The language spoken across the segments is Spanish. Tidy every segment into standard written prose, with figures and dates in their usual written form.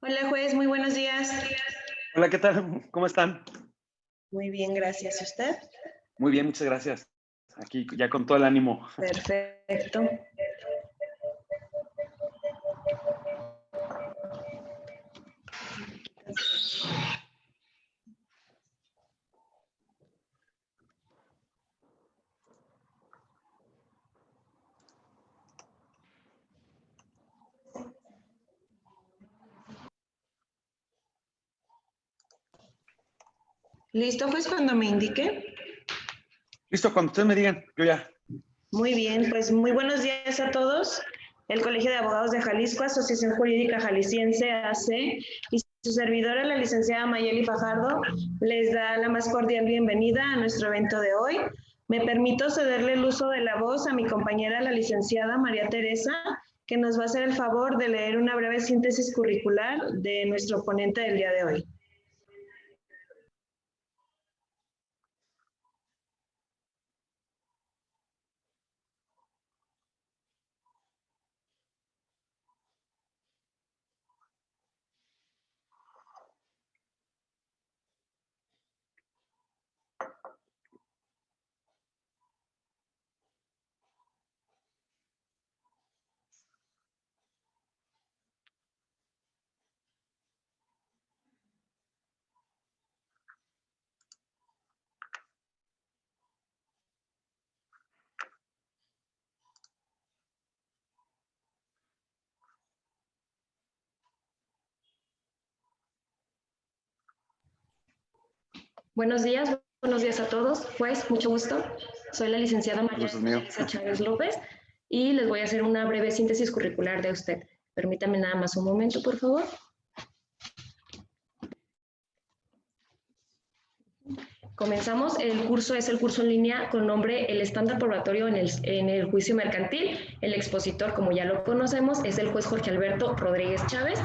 Hola juez, muy buenos días. Hola, ¿qué tal? ¿Cómo están? Muy bien, gracias. ¿Y usted? Muy bien, muchas gracias. Aquí ya con todo el ánimo. Perfecto. ¿Listo, juez, cuando me indique? Listo, cuando ustedes me digan, yo ya. Muy bien, pues muy buenos días a todos. El Colegio de Abogados de Jalisco, Asociación Jurídica Jalisciense, AC, y su servidora, la licenciada Mayeli Fajardo, les da la más cordial bienvenida a nuestro evento de hoy. Me permito cederle el uso de la voz a mi compañera, la licenciada María Teresa, que nos va a hacer el favor de leer una breve síntesis curricular de nuestro ponente del día de hoy. Buenos días a todos. Pues, mucho gusto. Soy la licenciada El María gusto es mío. Teresa Chávez López y les voy a hacer una breve síntesis curricular de usted. Permítame nada más un momento, por favor. Comenzamos. El curso es el curso en línea con nombre El estándar probatorio en el juicio mercantil. El expositor, como ya lo conocemos, es el juez Jorge Alberto Rodríguez Chávez.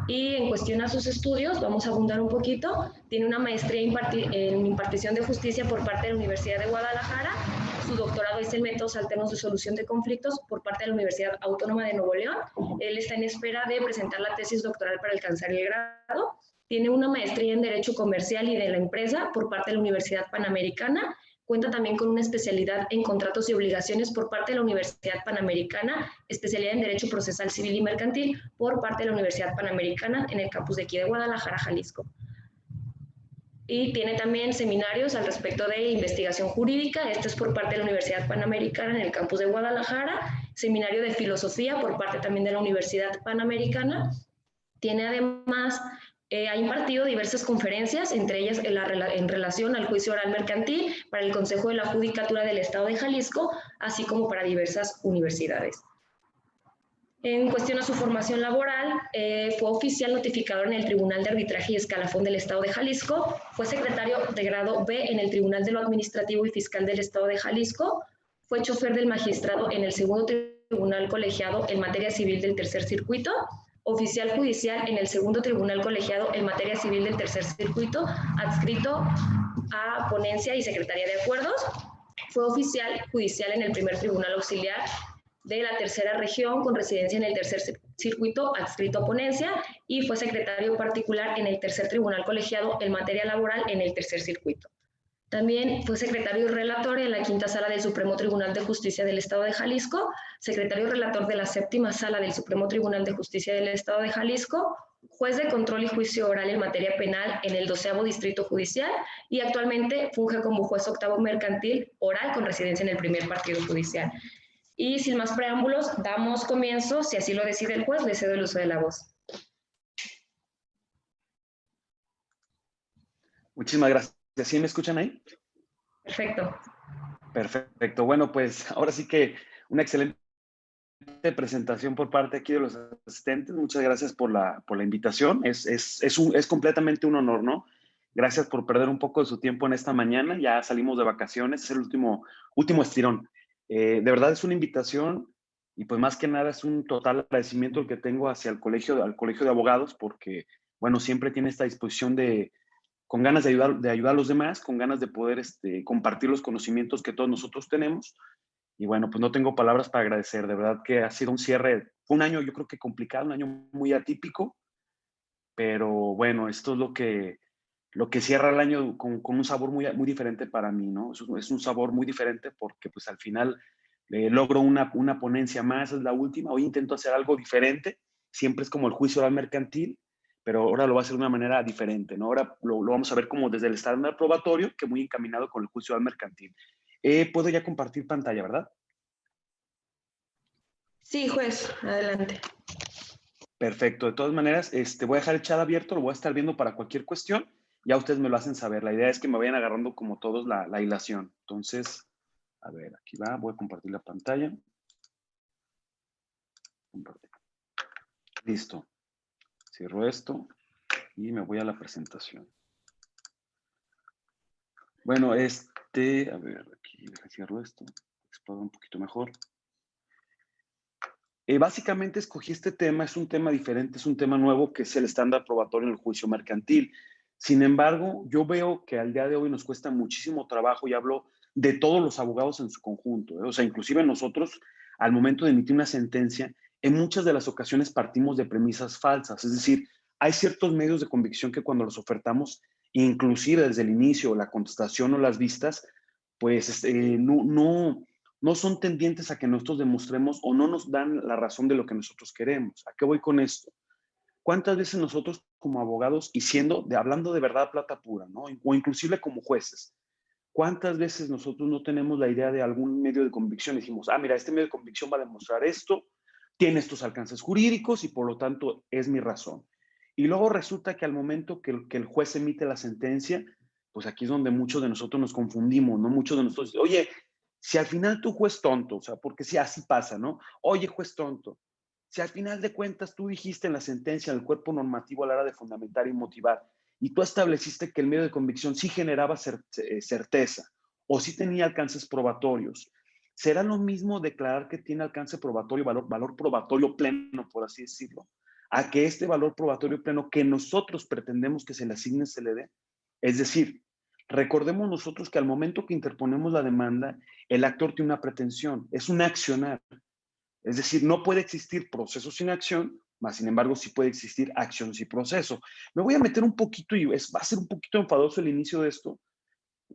Y en cuestión a sus estudios, vamos a abundar un poquito. Tiene una maestría en impartición de justicia por parte de la Universidad de Guadalajara. Su doctorado es en métodos alternos de solución de conflictos por parte de la Universidad Autónoma de Nuevo León. Él está en espera de presentar la tesis doctoral para alcanzar el grado. Tiene una maestría en Derecho Comercial y de la Empresa por parte de la Universidad Panamericana. Cuenta también con una especialidad en contratos y obligaciones por parte de la Universidad Panamericana, especialidad en Derecho Procesal Civil y Mercantil por parte de la Universidad Panamericana en el campus de aquí de Guadalajara, Jalisco. Y tiene también seminarios al respecto de investigación jurídica. Este es por parte de la Universidad Panamericana en el campus de Guadalajara. Seminario de filosofía por parte también de la Universidad Panamericana. Tiene además, ha impartido diversas conferencias, entre ellas en relación al juicio oral mercantil para el Consejo de la Judicatura del Estado de Jalisco, así como para diversas universidades. En cuestión a su formación laboral, fue oficial notificador en el Tribunal de Arbitraje y Escalafón del Estado de Jalisco, fue secretario de grado B en el Tribunal de lo Administrativo y Fiscal del Estado de Jalisco, fue chofer del magistrado en el segundo Tribunal Colegiado en materia civil del Tercer Circuito, oficial judicial en el segundo Tribunal Colegiado en materia civil del Tercer Circuito, adscrito a ponencia y secretaría de acuerdos, fue oficial judicial en el primer Tribunal Auxiliar de la tercera región con residencia en el tercer circuito adscrito a ponencia y fue secretario particular en el tercer tribunal colegiado en materia laboral en el tercer circuito. También fue secretario y relator en la quinta sala del Supremo Tribunal de Justicia del Estado de Jalisco, secretario y relator de la séptima sala del Supremo Tribunal de Justicia del Estado de Jalisco, juez de control y juicio oral en materia penal en el 12º Distrito Judicial y actualmente funge como juez octavo mercantil oral con residencia en el primer partido judicial. Y sin más preámbulos, damos comienzo. Si así lo decide el juez, le cedo el uso de la voz. Muchísimas gracias. ¿Sí me escuchan ahí? Perfecto. Perfecto. Bueno, pues ahora sí que una excelente presentación por parte aquí de los asistentes. Muchas gracias por la invitación. Es completamente un honor, ¿no? Gracias por perder un poco de su tiempo en esta mañana. Ya salimos de vacaciones, es el último estirón. De verdad es una invitación y pues más que nada es un total agradecimiento el que tengo hacia al colegio de abogados porque, bueno, siempre tiene esta disposición con ganas de ayudar a los demás, con ganas de poder compartir los conocimientos que todos nosotros tenemos. Y bueno, pues no tengo palabras para agradecer. De verdad que ha sido un cierre, fue un año yo creo que complicado, un año muy atípico, pero bueno, esto es lo que cierra el año con un sabor muy diferente para mí, ¿no? Es un sabor muy diferente porque pues al final logro una ponencia más, es la última. Hoy intento hacer algo diferente, siempre es como el juicio oral mercantil, pero ahora lo voy a hacer de una manera diferente, ¿no? Ahora lo vamos a ver como desde el estándar probatorio, que muy encaminado con el juicio oral mercantil. Puedo ya compartir pantalla, ¿verdad? Sí, juez, adelante. Perfecto. De todas maneras, voy a dejar el chat abierto, lo voy a estar viendo para cualquier cuestión. Ya ustedes me lo hacen saber. La idea es que me vayan agarrando como todos la hilación. Entonces, a ver, aquí va. Voy a compartir la pantalla. Compartir. Listo. Cierro esto y me voy a la presentación. Bueno, a ver, aquí cierro esto. Exploro un poquito mejor. Básicamente escogí este tema, es un tema diferente, es un tema nuevo que es el estándar probatorio en el juicio mercantil. Sin embargo, yo veo que al día de hoy nos cuesta muchísimo trabajo y hablo de todos los abogados en su conjunto. O sea, inclusive nosotros, al momento de emitir una sentencia, en muchas de las ocasiones partimos de premisas falsas. Es decir, hay ciertos medios de convicción que cuando los ofertamos, inclusive desde el inicio, la contestación o las vistas, pues no son tendientes a que nosotros demostremos o no nos dan la razón de lo que nosotros queremos. ¿A qué voy con esto? ¿Cuántas veces nosotros como abogados y hablando de verdad plata pura, ¿no? O inclusive como jueces, cuántas veces nosotros no tenemos la idea de algún medio de convicción y decimos, mira, este medio de convicción va a demostrar esto, tiene estos alcances jurídicos y por lo tanto es mi razón. Y luego resulta que al momento que el juez emite la sentencia, pues aquí es donde muchos de nosotros nos confundimos, ¿no? Muchos de nosotros, oye, si al final tú juez tonto, o sea, porque sí, así pasa, ¿no? Oye, juez tonto, si al final de cuentas tú dijiste en la sentencia del cuerpo normativo a la hora de fundamentar y motivar, y tú estableciste que el medio de convicción sí generaba certeza o sí tenía alcances probatorios, ¿será lo mismo declarar que tiene alcance probatorio, valor probatorio pleno, por así decirlo, a que este valor probatorio pleno que nosotros pretendemos que se le asigne, se le dé? Es decir, recordemos nosotros que al momento que interponemos la demanda, el actor tiene una pretensión, es un accionar. Es decir, no puede existir proceso sin acción, más sin embargo sí puede existir acción sin proceso. Me voy a meter un poquito y va a ser un poquito enfadoso el inicio de esto,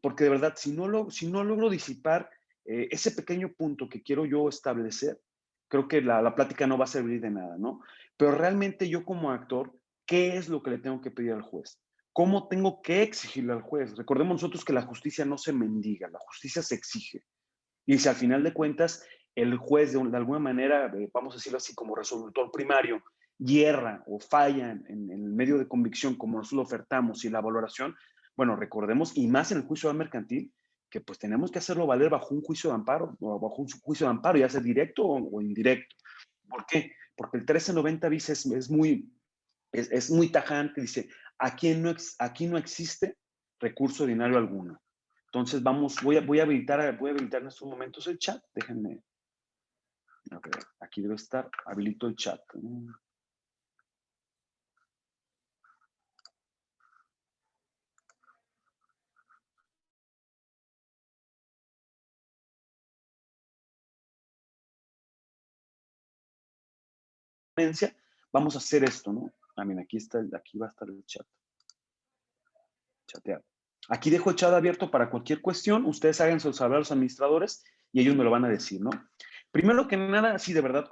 porque de verdad, si no logro disipar ese pequeño punto que quiero yo establecer, creo que la plática no va a servir de nada, ¿no? Pero realmente yo como actor, ¿qué es lo que le tengo que pedir al juez? ¿Cómo tengo que exigirle al juez? Recordemos nosotros que la justicia no se mendiga, la justicia se exige. Y si al final de cuentas el juez de alguna manera, vamos a decirlo así, como resolutor primario, hierra o falla en el medio de convicción como nosotros lo ofertamos y la valoración, bueno, recordemos, y más en el juicio mercantil, que pues tenemos que hacerlo valer bajo un juicio de amparo, o bajo un juicio de amparo, ya sea directo o indirecto. ¿Por qué? Porque el 1390 bis es muy tajante, dice, aquí no existe recurso ordinario alguno. Entonces voy a habilitar en estos momentos el chat. Déjenme. Okay, aquí debe estar. Habilito el chat. Vamos a hacer esto, ¿no? Mira, aquí va a estar el chat. Chatear. Aquí dejo el chat abierto para cualquier cuestión. Ustedes háganse saber a los administradores y ellos me lo van a decir, ¿no? Primero que nada, sí, de verdad,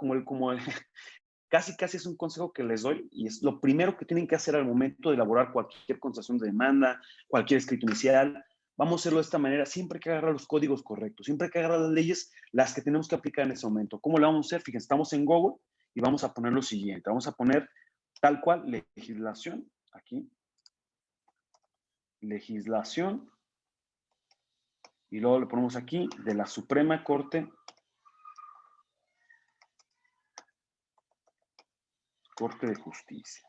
casi es un consejo que les doy y es lo primero que tienen que hacer al momento de elaborar cualquier contestación de demanda, cualquier escrito inicial. Vamos a hacerlo de esta manera, siempre hay que agarrar los códigos correctos, siempre hay que agarrar las leyes, las que tenemos que aplicar en ese momento. ¿Cómo lo vamos a hacer? Fíjense, estamos en Google y vamos a poner lo siguiente. Vamos a poner tal cual legislación, aquí, legislación, y luego le ponemos aquí de la Suprema Corte de Justicia.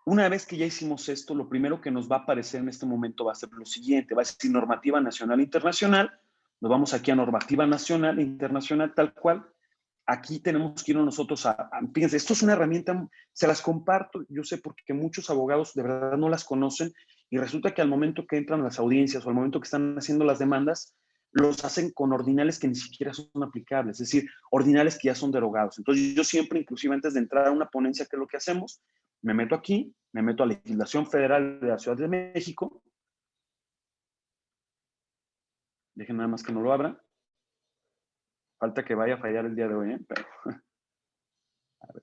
Una vez que ya hicimos esto, lo primero que nos va a aparecer en este momento va a ser lo siguiente, va a decir normativa nacional e internacional, nos vamos aquí a normativa nacional e internacional tal cual, aquí tenemos que irnos nosotros fíjense, esto es una herramienta, se las comparto, yo sé porque muchos abogados de verdad no las conocen y resulta que al momento que entran las audiencias o al momento que están haciendo las demandas, los hacen con ordinales que ni siquiera son aplicables, es decir, ordinales que ya son derogados. Entonces, yo siempre, inclusive antes de entrar a una ponencia, ¿qué es lo que hacemos? Me meto aquí, me meto a legislación federal de la Ciudad de México. Dejen nada más que no lo abra. Falta que vaya a fallar el día de hoy, ¿eh? Pero, a ver,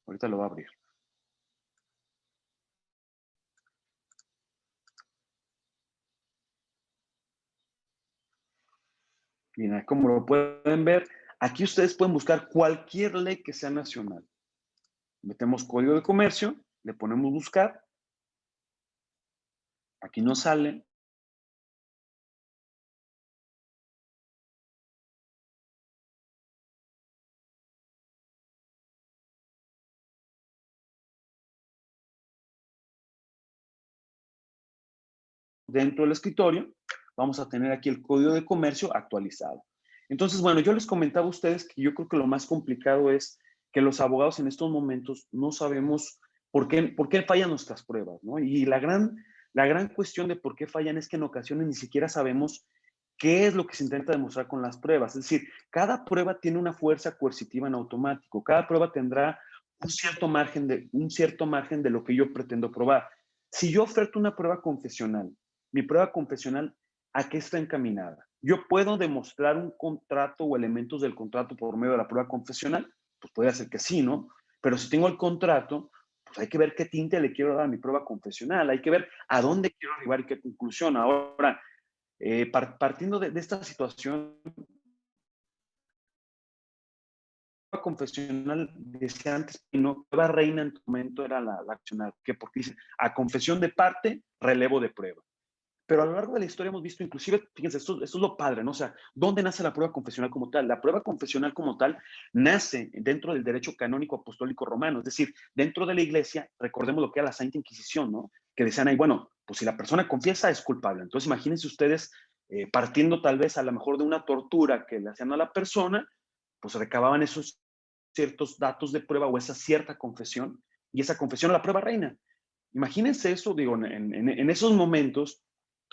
ahorita lo va a abrir. Bien, como lo pueden ver, aquí ustedes pueden buscar cualquier ley que sea nacional. Metemos Código de Comercio, le ponemos buscar. Aquí nos sale. Dentro del escritorio, vamos a tener aquí el Código de Comercio actualizado. Entonces, bueno, yo les comentaba a ustedes que yo creo que lo más complicado es que los abogados en estos momentos no sabemos por qué fallan nuestras pruebas, ¿no? Y la gran cuestión de por qué fallan es que en ocasiones ni siquiera sabemos qué es lo que se intenta demostrar con las pruebas. Es decir, cada prueba tiene una fuerza coercitiva en automático. Cada prueba tendrá un cierto margen de lo que yo pretendo probar. Si yo oferto una prueba confesional, mi prueba confesional, ¿a qué está encaminada? Yo puedo demostrar un contrato o elementos del contrato por medio de la prueba confesional, pues puede ser que sí, ¿no? Pero si tengo el contrato, pues hay que ver qué tinte le quiero dar a mi prueba confesional, hay que ver a dónde quiero arribar y qué conclusión. Ahora, partiendo de esta situación, la confesional, decía antes, no, la reina en tu momento era la accional, que porque dice, a confesión de parte, relevo de prueba. Pero a lo largo de la historia hemos visto, inclusive, fíjense, esto es lo padre, ¿no? O sea, ¿dónde nace la prueba confesional como tal? La prueba confesional como tal nace dentro del derecho canónico apostólico romano, es decir, dentro de la iglesia, recordemos lo que era la Santa Inquisición, ¿no? Que decían ahí, bueno, pues si la persona confiesa es culpable. Entonces, imagínense ustedes partiendo tal vez a lo mejor de una tortura que le hacían a la persona, pues recababan esos ciertos datos de prueba o esa cierta confesión, y esa confesión a la prueba reina. Imagínense eso, digo, en esos momentos,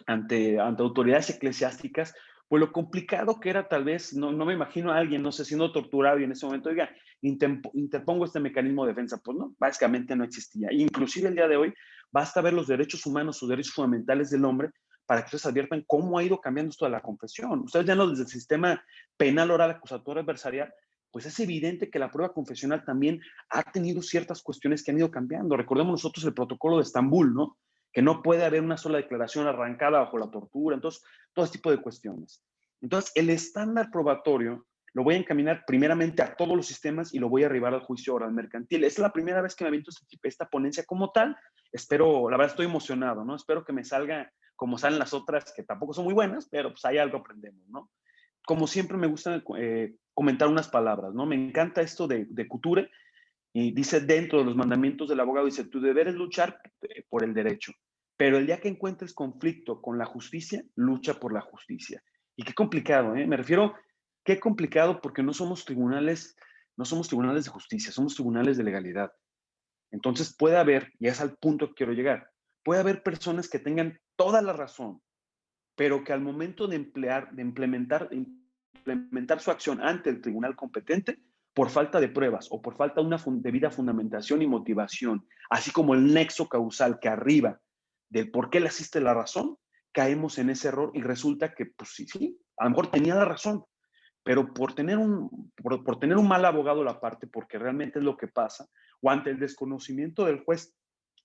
ante autoridades eclesiásticas, pues lo complicado que era tal vez, no me imagino a alguien, no sé, siendo torturado y en ese momento, oiga, interpongo este mecanismo de defensa. Pues no, básicamente no existía. Inclusive el día de hoy, basta ver los derechos humanos, sus derechos fundamentales del hombre, para que ustedes adviertan cómo ha ido cambiando esto de la confesión. Ustedes ya no desde el sistema penal oral acusatorio adversarial, pues es evidente que la prueba confesional también ha tenido ciertas cuestiones que han ido cambiando. Recordemos nosotros el protocolo de Estambul, ¿no? Que no puede haber una sola declaración arrancada bajo la tortura, entonces, todo este tipo de cuestiones. Entonces, el estándar probatorio lo voy a encaminar primeramente a todos los sistemas y lo voy a arribar al juicio oral mercantil. Es la primera vez que me aviento esta ponencia como tal. Espero, la verdad estoy emocionado, ¿no? Espero que me salga como salen las otras, que tampoco son muy buenas, pero pues hay algo aprendemos, ¿no? Como siempre me gusta comentar unas palabras, ¿no? Me encanta esto de Couture, y dice dentro de los mandamientos del abogado, dice, tu deber es luchar por el derecho, pero el día que encuentres conflicto con la justicia, lucha por la justicia. Y qué complicado, ¿eh? Me refiero, qué complicado porque no somos tribunales de justicia, somos tribunales de legalidad. Entonces puede haber, y es al punto que quiero llegar, puede haber personas que tengan toda la razón, pero que al momento de implementar su acción ante el tribunal competente, por falta de pruebas o por falta de una debida fundamentación y motivación, así como el nexo causal que arriba del por qué le asiste la razón, caemos en ese error y resulta que, pues sí, a lo mejor tenía la razón, pero por tener un mal abogado a la parte, porque realmente es lo que pasa, o ante el desconocimiento del juez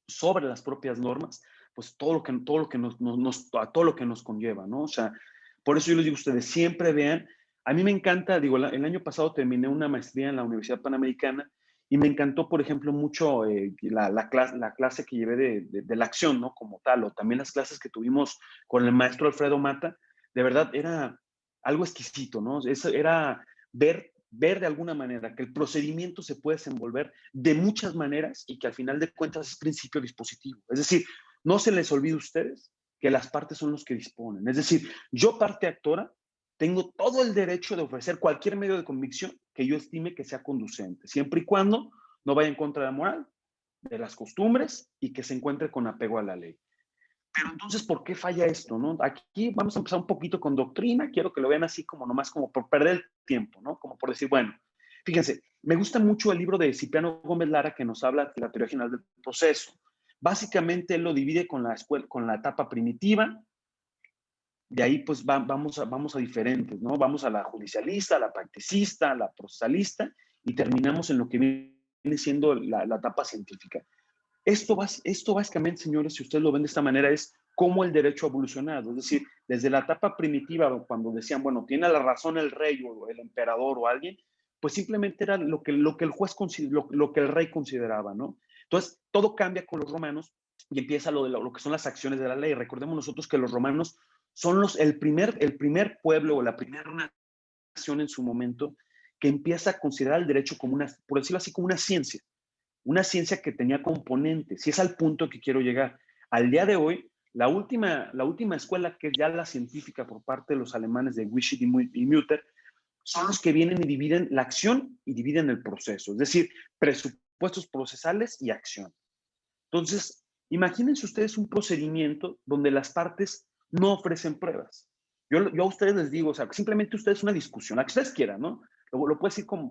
sobre las propias normas, pues todo lo que todo lo que nos conlleva, ¿no? O sea, por eso yo les digo a ustedes, siempre vean, a mí me encanta, digo, el año pasado terminé una maestría en la Universidad Panamericana y me encantó, por ejemplo, mucho la clase que llevé de la acción, ¿no? Como tal, o también las clases que tuvimos con el maestro Alfredo Mata, de verdad era algo exquisito, ¿no? Era ver de alguna manera que el procedimiento se puede desenvolver de muchas maneras y que al final de cuentas es principio dispositivo. Es decir, no se les olvide a ustedes que las partes son los que disponen. Es decir, yo parte actora tengo todo el derecho de ofrecer cualquier medio de convicción que yo estime que sea conducente, siempre y cuando no vaya en contra de la moral, de las costumbres y que se encuentre con apego a la ley. Pero entonces, ¿por qué falla esto, no? Aquí vamos a empezar un poquito con doctrina, quiero que lo vean así como nomás como por perder el tiempo, ¿no? Como por decir, bueno, fíjense, me gusta mucho el libro de Cipriano Gómez Lara que nos habla de la teoría general del proceso. Básicamente él lo divide con la escuela, con la etapa primitiva, de ahí pues vamos a diferentes, ¿no? Vamos a la judicialista, a la practicista, a la procesalista y terminamos en lo que viene siendo la etapa científica. Esto básicamente, señores, si ustedes lo ven de esta manera, es cómo el derecho ha evolucionado. Es decir, desde la etapa primitiva, cuando decían, bueno, tiene la razón el rey o el emperador o alguien, pues simplemente era lo que el juez, lo que el rey consideraba, ¿no? Entonces, todo cambia con los romanos y empieza lo que son las acciones de la ley. Recordemos nosotros que los romanos son el primer pueblo o la primera nación en su momento que empieza a considerar el derecho como una, por decirlo así, como una ciencia que tenía componentes, y es al punto que quiero llegar. Al día de hoy, la última escuela, que es ya la científica por parte de los alemanes de Wischig y Mütter, son los que vienen y dividen la acción y dividen el proceso, es decir, presupuestos procesales y acción. Entonces, imagínense ustedes un procedimiento donde las partes no ofrecen pruebas. Yo a ustedes les digo, o sea, simplemente ustedes una discusión, la que ustedes quieran, ¿no? Lo puedo decir con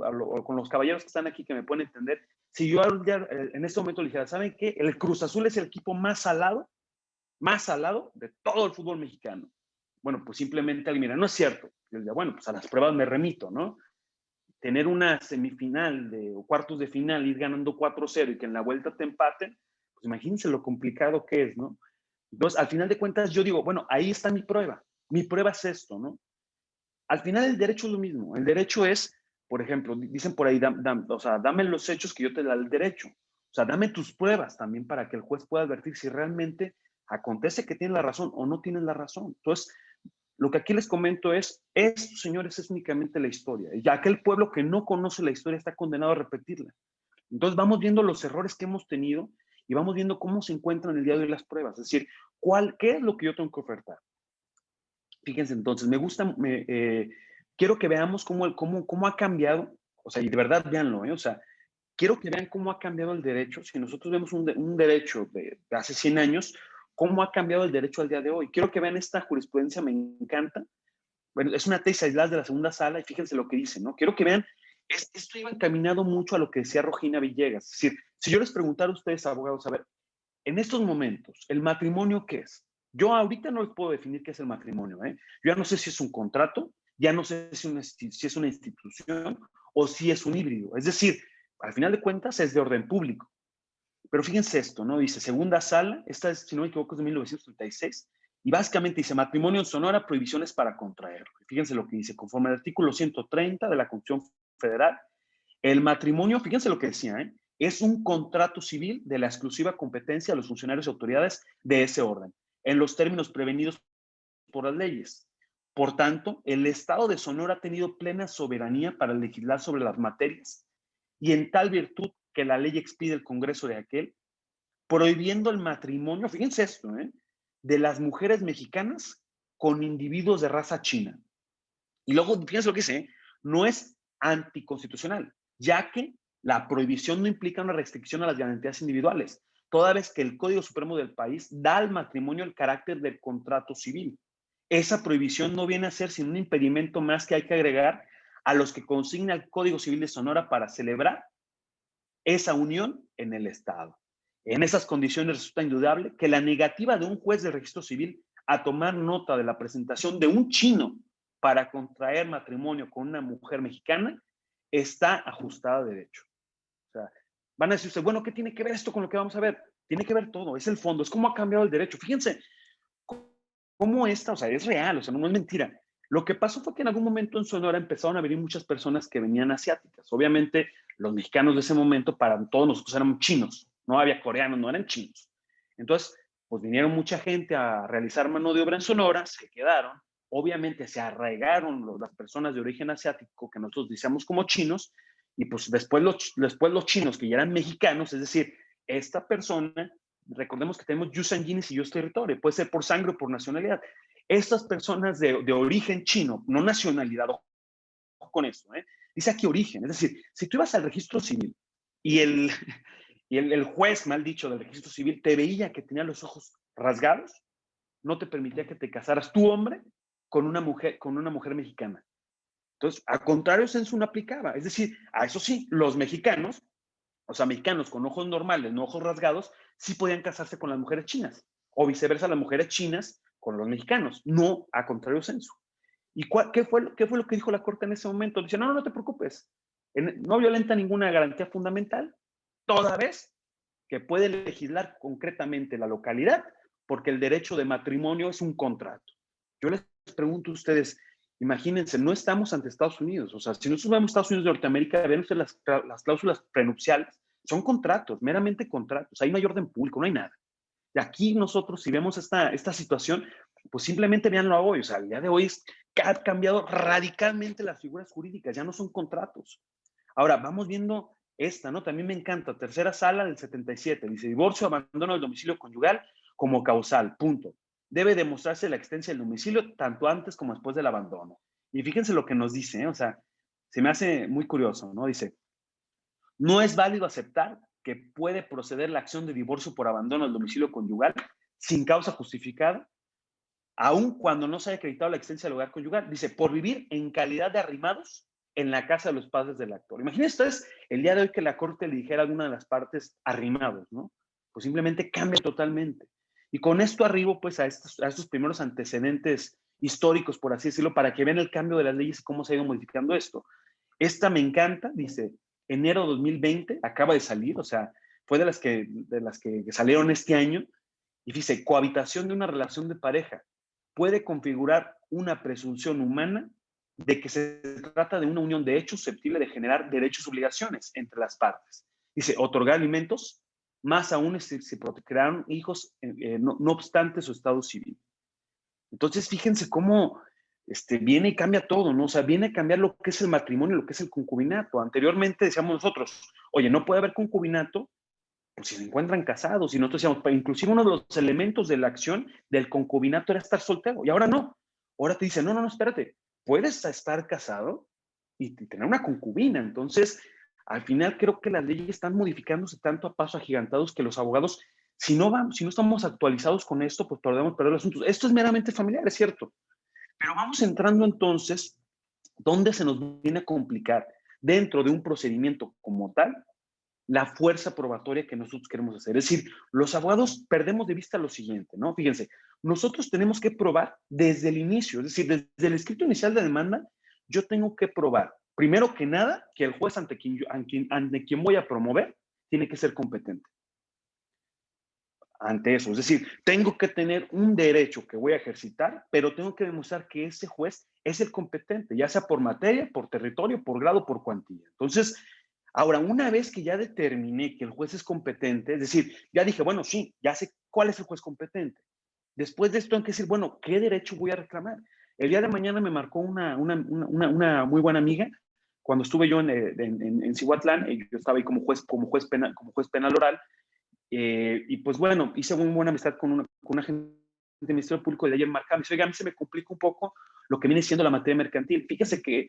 los caballeros que están aquí que me pueden entender. Si yo en este momento le dijera, ¿saben qué? El Cruz Azul es el equipo más salado de todo el fútbol mexicano. Bueno, pues simplemente alguien mira, no es cierto. Yo diría, bueno, pues a las pruebas me remito, ¿no? Tener una semifinal o cuartos de final, ir ganando 4-0 y que en la vuelta te empaten, pues imagínense lo complicado que es, ¿no? Entonces, al final de cuentas, yo digo, bueno, ahí está mi prueba. Mi prueba es esto, ¿no? Al final el derecho es lo mismo. El derecho es, por ejemplo, dicen por ahí, o sea, dame los hechos que yo te da el derecho. O sea, dame tus pruebas también para que el juez pueda advertir si realmente acontece que tiene la razón o no tiene la razón. Entonces, lo que aquí les comento es, esto, señores, es únicamente la historia. Y aquel pueblo que no conoce la historia está condenado a repetirla. Entonces, vamos viendo los errores que hemos tenido y vamos viendo cómo se encuentran el día de hoy las pruebas. Es decir, ¿qué es lo que yo tengo que ofertar? Fíjense, entonces, quiero que veamos cómo ha cambiado, o sea, y de verdad véanlo, o sea, quiero que vean cómo ha cambiado el derecho. Si nosotros vemos un derecho de hace 100 años, cómo ha cambiado el derecho al día de hoy. Quiero que vean esta jurisprudencia, me encanta. Bueno, es una tesis aislada de la segunda sala y fíjense lo que dice, ¿no? Quiero que vean, esto iba encaminado mucho a lo que decía Rogina Villegas. Es decir, si yo les preguntara a ustedes, abogados, a ver, en estos momentos, ¿el matrimonio qué es? Yo ahorita no les puedo definir qué es el matrimonio, ¿eh? Yo ya no sé si es un contrato, ya no sé si es una institución o si es un híbrido. Es decir, al final de cuentas es de orden público. Pero fíjense esto, ¿no? Dice, segunda sala, esta es, si no me equivoco, es de 1936, y básicamente dice, matrimonio en Sonora, prohibiciones para contraerlo. Fíjense lo que dice, conforme al artículo 130 de la Constitución Federal, el matrimonio, fíjense lo que decía, ¿eh? Es un contrato civil de la exclusiva competencia de los funcionarios y autoridades de ese orden, en los términos prevenidos por las leyes. Por tanto, el Estado de Sonora ha tenido plena soberanía para legislar sobre las materias y en tal virtud que la ley expide el Congreso de aquel, prohibiendo el matrimonio, fíjense esto, de las mujeres mexicanas con individuos de raza china. Y luego, fíjense lo que dice, no es anticonstitucional, ya que la prohibición no implica una restricción a las garantías individuales, toda vez que el Código Supremo del país da al matrimonio el carácter del contrato civil. Esa prohibición no viene a ser sino un impedimento más que hay que agregar a los que consigna el Código Civil de Sonora para celebrar esa unión en el Estado. En esas condiciones resulta indudable que la negativa de un juez de registro civil a tomar nota de la presentación de un chino para contraer matrimonio con una mujer mexicana está ajustada a derecho. O sea, van a decir usted, bueno, ¿qué tiene que ver esto con lo que vamos a ver? Tiene que ver todo, es el fondo, es cómo ha cambiado el derecho. Fíjense, cómo esta, o sea, es real, o sea, no es mentira. Lo que pasó fue que en algún momento en Sonora empezaron a venir muchas personas que venían asiáticas. Obviamente, los mexicanos de ese momento, para todos nosotros eran chinos, no había coreanos, no eran chinos. Entonces, pues vinieron mucha gente a realizar mano de obra en Sonora, se quedaron, obviamente se arraigaron las personas de origen asiático que nosotros decíamos como chinos, y pues después los chinos que ya eran mexicanos, es decir, esta persona, recordemos que tenemos jus sanguinis y jus territorio, puede ser por sangre o por nacionalidad. Estas personas de origen chino, no nacionalidad, ojo con eso, dice aquí origen, es decir, si tú ibas al registro civil y el juez, mal dicho, del registro civil te veía que tenía los ojos rasgados, no te permitía que te casaras tu hombre con una mujer mexicana. Entonces, a contrario censo no aplicaba. Es decir, a eso sí, los mexicanos, o sea, mexicanos con ojos normales, no ojos rasgados, sí podían casarse con las mujeres chinas. O viceversa, las mujeres chinas con los mexicanos. No a contrario censo. ¿Y qué fue lo que dijo la Corte en ese momento? Dice, no te preocupes. No violenta ninguna garantía fundamental, toda vez que puede legislar concretamente la localidad, porque el derecho de matrimonio es un contrato. Yo les pregunto a ustedes, imagínense, no estamos ante Estados Unidos. O sea, si nosotros vemos Estados Unidos de Norteamérica, ven ustedes las cláusulas prenupciales, son contratos, meramente contratos. Ahí no hay orden público, no hay nada. Y aquí nosotros, si vemos esta situación, pues simplemente véanlo hoy. O sea, el día de hoy ha cambiado radicalmente las figuras jurídicas, ya no son contratos. Ahora, vamos viendo esta, ¿no? También me encanta, tercera sala del 77, dice, divorcio, abandono del domicilio conyugal como causal, punto. Debe demostrarse la existencia del domicilio tanto antes como después del abandono. Y fíjense lo que nos dice, ¿eh? O sea, se me hace muy curioso, ¿no? Dice, no es válido aceptar que puede proceder la acción de divorcio por abandono del domicilio conyugal sin causa justificada, aun cuando no se haya acreditado la existencia del hogar conyugal. Dice, por vivir en calidad de arrimados en la casa de los padres del actor. Imagínense ustedes el día de hoy que la Corte le dijera a alguna de las partes arrimados, ¿no? Pues simplemente cambia totalmente. Y con esto arribo pues a estos primeros antecedentes históricos, por así decirlo, para que vean el cambio de las leyes y cómo se ha ido modificando esto. Esta me encanta, dice, enero de 2020, acaba de salir, o sea, fue de las que salieron este año, y dice, cohabitación de una relación de pareja puede configurar una presunción humana de que se trata de una unión de hechos susceptible de generar derechos y obligaciones entre las partes. Dice, otorgar alimentos, más aún si se procrearon hijos, no obstante su estado civil. Entonces, fíjense cómo viene y cambia todo, ¿no? O sea, viene a cambiar lo que es el matrimonio, lo que es el concubinato. Anteriormente decíamos nosotros, oye, no puede haber concubinato, pues si se encuentran casados. Y nosotros decíamos, inclusive uno de los elementos de la acción del concubinato era estar soltero. Y ahora no. Ahora te dicen, no, espérate, puedes estar casado y tener una concubina. Entonces, al final creo que las leyes están modificándose tanto a pasos agigantados que los abogados, si no estamos actualizados con esto, pues podemos perder los asuntos. Esto es meramente familiar, es cierto. Pero vamos entrando entonces, ¿dónde se nos viene a complicar? Dentro de un procedimiento como tal, la fuerza probatoria que nosotros queremos hacer. Es decir, los abogados perdemos de vista lo siguiente, ¿no? Fíjense, nosotros tenemos que probar desde el inicio, es decir, desde el escrito inicial de demanda, yo tengo que probar, primero que nada, que el juez ante quien voy a promover tiene que ser competente. Ante eso, es decir, tengo que tener un derecho que voy a ejercitar, pero tengo que demostrar que ese juez es el competente, ya sea por materia, por territorio, por grado, por cuantía. Entonces, ahora, una vez que ya determiné que el juez es competente, es decir, ya dije, bueno, sí, ya sé cuál es el juez competente. Después de esto tengo que decir, bueno, ¿qué derecho voy a reclamar? El día de mañana me marcó una muy buena amiga, cuando estuve yo en Cihuatlán, yo estaba ahí como juez penal oral, y pues bueno, hice muy buena amistad con una gente del Ministerio Público de ayer marcada. Me dice, oiga, a mí se me complica un poco lo que viene siendo la materia mercantil. Fíjese que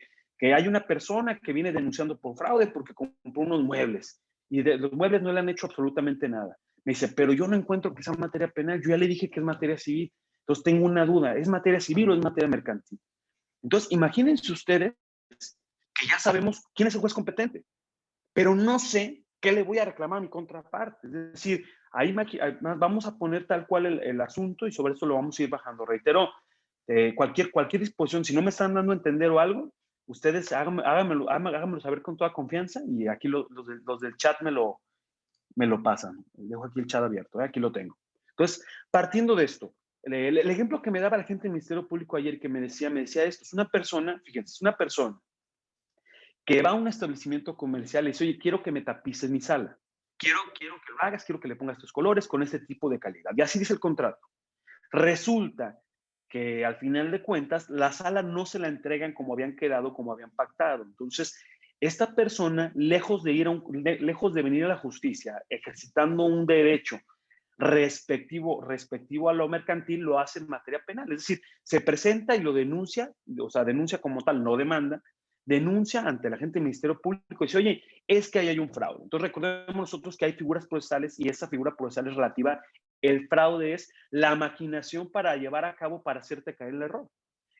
hay una persona que viene denunciando por fraude porque compró unos muebles y de los muebles no le han hecho absolutamente nada. Me dice, pero yo no encuentro que sea materia penal. Yo ya le dije que es materia civil. Entonces tengo una duda, ¿es materia civil o es materia mercantil? Entonces, imagínense ustedes que ya sabemos quién es el juez competente, pero no sé qué le voy a reclamar a mi contraparte. Es decir, ahí vamos a poner tal cual el asunto y sobre eso lo vamos a ir bajando. Reitero, cualquier disposición, si no me están dando a entender o algo, ustedes háganmelo saber con toda confianza y aquí los del chat me lo pasan. Dejo aquí el chat abierto, aquí lo tengo. Entonces, partiendo de esto, el ejemplo que me daba la gente del Ministerio Público ayer que me decía esto, es una persona, fíjense, es una persona que va a un establecimiento comercial y dice, oye, quiero que me tapices mi sala. Quiero que lo hagas, quiero que le pongas estos colores con este tipo de calidad. Y así dice el contrato. Resulta que al final de cuentas, la sala no se la entregan como habían quedado, como habían pactado. Entonces, esta persona, lejos de venir a la justicia, ejercitando un derecho respectivo a lo mercantil, lo hace en materia penal. Es decir, se presenta y lo denuncia, o sea, denuncia como tal, no demanda, denuncia ante la gente del Ministerio Público y dice, oye, es que ahí hay un fraude. Entonces recordemos nosotros que hay figuras procesales y esa figura procesal es relativa el fraude es la maquinación para llevar a cabo, para hacerte caer el error.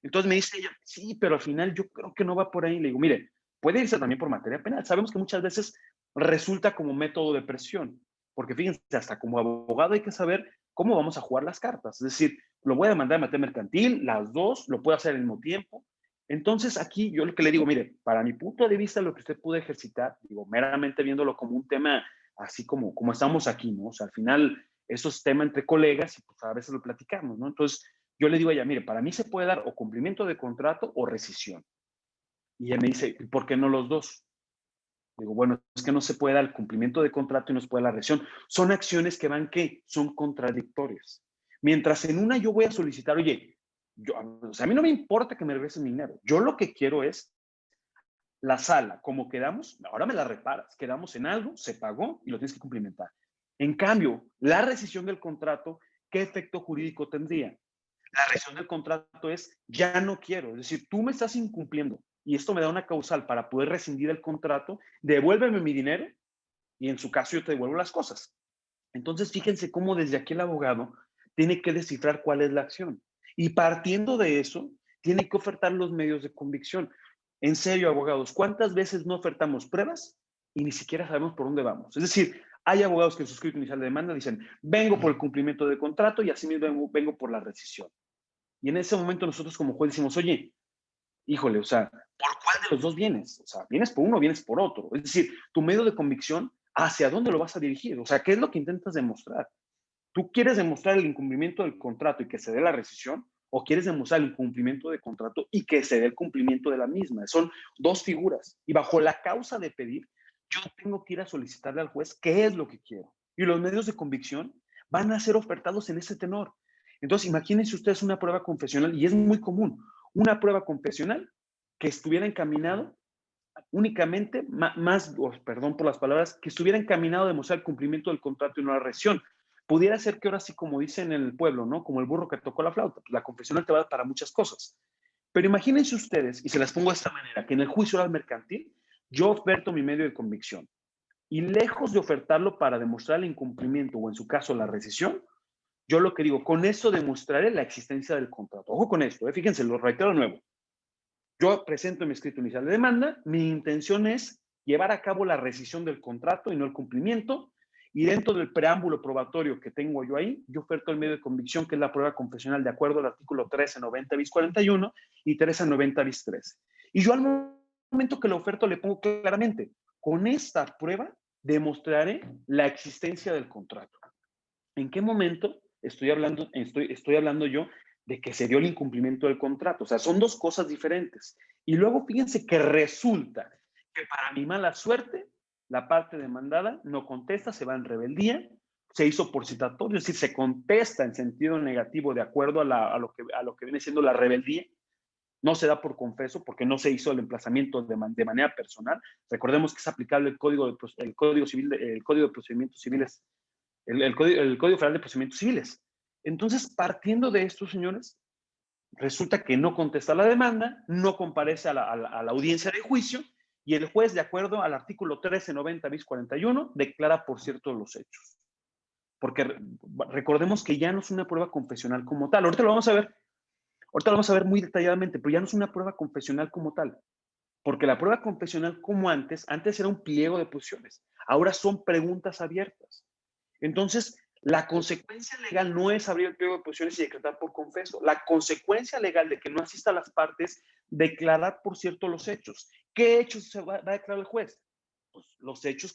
Entonces me dice ella, sí, pero al final yo creo que no va por ahí. Le digo, mire, puede irse también por materia penal. Sabemos que muchas veces resulta como método de presión, porque fíjense, hasta como abogado hay que saber cómo vamos a jugar las cartas. Es decir, lo voy a demandar en materia mercantil, las dos, lo puedo hacer al mismo tiempo. Entonces aquí yo lo que le digo, mire, para mi punto de vista, lo que usted puede ejercitar, digo, meramente viéndolo como un tema así como estamos aquí, ¿no? O sea, al final eso es tema entre colegas y pues a veces lo platicamos, ¿no? Entonces yo le digo a ella, mire, para mí se puede dar o cumplimiento de contrato o rescisión. Y ella me dice, ¿por qué no los dos? Digo, bueno, es que no se puede dar el cumplimiento de contrato y no se puede dar la rescisión. Son acciones que van, ¿qué? Son contradictorias. Mientras en una yo voy a solicitar, oye, o sea, a mí no me importa que me regresen mi dinero. Yo lo que quiero es la sala, como quedamos, ahora me la reparas. Quedamos en algo, se pagó y lo tienes que cumplimentar. En cambio, la rescisión del contrato, ¿qué efecto jurídico tendría? La rescisión del contrato es, ya no quiero. Es decir, tú me estás incumpliendo y esto me da una causal para poder rescindir el contrato, devuélveme mi dinero y en su caso yo te devuelvo las cosas. Entonces, fíjense cómo desde aquí el abogado tiene que descifrar cuál es la acción. Y partiendo de eso, tiene que ofertar los medios de convicción. En serio, abogados, ¿cuántas veces no ofertamos pruebas y ni siquiera sabemos por dónde vamos? Es decir, hay abogados que en su escrito inicial de demanda dicen, vengo por el cumplimiento del contrato y así mismo vengo por la rescisión. Y en ese momento nosotros como juez decimos, oye, híjole, o sea, ¿por cuál de los dos vienes? O sea, ¿vienes por uno o vienes por otro? Es decir, tu medio de convicción, ¿hacia dónde lo vas a dirigir? O sea, ¿qué es lo que intentas demostrar? ¿Tú quieres demostrar el incumplimiento del contrato y que se dé la rescisión? ¿O quieres demostrar el incumplimiento del contrato y que se dé el cumplimiento de la misma? Son dos figuras. Y bajo la causa de pedir, yo tengo que ir a solicitarle al juez qué es lo que quiero. Y los medios de convicción van a ser ofertados en ese tenor. Entonces, imagínense ustedes una prueba confesional, y es muy común, una prueba confesional que estuviera encaminado únicamente, perdón por las palabras, que estuviera encaminado a demostrar el cumplimiento del contrato y no la rescisión. Pudiera ser que ahora sí, como dicen en el pueblo, ¿no? Como el burro que tocó la flauta, pues la confesional te va a dar para muchas cosas. Pero imagínense ustedes, y se las pongo de esta manera, que en el juicio oral mercantil yo oferto mi medio de convicción y lejos de ofertarlo para demostrar el incumplimiento o en su caso la rescisión, yo lo que digo, con eso demostraré la existencia del contrato. Ojo con esto, fíjense, lo reitero de nuevo. Yo presento mi escrito inicial de demanda, mi intención es llevar a cabo la rescisión del contrato y no el cumplimiento, y dentro del preámbulo probatorio que tengo yo ahí, yo oferto el medio de convicción, que es la prueba confesional de acuerdo al artículo 1390 bis 41 y 1390 bis 13. Y yo al momento que lo oferto le pongo claramente, con esta prueba demostraré la existencia del contrato. ¿En qué momento estoy hablando yo de que se dio el incumplimiento del contrato? O sea, son dos cosas diferentes. Y luego fíjense que resulta que para mi mala suerte, la parte demandada no contesta, se va en rebeldía, se hizo por citatorio, es decir, se contesta en sentido negativo de acuerdo a lo que viene siendo la rebeldía. No se da por confeso porque no se hizo el emplazamiento de manera personal. Recordemos que es aplicable el Código de Procedimientos Civiles, el Código Federal de Procedimientos Civiles. Entonces, partiendo de esto, señores, resulta que no contesta la demanda, no comparece a la audiencia de juicio y el juez, de acuerdo al artículo 1390 bis 41, declara por cierto los hechos. Porque recordemos que ya no es una prueba confesional como tal. Ahorita lo vamos a ver muy detalladamente, pero ya no es una prueba confesional como tal. Porque la prueba confesional como antes era un pliego de posiciones. Ahora son preguntas abiertas. Entonces, la consecuencia legal no es abrir el pliego de posiciones y decretar por confeso. La consecuencia legal de que no asista a las partes, declarar por cierto los hechos. ¿Qué hechos se va a declarar el juez? Pues los hechos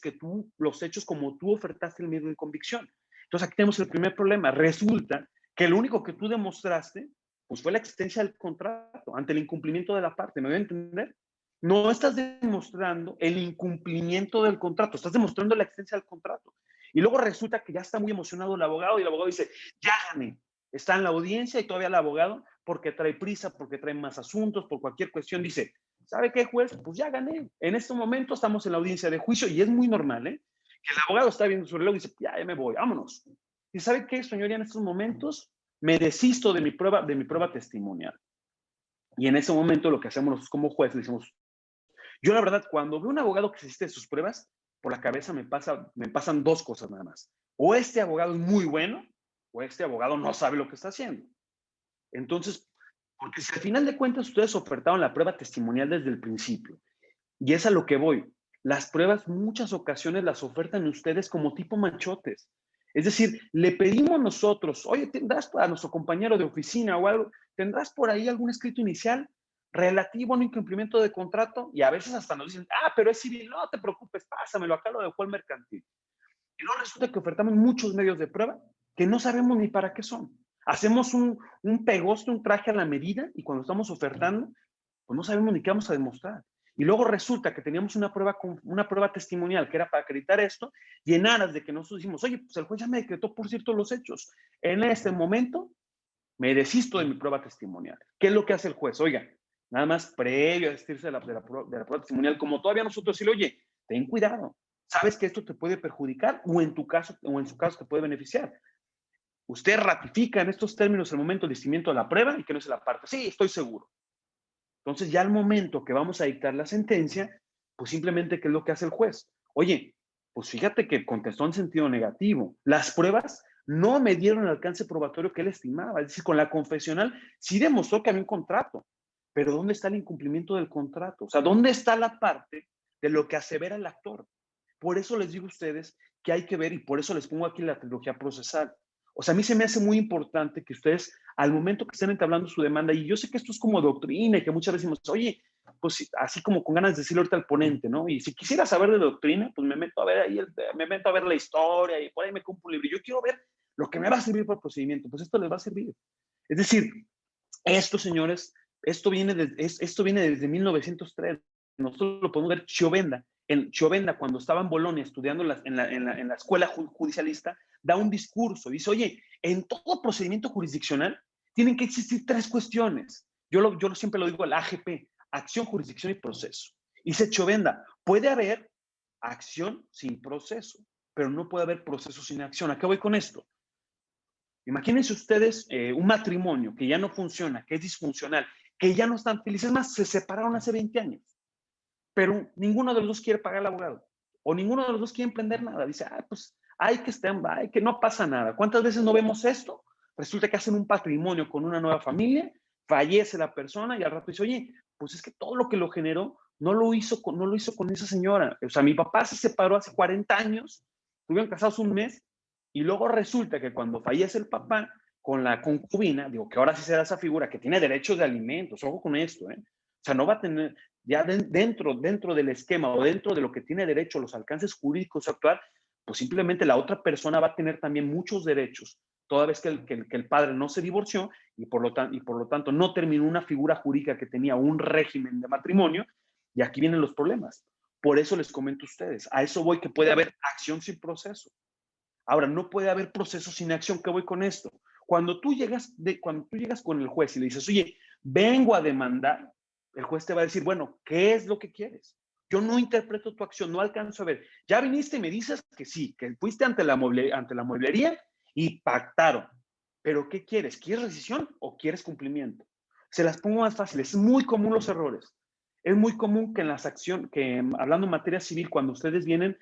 como tú ofertaste el medio de convicción. Entonces, aquí tenemos el primer problema. Resulta que lo único que tú demostraste, pues fue la existencia del contrato ante el incumplimiento de la parte. ¿Me voy a entender? No estás demostrando el incumplimiento del contrato, estás demostrando la existencia del contrato. Y luego resulta que ya está muy emocionado el abogado y el abogado dice, ya gané. Está en la audiencia y todavía el abogado, porque trae prisa, porque trae más asuntos, por cualquier cuestión, dice, ¿sabe qué, juez? Pues ya gané. En este momento estamos en la audiencia de juicio y es muy normal, ¿eh? Que el abogado está viendo su reloj y dice, ya me voy, vámonos. ¿Y sabe qué, señoría? En estos momentos me desisto de mi prueba testimonial. Y en ese momento lo que hacemos nosotros como juez, le decimos, yo la verdad, cuando veo un abogado que existe de sus pruebas, por la cabeza me pasan dos cosas nada más. O este abogado es muy bueno, o este abogado no sabe lo que está haciendo. Entonces, porque si al final de cuentas ustedes ofertaron la prueba testimonial desde el principio, y es a lo que voy, las pruebas muchas ocasiones las ofertan ustedes como tipo manchotes. Es decir, le pedimos nosotros, oye, ¿tendrás a nuestro compañero de oficina o algo, tendrás por ahí algún escrito inicial relativo a un incumplimiento de contrato? Y a veces hasta nos dicen, pero es civil, no te preocupes, pásamelo, acá lo dejó el mercantil. Y luego resulta que ofertamos muchos medios de prueba que no sabemos ni para qué son. Hacemos un pegoste, un traje a la medida, y cuando estamos ofertando, pues no sabemos ni qué vamos a demostrar. Y luego resulta que teníamos una prueba testimonial que era para acreditar esto, y en aras de que nosotros dijimos, oye, pues el juez ya me decretó por cierto los hechos. En este momento me desisto de mi prueba testimonial. ¿Qué es lo que hace el juez? Oiga, nada más previo a desistirse de la prueba testimonial, como todavía nosotros decirle, oye, ten cuidado, sabes que esto te puede perjudicar o en tu caso, o en su caso te puede beneficiar. Usted ratifica en estos términos el momento del desistimiento de la prueba y que no se la parte. Sí, estoy seguro. Entonces, ya al momento que vamos a dictar la sentencia, pues simplemente, ¿qué es lo que hace el juez? Oye, pues fíjate que contestó en sentido negativo. Las pruebas no me dieron el alcance probatorio que él estimaba. Es decir, con la confesional sí demostró que había un contrato, pero ¿dónde está el incumplimiento del contrato? O sea, ¿dónde está la parte de lo que asevera el actor? Por eso les digo a ustedes que hay que ver, y por eso les pongo aquí la trilogía procesal. O sea, a mí se me hace muy importante que ustedes, al momento que estén entablando su demanda, y yo sé que esto es como doctrina y que muchas veces decimos, oye, pues así como con ganas de decirle ahorita al ponente, ¿no? Y si quisiera saber de doctrina, pues me meto a ver ahí, me meto a ver la historia y por ahí me compro un libro. Yo quiero ver lo que me va a servir para el procedimiento, pues esto les va a servir. Es decir, esto, señores, esto viene desde 1903. Nosotros lo podemos ver Chiovenda. En Chiovenda, cuando estaba en Bolonia estudiando en la escuela judicialista, da un discurso. Dice, oye, en todo procedimiento jurisdiccional tienen que existir tres cuestiones. Yo siempre lo digo al AGP, acción, jurisdicción y proceso. Dice Chiovenda, puede haber acción sin proceso, pero no puede haber proceso sin acción. ¿A qué voy con esto? Imagínense ustedes un matrimonio que ya no funciona, que es disfuncional, que ya no están felices, más se separaron hace 20 años, pero ninguno de los dos quiere pagar al abogado, o ninguno de los dos quiere emprender nada. Dice, pues hay que stand-by, que no pasa nada. ¿Cuántas veces no vemos esto? Resulta que hacen un patrimonio con una nueva familia, fallece la persona y al rato dice, oye, pues es que todo lo que lo generó no lo hizo con esa señora. O sea, mi papá se separó hace 40 años, estuvieron casados un mes, y luego resulta que cuando fallece el papá con la concubina, digo que ahora sí será esa figura que tiene derechos de alimentos, ojo con esto, ¿eh? O sea, no va a tener, ya dentro del esquema o dentro de lo que tiene derecho, los alcances jurídicos actual, pues simplemente la otra persona va a tener también muchos derechos, toda vez que el padre no se divorció y por lo tanto no terminó una figura jurídica que tenía un régimen de matrimonio, y aquí vienen los problemas. Por eso les comento a ustedes, a eso voy, que puede haber acción sin proceso. Ahora, no puede haber proceso sin acción. ¿Qué voy con esto? Cuando tú llegas con el juez y le dices, oye, vengo a demandar, el juez te va a decir, bueno, ¿qué es lo que quieres? Yo no interpreto tu acción, no alcanzo a ver. Ya viniste y me dices que sí, que fuiste ante la mueblería y pactaron. Pero ¿qué quieres? ¿Quieres rescisión o quieres cumplimiento? Se las pongo más fáciles. Es muy común los errores. Es muy común que en las acciones, que hablando en materia civil, cuando ustedes vienen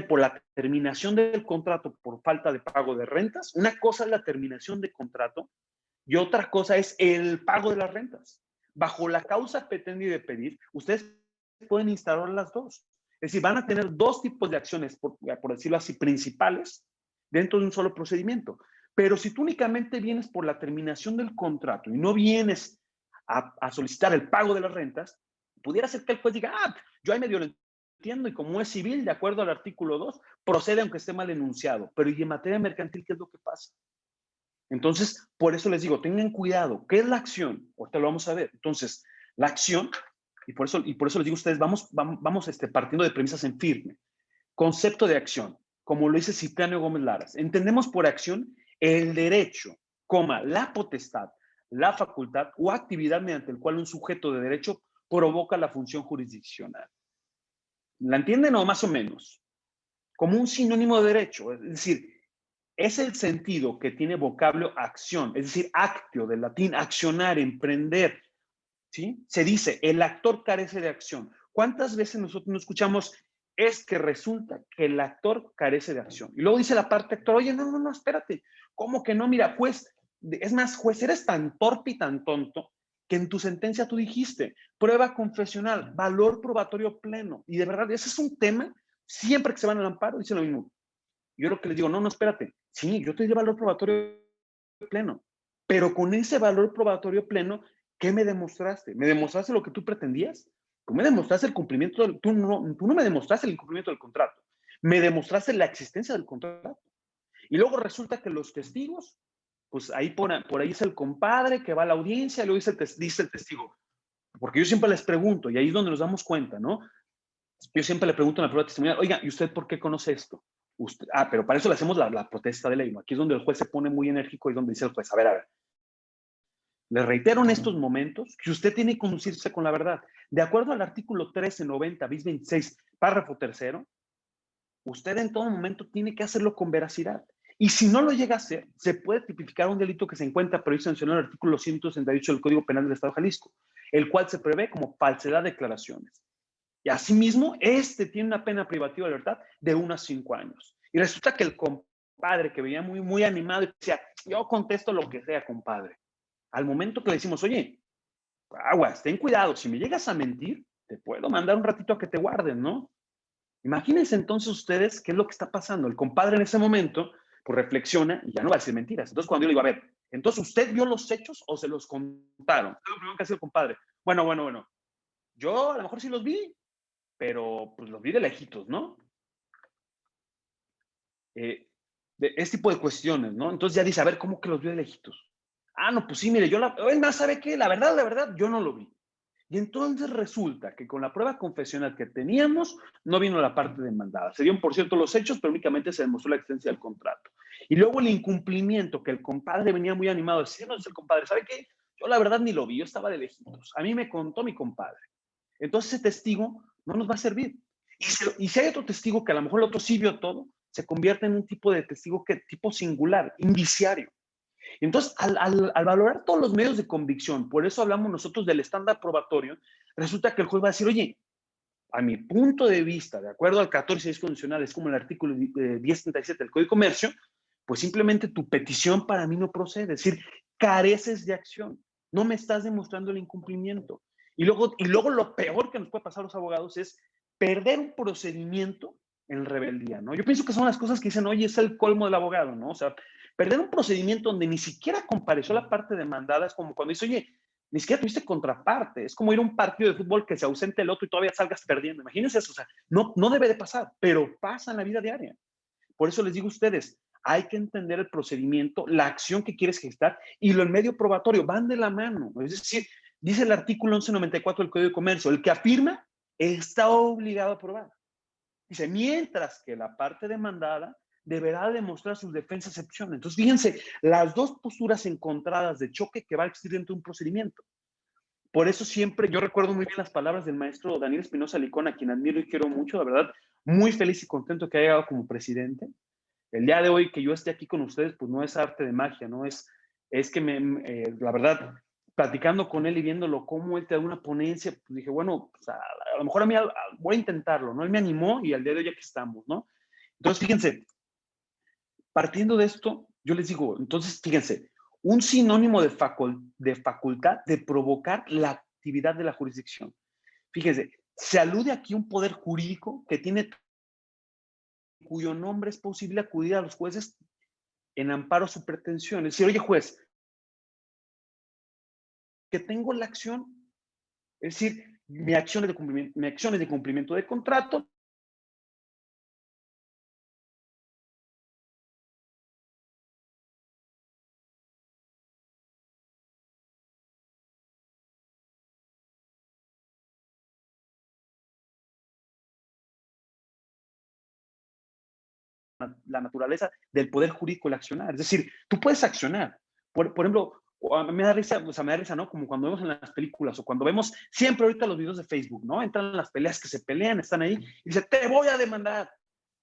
por la terminación del contrato por falta de pago de rentas. Una cosa es la terminación de contrato y otra cosa es el pago de las rentas. Bajo la causa pretendida de pedir, ustedes pueden instalar las dos. Es decir, van a tener dos tipos de acciones, por decirlo así, principales dentro de un solo procedimiento. Pero si tú únicamente vienes por la terminación del contrato y no vienes a solicitar el pago de las rentas, pudiera ser que el juez diga, yo ahí medio lo entiendo y como es civil, de acuerdo al artículo 2, procede aunque esté mal enunciado. Pero ¿y en materia mercantil qué es lo que pasa? Entonces, por eso les digo, tengan cuidado. ¿Qué es la acción? Ahorita lo vamos a ver. Entonces, la acción, y por eso les digo a ustedes, vamos partiendo de premisas en firme. Concepto de acción, como lo dice Cipriano Gómez Laras. Entendemos por acción el derecho, la potestad, la facultad o actividad mediante el cual un sujeto de derecho provoca la función jurisdiccional. ¿La entienden o más o menos? Como un sinónimo de derecho, es decir, es el sentido que tiene vocablo acción, es decir, actio, del latín accionar, emprender, ¿sí? Se dice, el actor carece de acción. ¿Cuántas veces nosotros no escuchamos, es que resulta que el actor carece de acción? Y luego dice la parte actor, oye, no, espérate, ¿Cómo que no? Mira, juez, es más, juez, eres tan torpe y tan tonto que en tu sentencia tú dijiste, prueba confesional, valor probatorio pleno. Y de verdad, ese es un tema, siempre que se van al amparo, dicen lo mismo. Yo lo que les digo, no, espérate. Sí, yo te di valor probatorio pleno, pero con ese valor probatorio pleno, ¿qué me demostraste? ¿Me demostraste lo que tú pretendías? Tú me demostraste el cumplimiento, tú no me demostraste el incumplimiento del contrato, me demostraste la existencia del contrato. Y luego resulta que los testigos, pues ahí por ahí es el compadre que va a la audiencia, y luego dice el testigo, porque yo siempre les pregunto, y ahí es donde nos damos cuenta, ¿no? Yo siempre le pregunto en la prueba testimonial, oiga, ¿y usted por qué conoce esto? Pero para eso le hacemos la protesta de ley, ¿no? Aquí es donde el juez se pone muy enérgico y donde dice el juez, a ver, le reitero en estos momentos que usted tiene que conducirse con la verdad. De acuerdo al artículo 1390, bis 26, párrafo tercero, usted en todo momento tiene que hacerlo con veracidad. Y si no lo llega a hacer, se puede tipificar un delito que se encuentra previsto sancionado en el artículo 168 del Código Penal del Estado de Jalisco, el cual se prevé como falsedad de declaraciones. Y asimismo, este tiene una pena privativa de libertad de 1 a 5 años. Y resulta que el compadre que venía muy, muy animado y decía, yo contesto lo que sea, compadre. Al momento que le decimos, oye, aguas, ten cuidado, si me llegas a mentir, te puedo mandar un ratito a que te guarden, ¿no? Imagínense entonces ustedes qué es lo que está pasando. El compadre en ese momento, pues reflexiona y ya no va a decir mentiras. Entonces cuando yo le digo, a ver, entonces ¿usted vio los hechos o se los contaron? Es lo primero que hace el compadre. Bueno. Yo a lo mejor sí los vi, pero pues los vi de lejitos, ¿no? De este tipo de cuestiones, ¿no? Entonces ya dice, a ver, ¿cómo que los vi de lejitos? Ah, no, pues sí, mire, es más, ¿sabe qué? La verdad, yo no lo vi. Y entonces resulta que con la prueba confesional que teníamos, no vino la parte demandada. Se dieron, por cierto, los hechos, pero únicamente se demostró la existencia del contrato. Y luego el incumplimiento, que el compadre venía muy animado, diciéndose el compadre, ¿sabe qué? Yo la verdad ni lo vi, yo estaba de lejitos. A mí me contó mi compadre. Entonces ese testigo no nos va a servir. Y si hay otro testigo que a lo mejor el otro sí vio todo, se convierte en un tipo de testigo tipo singular, indiciario. Entonces, al valorar todos los medios de convicción, por eso hablamos nosotros del estándar probatorio, resulta que el juez va a decir, oye, a mi punto de vista, de acuerdo al 14.6 condicional, es como el artículo 1037 del Código de Comercio, pues simplemente tu petición para mí no procede, es decir, careces de acción, no me estás demostrando el incumplimiento. Y luego lo peor que nos puede pasar a los abogados es perder un procedimiento en rebeldía, ¿no? Yo pienso que son las cosas que dicen, oye, es el colmo del abogado, ¿no? O sea, perder un procedimiento donde ni siquiera compareció la parte demandada es como cuando dice, oye, ni siquiera tuviste contraparte. Es como ir a un partido de fútbol que se ausente el otro y todavía salgas perdiendo. Imagínense eso. O sea, no debe de pasar, pero pasa en la vida diaria. Por eso les digo a ustedes, hay que entender el procedimiento, la acción que quieres gestar y lo en medio probatorio. Van de la mano. Es decir, dice el artículo 1194 del Código de Comercio, el que afirma está obligado a probar. Dice, mientras que la parte demandada deberá demostrar sus defensas y excepciones. Entonces, fíjense, las dos posturas encontradas de choque que va a existir dentro de un procedimiento. Por eso siempre, yo recuerdo muy bien las palabras del maestro Daniel Espinosa Licón, a quien admiro y quiero mucho, la verdad, muy feliz y contento que haya llegado como presidente. El día de hoy que yo esté aquí con ustedes, pues no es arte de magia, ¿no? Es que la verdad, platicando con él y viéndolo cómo él te da una ponencia, pues dije, bueno, pues a lo mejor a mí voy a intentarlo, ¿no? Él me animó y al día de hoy aquí estamos, ¿no? Entonces, fíjense, partiendo de esto, yo les digo, entonces, fíjense, un sinónimo de facultad de provocar la actividad de la jurisdicción. Fíjense, se alude aquí a un poder jurídico que tiene, cuyo nombre es posible acudir a los jueces en amparo a su pretensión. Es decir, oye, juez, que tengo la acción, es decir, mi acción es de cumplimiento de contrato, la naturaleza del poder jurídico el accionar. Es decir, tú puedes accionar. Por ejemplo, a mí me da risa, o sea, me da risa, ¿no? Como cuando vemos en las películas o cuando vemos siempre ahorita los videos de Facebook, ¿no? Entran las peleas que se pelean, están ahí y dice, te voy a demandar.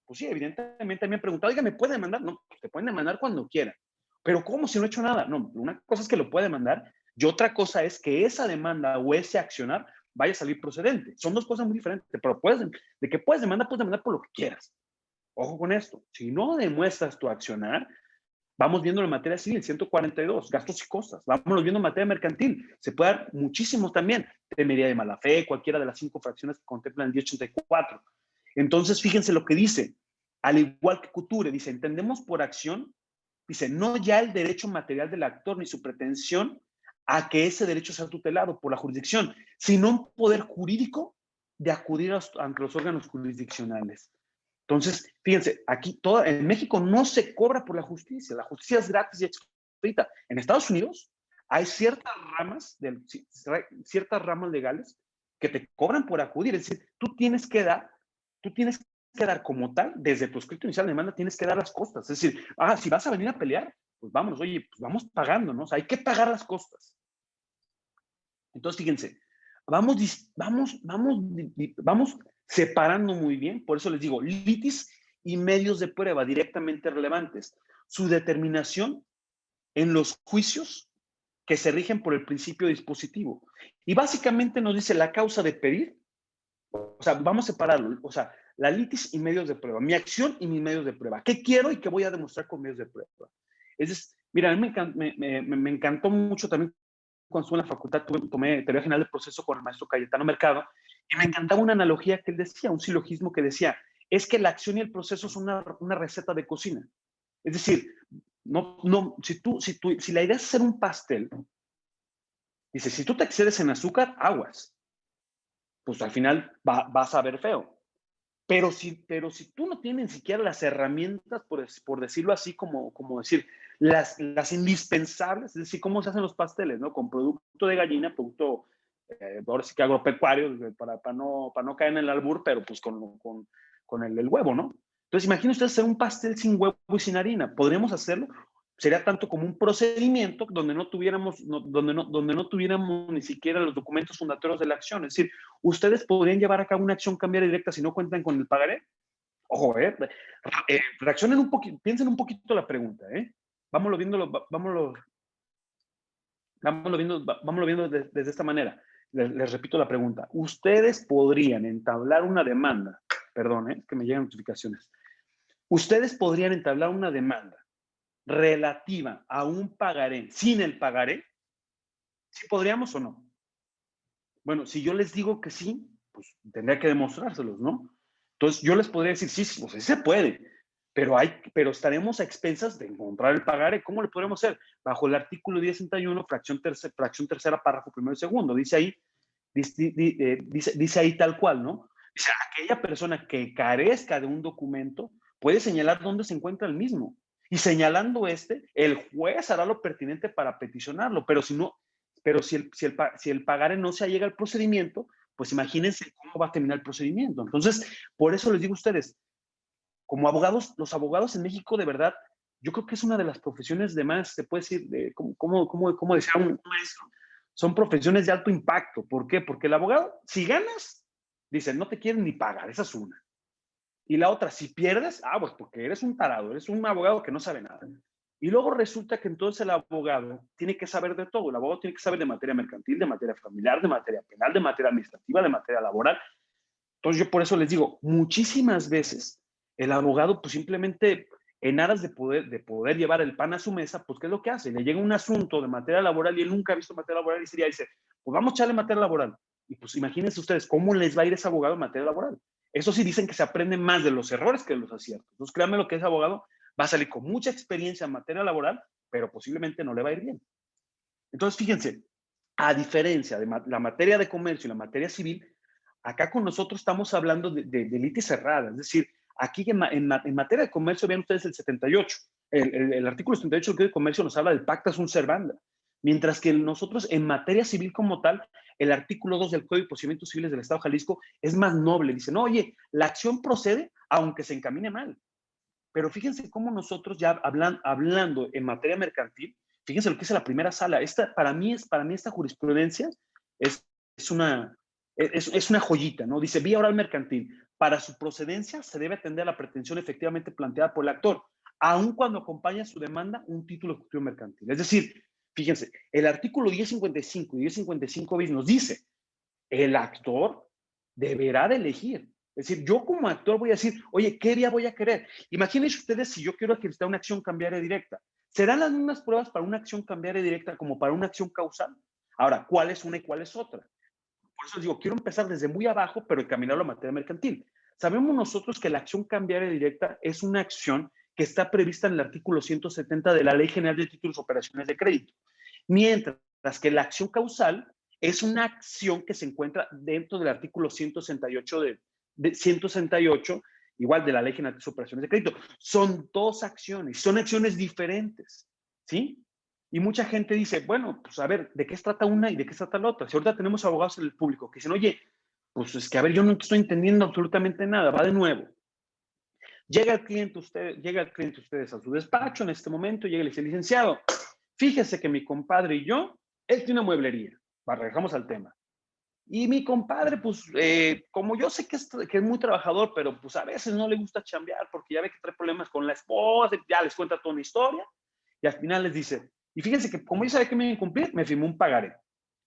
Pues sí, evidentemente me han preguntado, oiga, ¿me puede demandar? No, pues te pueden demandar cuando quieran. Pero ¿cómo si no he hecho nada? No, una cosa es que lo puede demandar y otra cosa es que esa demanda o ese accionar vaya a salir procedente. Son dos cosas muy diferentes, pero de que puedes demandar por lo que quieras. Ojo con esto, si no demuestras tu accionar, Vamos viendo en materia civil, 142, gastos y costas. Vamos viendo en materia mercantil. Se puede dar muchísimos también. Temeridad de mala fe, cualquiera de las 5 fracciones que contemplan el 1084. Entonces, fíjense lo que dice. Al igual que Couture, dice, entendemos por acción, dice, no ya el derecho material del actor ni su pretensión a que ese derecho sea tutelado por la jurisdicción, sino un poder jurídico de acudir ante los órganos jurisdiccionales. Entonces, fíjense, aquí en México no se cobra por la justicia es gratis y expedita. En Estados Unidos hay ciertas ramas legales que te cobran por acudir, es decir, tú tienes que dar como tal, desde tu escrito inicial de demanda, tienes que dar las costas. Es decir, si vas a venir a pelear, pues vámonos, oye, pues vamos pagando, ¿no? O sea, hay que pagar las costas. Entonces, fíjense, vamos separando muy bien, por eso les digo, litis y medios de prueba directamente relevantes. Su determinación en los juicios que se rigen por el principio dispositivo. Y básicamente nos dice la causa de pedir, o sea, vamos a separarlo, o sea, la litis y medios de prueba, mi acción y mis medios de prueba. ¿Qué quiero y qué voy a demostrar con medios de prueba? Es, mira, a mí me encantó mucho también cuando estuve en la facultad, tomé teoría general del proceso con el maestro Cayetano Mercado, y me encantaba una analogía que él decía, un silogismo que decía, es que la acción y el proceso son una receta de cocina. Es decir, si la idea es hacer un pastel, dice, si tú te excedes en azúcar, aguas. Pues al final vas a ver feo. Pero si tú no tienes ni siquiera las herramientas, por decirlo así, como decir, las indispensables, es decir, cómo se hacen los pasteles, ¿no? Con producto de gallina, producto, ahora sí que agropecuario, para no caer en el albur, pero pues con el huevo, ¿no? Entonces, imagínense ustedes hacer un pastel sin huevo y sin harina. ¿Podríamos hacerlo? Sería tanto como un procedimiento donde no tuviéramos ni siquiera los documentos fundatorios de la acción. Es decir, ustedes podrían llevar a cabo una acción cambiaria directa si no cuentan con el pagaré. Ojo, reaccionen un poquito, piensen un poquito la pregunta, Vámonos viendo desde esta manera. Les repito la pregunta. Ustedes podrían entablar una demanda, perdón, que me llegan notificaciones. Ustedes podrían entablar una demanda relativa a un pagaré sin el pagaré. ¿Sí podríamos o no? Bueno, si yo les digo que sí, pues tendría que demostrárselos, ¿no? Entonces yo les podría decir, sí, pues sí se puede, pero estaremos a expensas de encontrar el pagaré. ¿Cómo le podemos hacer? Bajo el artículo 1061, fracción tercera, párrafo primero y segundo. Dice ahí tal cual, ¿no? Dice, aquella persona que carezca de un documento puede señalar dónde se encuentra el mismo. Y señalando el juez hará lo pertinente para peticionarlo, pero si el pagaré no se allega al procedimiento, pues imagínense cómo va a terminar el procedimiento. Entonces, por eso les digo a ustedes, como abogados, los abogados en México, de verdad, yo creo que es una de las profesiones de más, se puede decir, como decía un maestro, son profesiones de alto impacto. ¿Por qué? Porque el abogado, si ganas, dicen, no te quieren ni pagar, esa es una. Y la otra, si pierdes, pues porque eres un tarado, eres un abogado que no sabe nada. Y luego resulta que entonces el abogado tiene que saber de todo. El abogado tiene que saber de materia mercantil, de materia familiar, de materia penal, de materia administrativa, de materia laboral. Entonces yo por eso les digo, muchísimas veces el abogado pues simplemente en aras de poder llevar el pan a su mesa, pues ¿qué es lo que hace? Le llega un asunto de materia laboral y él nunca ha visto materia laboral y dice, pues vamos a echarle materia laboral. Y pues imagínense ustedes cómo les va a ir ese abogado en materia laboral. Eso sí dicen que se aprende más de los errores que de los aciertos. Entonces créanme lo que ese abogado va a salir con mucha experiencia en materia laboral, pero posiblemente no le va a ir bien. Entonces fíjense, a diferencia de la materia de comercio y la materia civil, acá con nosotros estamos hablando de litis cerrada, es decir, aquí en materia de comercio, vean ustedes el 78, el artículo 78 del Código de Comercio nos habla del pacta sunt servanda, mientras que nosotros en materia civil como tal, el artículo 2 del Código de Procedimientos Civiles del Estado de Jalisco es más noble, dice, no, oye, la acción procede aunque se encamine mal, pero fíjense cómo nosotros ya hablando en materia mercantil, fíjense lo que es la primera sala, para mí esta jurisprudencia es una joyita, ¿no? Dice, vía oral mercantil. Para su procedencia se debe atender a la pretensión efectivamente planteada por el actor, aun cuando acompaña a su demanda un título ejecutivo mercantil. Es decir, fíjense, el artículo 1055 y 1055 bis nos dice, el actor deberá de elegir. Es decir, yo como actor voy a decir, oye, ¿qué vía voy a querer? Imagínense ustedes si yo quiero ejercer una acción cambiaria directa. ¿Serán las mismas pruebas para una acción cambiaria directa como para una acción causal? Ahora, ¿cuál es una y cuál es otra? Por eso digo, quiero empezar desde muy abajo, pero encaminarlo a materia mercantil. Sabemos nosotros que la acción cambiaria directa es una acción que está prevista en el artículo 170 de la Ley General de Títulos y Operaciones de Crédito, mientras que la acción causal es una acción que se encuentra dentro del artículo 168 de 168, igual de la Ley General de Títulos y Operaciones de Crédito. Son dos acciones, son acciones diferentes, ¿sí? Y mucha gente dice, bueno, pues a ver, ¿de qué se trata una y de qué se trata la otra? Si ahorita tenemos abogados en el público que dicen, oye, pues es que a ver, yo no estoy entendiendo absolutamente nada, va de nuevo. Llega el cliente ustedes a su despacho en este momento, llega y le dice, licenciado, fíjese que mi compadre y yo, él tiene una mueblería. Regresamos al tema. Y mi compadre, pues, como yo sé que es muy trabajador, pero pues a veces no le gusta chambear porque ya ve que trae problemas con la esposa, ya les cuenta toda una historia y al final les dice, y fíjense que como yo sabía que me iba a cumplir, me firmó un pagaré.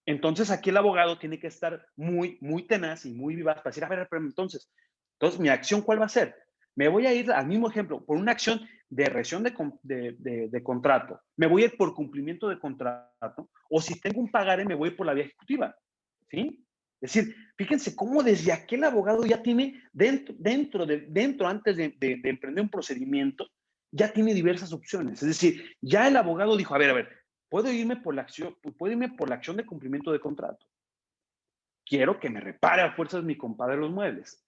Entonces aquí el abogado tiene que estar muy, muy tenaz y muy vivaz para decir, a ver, pero entonces, mi acción, ¿cuál va a ser? Me voy a ir al mismo ejemplo, por una acción de rescisión de contrato, me voy a ir por cumplimiento de contrato, o si tengo un pagaré, me voy por la vía ejecutiva, ¿sí? Es decir, fíjense cómo desde aquel abogado ya tiene dentro antes de emprender un procedimiento, ya tiene diversas opciones. Es decir, ya el abogado dijo, a ver, puedo irme por la acción de cumplimiento de contrato. Quiero que me repare a fuerzas mi compadre los muebles.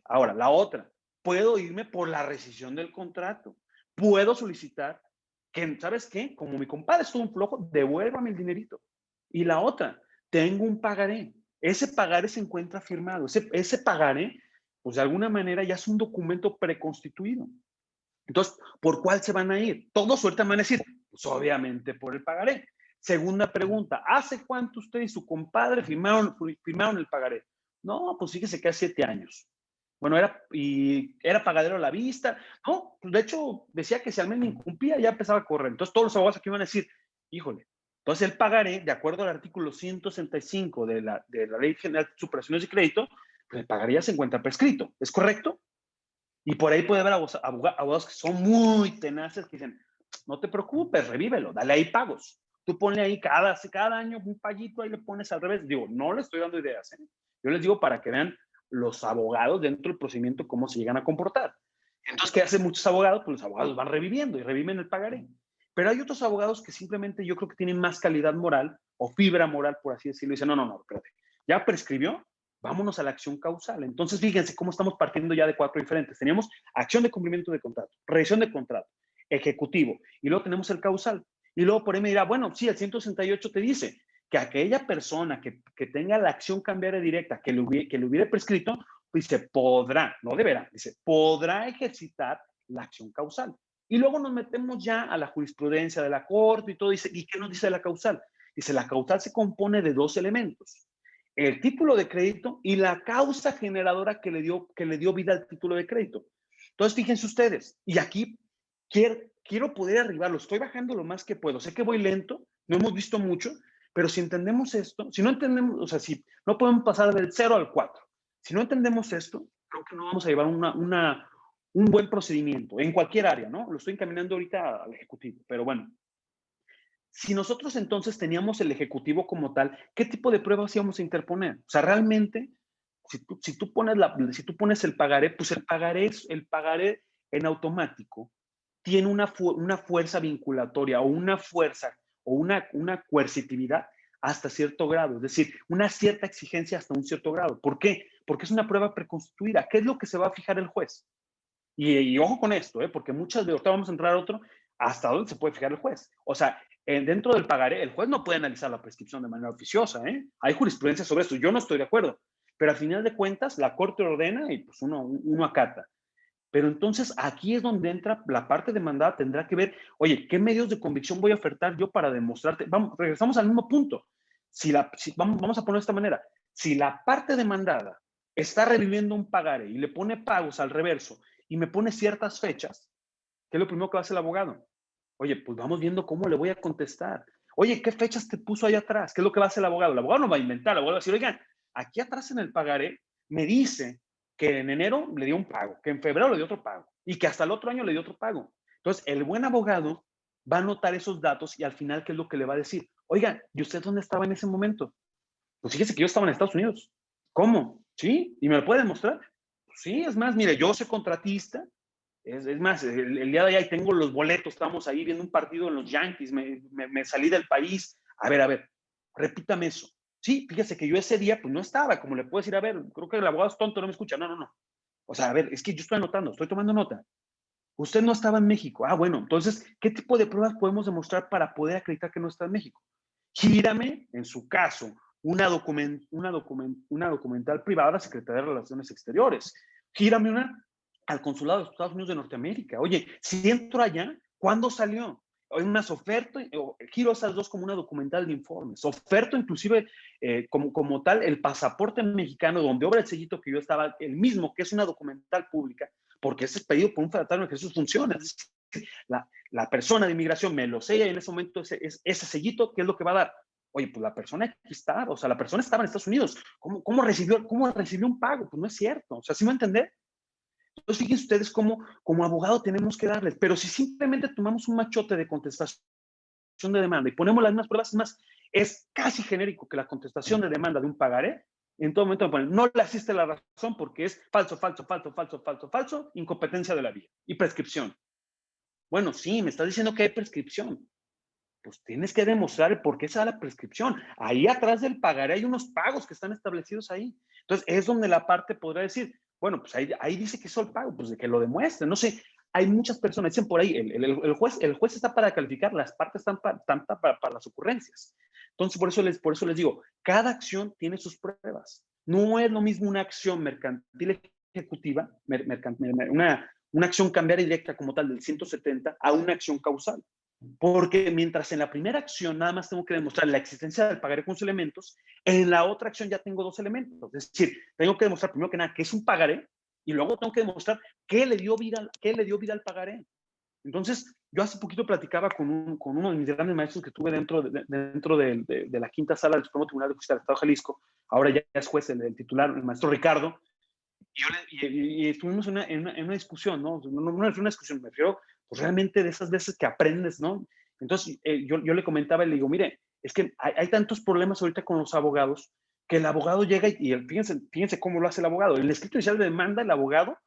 Ahora, la otra, puedo irme por la rescisión del contrato. Puedo solicitar que, ¿sabes qué? Como mi compadre estuvo un flojo, devuélvame el dinerito. Y la otra, tengo un pagaré. Ese pagaré se encuentra firmado. Ese pagaré, pues de alguna manera ya es un documento preconstituido. Entonces, ¿por cuál se van a ir? Todos ahorita van a decir, pues obviamente por el pagaré. Segunda pregunta, ¿hace cuánto usted y su compadre firmaron el pagaré? No, pues fíjese que hace 7 años. Bueno, era pagadero a la vista. No, pues de hecho decía que si al menos incumplía ya empezaba a correr. Entonces todos los abogados aquí van a decir, híjole, entonces el pagaré, de acuerdo al artículo 165 de la Ley General de Operaciones de Crédito, pues el pagaré ya se encuentra prescrito. ¿Es correcto? Y por ahí puede haber abogados que son muy tenaces que dicen, no te preocupes, revívelo, dale ahí pagos. Tú ponle ahí cada año un paguito, ahí le pones al revés. Digo, no le estoy dando ideas, ¿eh? Yo les digo para que vean los abogados dentro del procedimiento cómo se llegan a comportar. Entonces, ¿qué hacen muchos abogados? Pues los abogados van reviviendo y reviven el pagaré. Pero hay otros abogados que simplemente yo creo que tienen más calidad moral o fibra moral, por así decirlo, y dicen, no, espérate, ya prescribió, vámonos a la acción causal. Entonces, fíjense cómo estamos partiendo ya de 4 diferentes. Teníamos acción de cumplimiento de contrato, revisión de contrato, ejecutivo, y luego tenemos el causal. Y luego por ahí me dirá, bueno, sí, el 168 te dice que aquella persona que tenga la acción cambiaria directa, que le hubiera prescrito, pues dice, podrá, no deberá, dice, podrá ejercitar la acción causal. Y luego nos metemos ya a la jurisprudencia de la Corte y todo, dice, ¿y qué nos dice la causal? Dice, la causal se compone de 2 elementos, el título de crédito y la causa generadora que le dio vida al título de crédito. Entonces, fíjense ustedes, y aquí quiero poder arribar, lo estoy bajando lo más que puedo. Sé que voy lento, no hemos visto mucho, pero si entendemos esto, si no entendemos, o sea, si no podemos pasar del 0 al 4, si no entendemos esto, creo que no vamos a llevar un buen procedimiento en cualquier área, ¿no? Lo estoy encaminando ahorita al ejecutivo, pero bueno. Si nosotros entonces teníamos el ejecutivo como tal, ¿qué tipo de pruebas íbamos a interponer? O sea, realmente, si tú pones el pagaré, pues el pagaré en automático tiene una fuerza vinculatoria o una fuerza o una coercitividad hasta cierto grado, es decir, una cierta exigencia hasta un cierto grado. ¿Por qué? Porque es una prueba preconstituida. ¿Qué es lo que se va a fijar el juez? Y ojo con esto, porque muchas de ahorita vamos a entrar a otro, hasta dónde se puede fijar el juez. O sea, dentro del pagaré, el juez no puede analizar la prescripción de manera oficiosa, ¿eh? Hay jurisprudencia sobre esto, yo no estoy de acuerdo, pero al final de cuentas la Corte ordena y pues uno acata. Pero entonces aquí es donde entra la parte demandada, tendrá que ver, oye, ¿qué medios de convicción voy a ofertar yo para demostrarte? Vamos, regresamos al mismo punto. Vamos a poner de esta manera, si la parte demandada está reviviendo un pagaré y le pone pagos al reverso y me pone ciertas fechas, ¿qué es lo primero que va a hacer el abogado? Oye, pues vamos viendo cómo le voy a contestar. Oye, ¿qué fechas te puso ahí atrás? ¿Qué es lo que va a hacer el abogado? El abogado no va a inventar, el abogado va a decir, oigan, aquí atrás en el pagaré me dice que en enero le dio un pago, que en febrero le dio otro pago y que hasta el otro año le dio otro pago. Entonces, el buen abogado va a anotar esos datos y al final, ¿qué es lo que le va a decir? Oiga, ¿y usted dónde estaba en ese momento? Pues fíjese que yo estaba en Estados Unidos. ¿Cómo? ¿Sí? ¿Y me lo puede demostrar? Pues sí, es más, mire, yo soy contratista. Es más, el día de ayer tengo los boletos, estábamos ahí viendo un partido en los Yankees, me salí del país. A ver, repítame eso. Sí, fíjese que yo ese día pues no estaba, como le puedo decir, a ver, creo que el abogado es tonto, no me escucha. No. O sea, a ver, es que yo estoy anotando, estoy tomando nota. Usted no estaba en México. Ah, bueno, entonces, ¿qué tipo de pruebas podemos demostrar para poder acreditar que no está en México? Gírame, en su caso, una documental privada a la Secretaría de Relaciones Exteriores. Gírame una al Consulado de los Estados Unidos de Norteamérica. Oye, si entro allá, ¿cuándo salió? Hay unas ofertas, giro esas dos como una documental de informes. Oferto inclusive como tal el pasaporte mexicano donde obra el sellito que yo estaba, el mismo, que es una documental pública, porque ese es pedido por un federatario que eso funciona. La persona de inmigración me lo sella y en ese momento ese sellito, ¿qué es lo que va a dar? Oye, pues la persona aquí está, o sea, la persona estaba en Estados Unidos. ¿Cómo recibió un pago? Pues no es cierto. O sea, ¿sí me entender? Entonces, fíjense ustedes cómo como abogado tenemos que darles. Pero si simplemente tomamos un machote de contestación de demanda y ponemos las mismas pruebas, es más, es casi genérico que la contestación de demanda de un pagaré, en todo momento me ponen, no le asiste la razón porque es falso, incompetencia de la vía y prescripción. Bueno, sí, me estás diciendo que hay prescripción. Pues tienes que demostrar el por qué se da la prescripción. Ahí atrás del pagaré hay unos pagos que están establecidos ahí. Entonces, es donde la parte podrá decir, bueno, pues ahí dice que es el pago, pues de que lo demuestre. No sé, hay muchas personas, dicen por ahí, el juez está para calificar, las partes están para las ocurrencias. Entonces, por eso les digo, cada acción tiene sus pruebas. No es lo mismo una acción mercantil ejecutiva, una acción cambiaria directa como tal del 170 a una acción causal. Porque mientras en la primera acción nada más tengo que demostrar la existencia del pagaré con sus elementos, en la otra acción ya tengo dos elementos. Es decir, tengo que demostrar primero que nada que es un pagaré y luego tengo que demostrar qué le dio vida al pagaré. Entonces, yo hace poquito platicaba con uno de mis grandes maestros que tuve dentro de la quinta sala del Supremo Tribunal de Justicia del Estado de Jalisco. Ahora ya es juez el titular, el maestro Ricardo. Y estuvimos en una discusión, ¿no? No es una discusión, me refiero pues realmente de esas veces que aprendes, ¿no? Entonces yo le comentaba y le digo, mire, es que hay tantos problemas ahorita con los abogados que el abogado llega y fíjense cómo lo hace el abogado. El escrito inicial de demanda, el abogado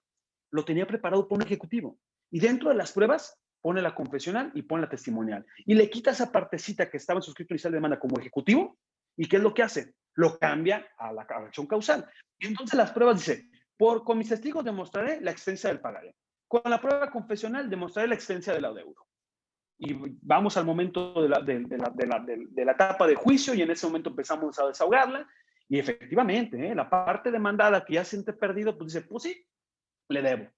lo tenía preparado por un ejecutivo. Y dentro de las pruebas pone la confesional y pone la testimonial. Y le quita esa partecita que estaba en su escrito inicial de demanda como ejecutivo. ¿Y qué es lo que hace? Lo cambia a la acción causal. Y entonces las pruebas dice, con mis testigos demostraré la existencia del pagaré. Con la prueba confesional demostraré la existencia del adeudo. Y vamos al momento de la etapa de juicio y en ese momento empezamos a desahogarla. Y efectivamente, la parte demandada que ya siente perdido, pues dice, pues sí, le debo.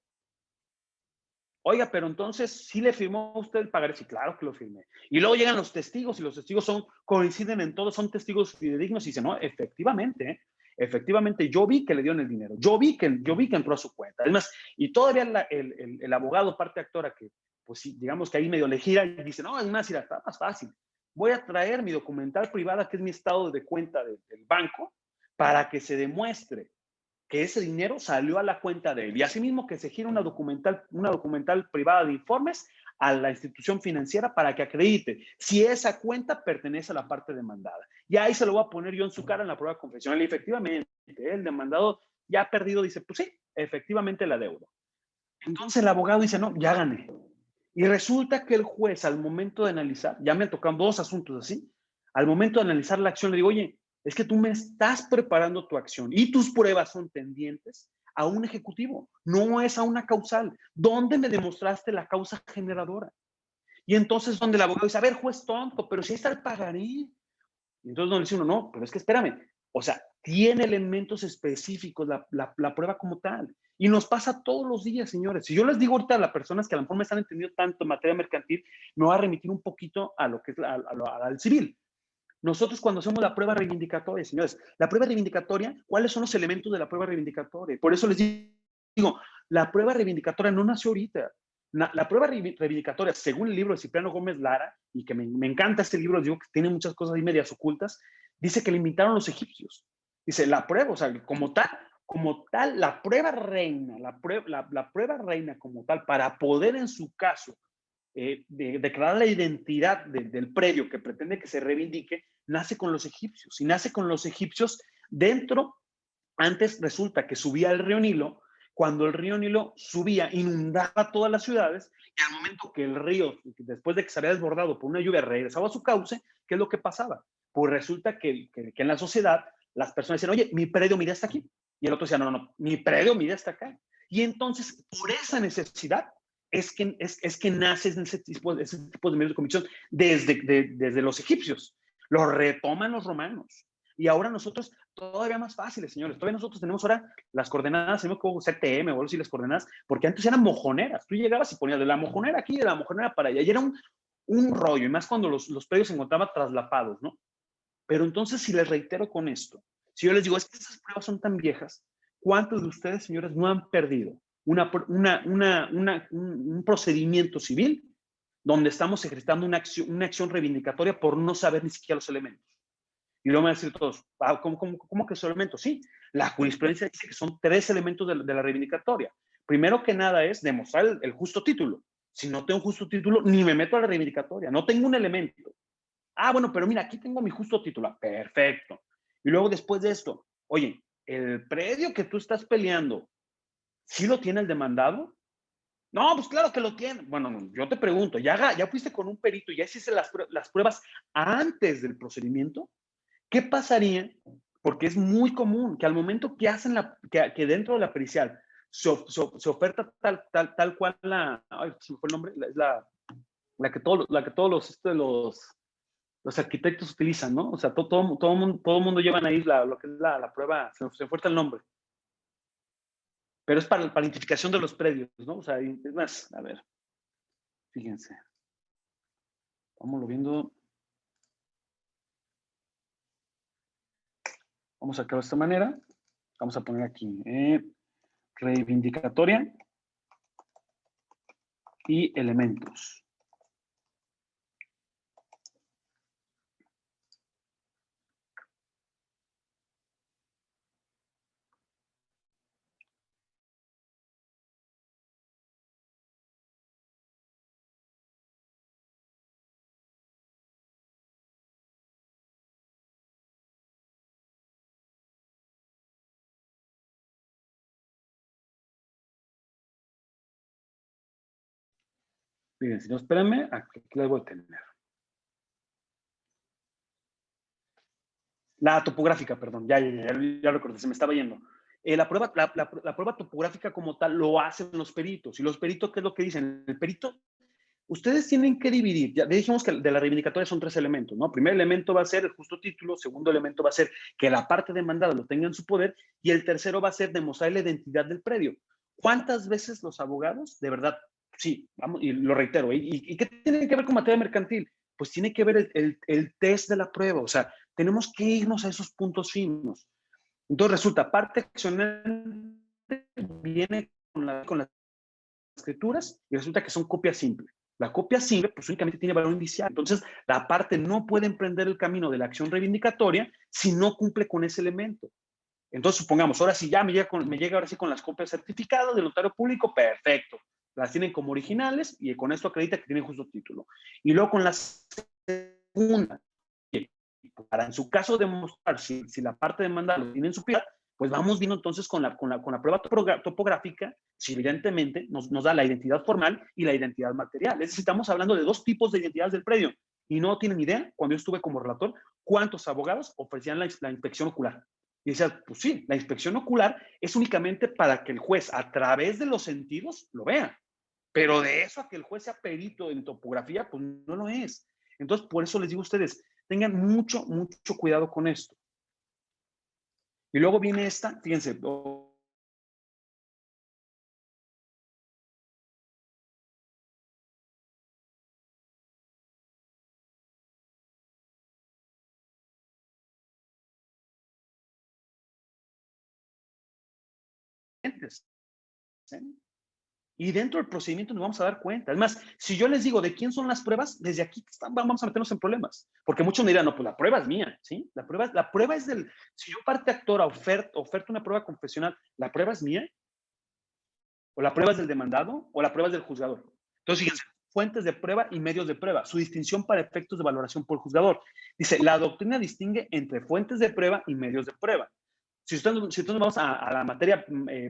Oiga, pero entonces, ¿sí le firmó usted el pagaré? Sí, claro que lo firmé. Y luego llegan los testigos y los testigos coinciden en todo, son testigos fidedignos y dicen, no, efectivamente, yo vi que le dieron el dinero, yo vi que entró a su cuenta. Además, y todavía el abogado, parte actora, que pues sí, digamos que ahí medio le gira y dice, no, es más, está más fácil. Voy a traer mi documental privada, que es mi estado de cuenta del banco, para que se demuestre que ese dinero salió a la cuenta de él. Y asimismo que se gira una documental privada de informes a la institución financiera para que acredite si esa cuenta pertenece a la parte demandada. Y ahí se lo voy a poner yo en su cara en la prueba confesional. Y efectivamente, el demandado ya ha perdido, dice, pues sí, efectivamente la deuda. Entonces el abogado dice, no, ya gané. Y resulta que el juez, al momento de analizar, ya me tocan dos asuntos así, al momento de analizar la acción, le digo, oye, es que tú me estás preparando tu acción y tus pruebas son tendientes a un ejecutivo, no es a una causal. ¿Dónde me demostraste la causa generadora? Y entonces donde el abogado dice, a ver, juez tonto, pero si está el pagaré. Y entonces donde dice uno, no, pero es que espérame, o sea, tiene elementos específicos la prueba como tal. Y nos pasa todos los días, señores. Si yo les digo ahorita a las personas que a lo mejor me están entendiendo tanto en materia mercantil, me voy a remitir un poquito a lo que es al civil. Nosotros cuando hacemos la prueba reivindicatoria, señores, la prueba reivindicatoria, ¿cuáles son los elementos de la prueba reivindicatoria? Por eso les digo, la prueba reivindicatoria no nació ahorita. La prueba reivindicatoria, según el libro de Cipriano Gómez Lara, y que me encanta este libro, digo que tiene muchas cosas ahí medias ocultas, dice que le invitaron los egipcios. Dice, la prueba, o sea, como tal, la prueba reina, la prueba reina como tal, para poder en su caso declarar la identidad del predio que pretende que se reivindique, nace con los egipcios. Y nace con los egipcios dentro, antes resulta que subía el río Nilo, cuando el río Nilo subía, inundaba todas las ciudades, y al momento que el río, después de que se había desbordado por una lluvia, regresaba a su cauce, ¿qué es lo que pasaba? Pues resulta que en la sociedad las personas decían, oye, mi predio mide hasta aquí. Y el otro decía, no, mi predio mide hasta acá. Y entonces, por esa necesidad, es que nace ese tipo de medios de convicción desde los egipcios. Lo retoman los romanos. Y ahora nosotros, todavía más fáciles, señores. Todavía nosotros tenemos ahora las coordenadas, tenemos como CTM o algo así, las coordenadas, porque antes eran mojoneras. Tú llegabas y ponías de la mojonera aquí, de la mojonera para allá. Y era un rollo, y más cuando los predios se encontraban traslapados, ¿no? Pero entonces, si les reitero con esto, si yo les digo, es que esas pruebas son tan viejas, ¿cuántos de ustedes, señores, no han perdido un procedimiento civil donde estamos ejercitando una acción reivindicatoria por no saber ni siquiera los elementos? Y luego me van a decir todos, ¿cómo que son elementos? Sí, la jurisprudencia dice que son 3 elementos de la reivindicatoria. Primero que nada es demostrar el justo título. Si no tengo un justo título, ni me meto a la reivindicatoria. No tengo un elemento. Ah, bueno, pero mira, aquí tengo mi justo título. Perfecto. Y luego después de esto, oye, el predio que tú estás peleando, ¿sí lo tiene el demandado? No, pues claro que lo tiene. Bueno, yo te pregunto, ¿ya fuiste con un perito y ya hiciste las pruebas antes del procedimiento? ¿Qué pasaría? Porque es muy común que al momento que hacen que dentro de la pericial se oferta tal cual ay, se me fue el nombre, es la que todos los arquitectos utilizan, ¿no? O sea, todo mundo llevan ahí lo que es la prueba, se oferta el nombre. Pero es para la identificación de los predios, ¿no? O sea, es más, a ver, fíjense. Vamos viendo. Vamos a sacarlo de esta manera. Vamos a poner aquí reivindicatoria y elementos. Fíjense, no, espérenme, aquí les voy a tener. La topográfica, perdón, ya recordé, se me estaba yendo. La prueba topográfica como tal lo hacen los peritos. Y los peritos, ¿qué es lo que dicen? El perito, ustedes tienen que dividir, ya dijimos que de la reivindicatoria son 3 elementos, ¿no? Primer elemento va a ser el justo título, segundo elemento va a ser que la parte demandada lo tenga en su poder, y el tercero va a ser demostrar la identidad del predio. ¿Cuántas veces los abogados, de verdad, sí, vamos, y lo reitero, ¿y qué tiene que ver con materia mercantil? Pues tiene que ver el test de la prueba, o sea, tenemos que irnos a esos puntos finos. Entonces resulta, parte accionante viene con las escrituras y resulta que son copias simples. La copia simple, pues únicamente tiene valor indicial. Entonces, la parte no puede emprender el camino de la acción reivindicatoria si no cumple con ese elemento. Entonces, supongamos, ahora sí ya me llega ahora sí con las copias certificadas del notario público, perfecto. Las tienen como originales y con esto acredita que tienen justo título. Y luego con la segunda, para en su caso demostrar si la parte demandada lo tiene en su piedad, pues vamos viendo entonces con la prueba topográfica, si evidentemente nos da la identidad formal y la identidad material. Es decir, estamos hablando de 2 tipos de identidades del predio. Y no tienen idea, cuando yo estuve como relator, cuántos abogados ofrecían la inspección ocular. Y decía, pues sí, la inspección ocular es únicamente para que el juez, a través de los sentidos, lo vea. Pero de eso a que el juez sea perito en topografía, pues no lo es. Entonces, por eso les digo a ustedes, tengan mucho cuidado con esto. Y luego viene esta, fíjense, ¿eh? Y dentro del procedimiento nos vamos a dar cuenta. Además, si yo les digo de quién son las pruebas, desde aquí vamos a meternos en problemas. Porque muchos me dirán, no, pues la prueba es mía, ¿sí? La prueba es del, si yo parte actora oferta una prueba confesional, ¿la prueba es mía? ¿O la prueba es del demandado? ¿O la prueba es del juzgador? Entonces, fíjense, fuentes de prueba y medios de prueba, su distinción para efectos de valoración por el juzgador. Dice, la doctrina distingue entre fuentes de prueba y medios de prueba. Si nosotros vamos a la materia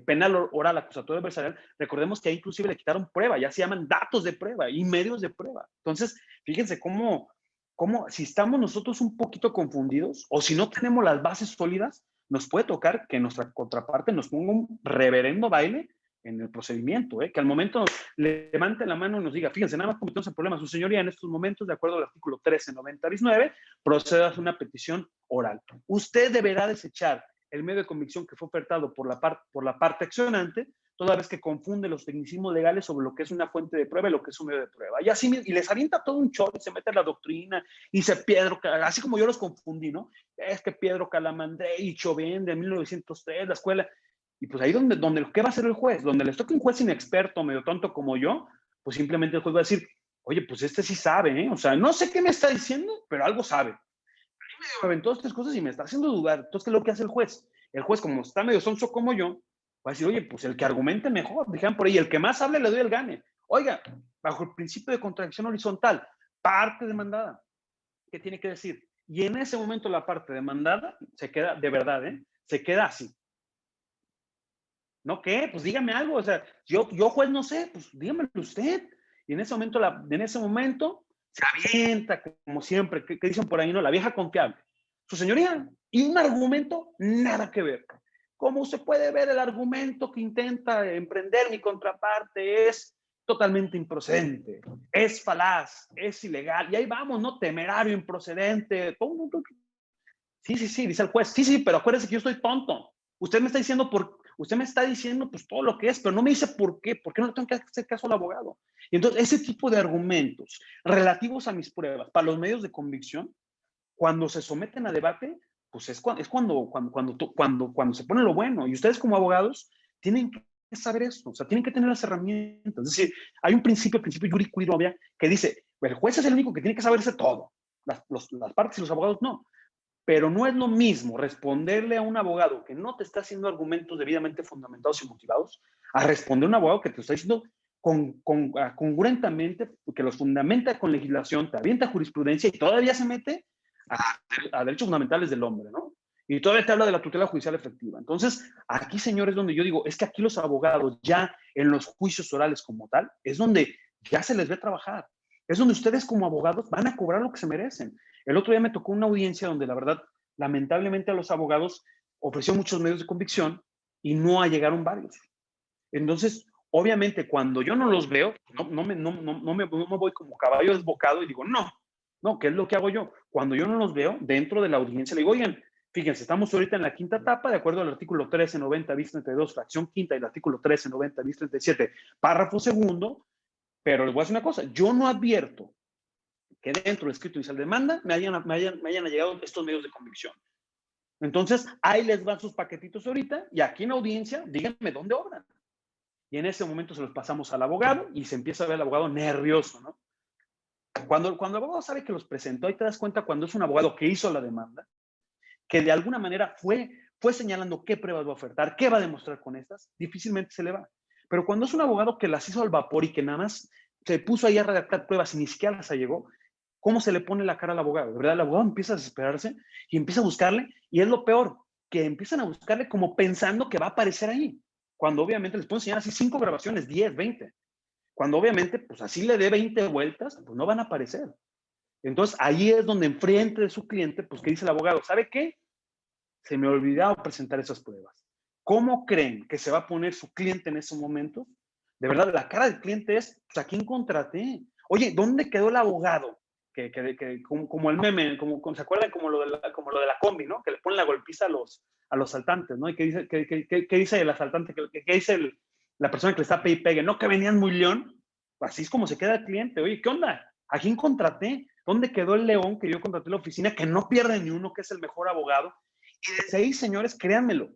penal, oral, acusatoria, adversarial, recordemos que ahí inclusive le quitaron prueba, ya se llaman datos de prueba y medios de prueba. Entonces, fíjense cómo si estamos nosotros un poquito confundidos o si no tenemos las bases sólidas, nos puede tocar que nuestra contraparte nos ponga un reverendo baile en el procedimiento, que al momento nos levante la mano y nos diga, fíjense, nada más cometemos el problema, su señoría, en estos momentos, de acuerdo al artículo 1390 bis 9, procede a hacer una petición oral. Usted deberá desechar el medio de convicción que fue ofertado por la parte accionante, toda vez que confunde los tecnicismos legales sobre lo que es una fuente de prueba y lo que es un medio de prueba. Y así, y les avienta todo un chorro, y se mete en la doctrina, y se Pedro, así como yo los confundí, ¿no? Es que Pedro Calamandré y Chauvin de 1903, la escuela, y pues ahí donde ¿qué va a hacer el juez? Donde les toque un juez inexperto, medio tonto como yo, pues simplemente el juez va a decir, oye, pues este sí sabe, ¿eh? O sea, no sé qué me está diciendo, pero algo sabe. Me aventó estas cosas y me está haciendo dudar. Entonces, ¿qué es lo que hace el juez? El juez, como está medio sonso como yo, va a decir, oye, pues el que argumente mejor, dijeron por ahí, el que más hable le doy el gane. Oiga, bajo el principio de contradicción horizontal, parte demandada, ¿qué tiene que decir? Y en ese momento la parte demandada se queda, de verdad, se queda así. ¿No qué? Pues dígame algo, o sea, yo juez no sé, pues dígamelo usted. Y en ese momento se avienta, como siempre, ¿qué dicen por ahí, no? La vieja confiable. Su señoría, y un argumento nada que ver. Como usted puede ver, el argumento que intenta emprender mi contraparte es totalmente improcedente, es falaz, es ilegal, y ahí vamos, ¿no? Temerario, improcedente. Sí, dice el juez, sí, pero acuérdese que yo estoy tonto. Usted me está diciendo pues todo lo que es, pero no me dice por qué no le tengo que hacer caso al abogado. Y entonces ese tipo de argumentos relativos a mis pruebas para los medios de convicción, cuando se someten a debate, pues es cuando se pone lo bueno. Y ustedes como abogados tienen que saber eso, o sea, tienen que tener las herramientas. Es decir, hay un principio Iuri Cui Novia, que dice, el juez es el único que tiene que saberse todo. Las partes y los abogados no. Pero no es lo mismo responderle a un abogado que no te está haciendo argumentos debidamente fundamentados y motivados a responder a un abogado que te está diciendo congruentamente, que los fundamenta con legislación, te avienta jurisprudencia y todavía se mete a derechos fundamentales del hombre, ¿no? Y todavía te habla de la tutela judicial efectiva. Entonces, aquí, señores, donde yo digo, es que aquí los abogados ya en los juicios orales como tal, es donde ya se les ve trabajar. Es donde ustedes como abogados van a cobrar lo que se merecen. El otro día me tocó una audiencia donde la verdad, lamentablemente a los abogados ofreció muchos medios de convicción y no llegaron varios. Entonces, obviamente, cuando yo no los veo, no me voy como caballo desbocado y digo, no, ¿qué es lo que hago yo? Cuando yo no los veo, dentro de la audiencia le digo, oigan, fíjense, estamos ahorita en la quinta etapa, de acuerdo al artículo 1390 bis 32, fracción quinta, y el artículo 1390 bis 37, párrafo segundo, pero les voy a decir una cosa, yo no advierto que dentro del escrito inicial de demanda me hayan llegado estos medios de convicción. Entonces, ahí les van sus paquetitos ahorita, y aquí en audiencia, díganme dónde obran. Y en ese momento se los pasamos al abogado, y se empieza a ver el abogado nervioso, ¿no? Cuando el abogado sabe que los presentó, ahí te das cuenta cuando es un abogado que hizo la demanda, que de alguna manera fue señalando qué pruebas va a ofertar, qué va a demostrar con estas, difícilmente se le va. Pero cuando es un abogado que las hizo al vapor y que nada más se puso ahí a redactar pruebas y ni siquiera las allegó, ¿cómo se le pone la cara al abogado? De verdad, el abogado empieza a desesperarse y empieza a buscarle, y es lo peor, que empiezan a buscarle como pensando que va a aparecer ahí, cuando obviamente les pueden enseñar así 5 grabaciones, 10, 20. Cuando obviamente, pues así le dé 20 vueltas, pues no van a aparecer. Entonces, ahí es donde enfrente de su cliente, pues, ¿qué dice el abogado? ¿Sabe qué? Se me ha olvidado presentar esas pruebas. ¿Cómo creen que se va a poner su cliente en ese momento? De verdad, la cara del cliente es, pues, ¿a quién contraté? Oye, ¿dónde quedó el abogado? Como el meme, ¿se acuerdan? Como lo de la combi, ¿no? Que le ponen la golpiza a los asaltantes, ¿no? Y ¿qué dice el asaltante? ¿Qué dice la persona que le está pegue y pegue? No, que venían muy león. Así es como se queda el cliente. Oye, ¿qué onda? ¿A quién contraté? ¿Dónde quedó el león que yo contraté en la oficina, que no pierde ni uno, que es el mejor abogado? Y desde ahí, señores, créanmelo,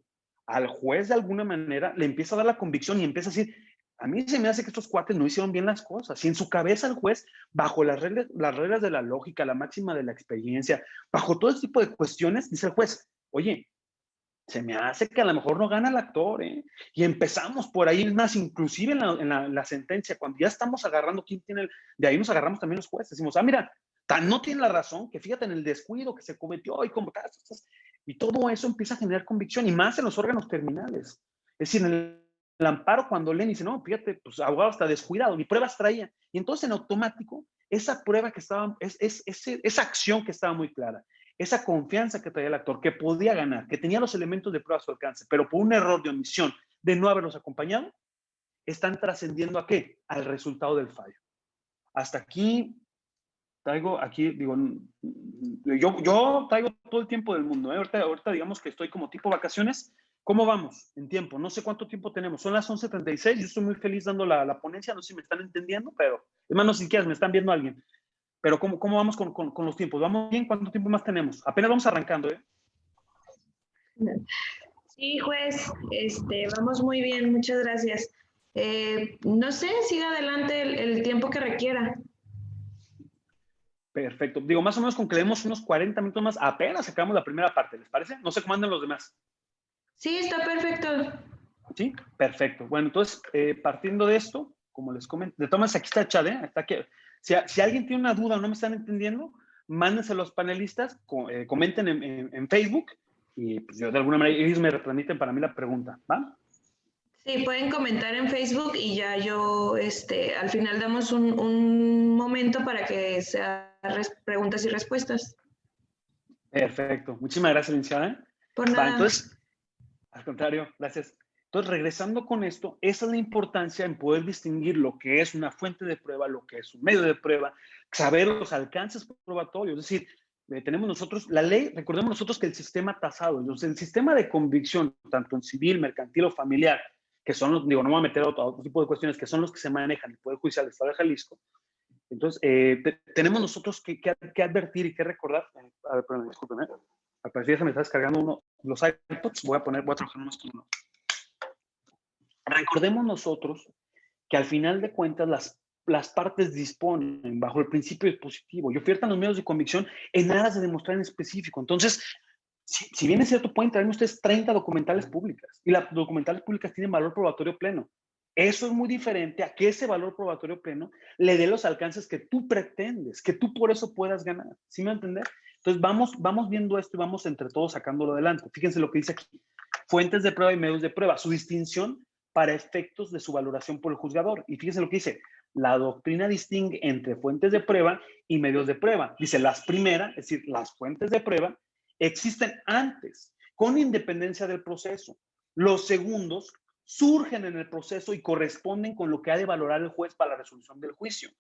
al juez de alguna manera le empieza a dar la convicción y empieza a decir, a mí se me hace que estos cuates no hicieron bien las cosas. Y en su cabeza el juez, bajo las reglas de la lógica, la máxima de la experiencia, bajo todo ese tipo de cuestiones, dice el juez, oye, se me hace que a lo mejor no gana el actor, ¿eh? Y empezamos por ahí, es más, inclusive en la sentencia, cuando ya estamos agarrando quién tiene de ahí nos agarramos también los jueces, decimos, ah, mira, tan no tiene la razón, que fíjate en el descuido que se cometió y como tal, y todo eso empieza a generar convicción, y más en los órganos terminales. Es decir, en el amparo, cuando leen, dice, no, fíjate, pues abogado está descuidado, ni pruebas traía. Y entonces en automático, esa prueba que estaba, esa acción que estaba muy clara, esa confianza que traía el actor, que podía ganar, que tenía los elementos de prueba a su alcance, pero por un error de omisión de no haberlos acompañado, están trascendiendo ¿a qué? Al resultado del fallo. Hasta aquí traigo, aquí digo, yo traigo todo el tiempo del mundo, ¿eh? Ahorita digamos que estoy como tipo vacaciones. ¿Cómo vamos en tiempo? No sé cuánto tiempo tenemos. Son las 11:36. Yo estoy muy feliz dando la ponencia. No sé si me están entendiendo, pero es más, no sé si quieres, me están viendo alguien. Pero ¿cómo vamos con los tiempos? ¿Vamos bien? ¿Cuánto tiempo más tenemos? Apenas vamos arrancando, ¿eh? Sí, juez, vamos muy bien, muchas gracias. No sé, siga adelante el tiempo que requiera. Perfecto. Digo, más o menos con que le demos unos 40 minutos más, apenas acabamos la primera parte, ¿les parece? No sé cómo andan los demás. Sí, está perfecto. ¿Sí? Perfecto. Bueno, entonces, partiendo de esto, como les comento, de todas maneras, aquí está el chat, ¿eh? Está aquí. Si alguien tiene una duda o no me están entendiendo, mándense a los panelistas, comenten en Facebook y pues yo de alguna manera ellos me retransmiten para mí la pregunta, ¿va? Sí, pueden comentar en Facebook y ya yo, al final damos un momento para que sea preguntas y respuestas. Perfecto. Muchísimas gracias, licenciada, ¿eh? Por Va, nada. entonces, al contrario, gracias. Entonces, regresando con esto, esa es la importancia en poder distinguir lo que es una fuente de prueba, lo que es un medio de prueba, saber los alcances probatorios. Es decir, tenemos nosotros, la ley, recordemos nosotros que el sistema tasado, entonces el sistema de convicción, tanto en civil, mercantil o familiar, que son los, digo, no me voy a meter a otro tipo de cuestiones, que son los que se manejan en el Poder Judicial del Estado de Jalisco. Entonces, tenemos nosotros que advertir y que recordar. A ver, perdón, discúlpeme. A partir de se me está descargando uno, los iPods, voy a trabajar más con uno. Recordemos nosotros que al final de cuentas las partes disponen bajo el principio dispositivo y ofertan los medios de convicción en aras de demostrar en específico. Entonces, si bien es cierto, pueden traerme ustedes 30 documentales públicas y las documentales públicas tienen valor probatorio pleno. Eso es muy diferente a que ese valor probatorio pleno le dé los alcances que tú pretendes, que tú por eso puedas ganar. ¿Sí me va a entender? Entonces, vamos viendo esto y vamos entre todos sacándolo adelante. Fíjense lo que dice aquí. Fuentes de prueba y medios de prueba. Su distinción para efectos de su valoración por el juzgador. Y fíjense lo que dice. La doctrina distingue entre fuentes de prueba y medios de prueba. Dice, las primeras, es decir, las fuentes de prueba, existen antes, con independencia del proceso. Los segundos surgen en el proceso y corresponden con lo que ha de valorar el juez para la resolución del juicio.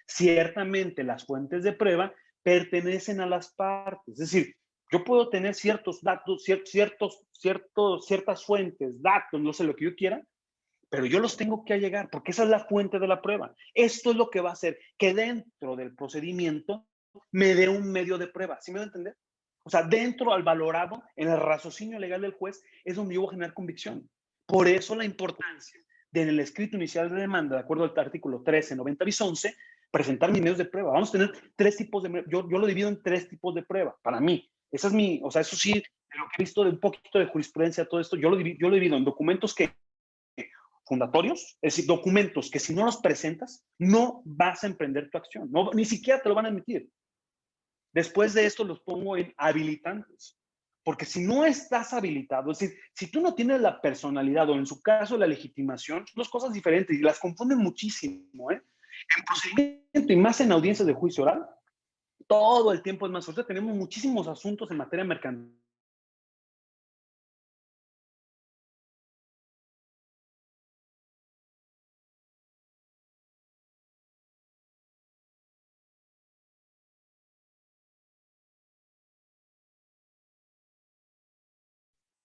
Ciertamente, las fuentes de prueba pertenecen a las partes. Es decir, yo puedo tener ciertos datos, ciertas fuentes, datos, no sé lo que yo quiera, pero yo los tengo que allegar porque esa es la fuente de la prueba. Esto es lo que va a hacer que dentro del procedimiento me dé un medio de prueba. ¿Sí me va a entender? O sea, dentro al valorado, en el raciocinio legal del juez, es donde yo voy a generar convicción. Por eso la importancia de en el escrito inicial de demanda, de acuerdo al artículo 13, 90 bis 11, presentar mis medios de prueba. Vamos a tener tres tipos de, yo lo divido en tres tipos de prueba, para mí. Esa es mi, o sea, eso sí, de lo que he visto de un poquito de jurisprudencia, todo esto, yo lo divido en documentos que fundatorios, es decir, documentos que si no los presentas, no vas a emprender tu acción, no, ni siquiera te lo van a admitir. Después de esto los pongo en habilitantes, porque si no estás habilitado, es decir, si tú no tienes la personalidad o en su caso la legitimación, son dos cosas diferentes y las confunden muchísimo, ¿eh? En procedimiento y más en audiencias de juicio oral, todo el tiempo es más. Ahorita tenemos muchísimos asuntos en materia mercantil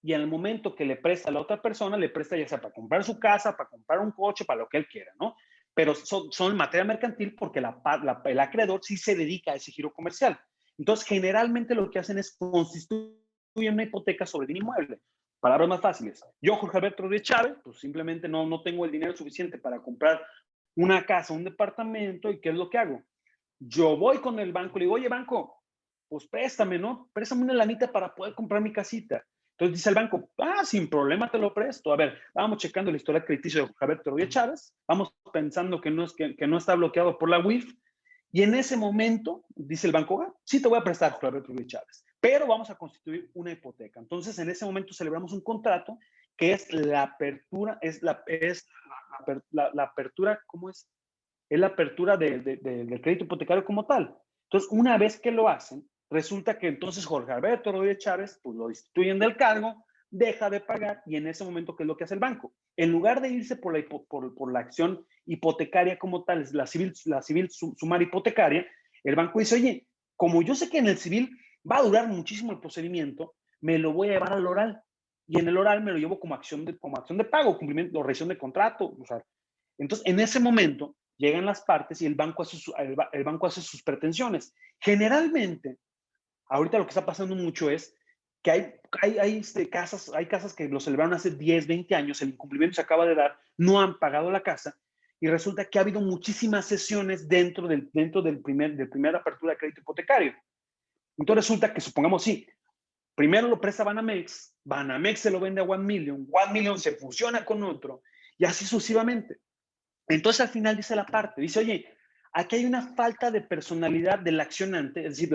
y en el momento que le presta a la otra persona, le presta ya sea para comprar su casa, para comprar un coche, para lo que él quiera, ¿no? Pero son materia mercantil porque el acreedor sí se dedica a ese giro comercial. Entonces, generalmente lo que hacen es constituir una hipoteca sobre el inmueble. Palabras más fáciles. Yo, Jorge Alberto Rodríguez Chávez, pues simplemente no tengo el dinero suficiente para comprar una casa, un departamento, ¿y qué es lo que hago? Yo voy con el banco y le digo, oye, banco, pues préstame, ¿no? Préstame una lanita para poder comprar mi casita. Entonces dice el banco, Ah, sin problema te lo presto. A ver, vamos checando el historial crediticio de Jorge Alberto Rodríguez Chávez, vamos pensando que no está bloqueado por la UIF, y en ese momento, dice el banco, ah, sí te voy a prestar, Jorge Alberto Rodríguez Chávez, pero vamos a constituir una hipoteca. Entonces, en ese momento celebramos un contrato que es la apertura, la apertura, ¿cómo es? Es la apertura del crédito hipotecario como tal. Entonces, una vez que lo hacen, resulta que entonces Jorge Alberto Rodríguez Chávez, pues lo destituyen del cargo, deja de pagar, y en ese momento, ¿qué es lo que hace el banco? En lugar de irse por la acción hipotecaria como tal, la civil sumaria hipotecaria, el banco dice, oye, como yo sé que en el civil va a durar muchísimo el procedimiento, me lo voy a llevar al oral, y en el oral me lo llevo como acción de pago, cumplimiento o revisión de contrato. O sea, entonces, en ese momento, llegan las partes y el banco hace sus pretensiones. Generalmente, ahorita lo que está pasando mucho es que hay casas que lo celebraron hace 10, 20 años, el incumplimiento se acaba de dar, no han pagado la casa, y resulta que ha habido muchísimas sesiones dentro del primer apertura de crédito hipotecario. Entonces resulta que, supongamos, sí, primero lo presta Banamex, Banamex se lo vende a 1 Million, 1 Million se fusiona con otro, y así sucesivamente. Entonces al final dice la parte, dice, oye, aquí hay una falta de personalidad del accionante, es decir,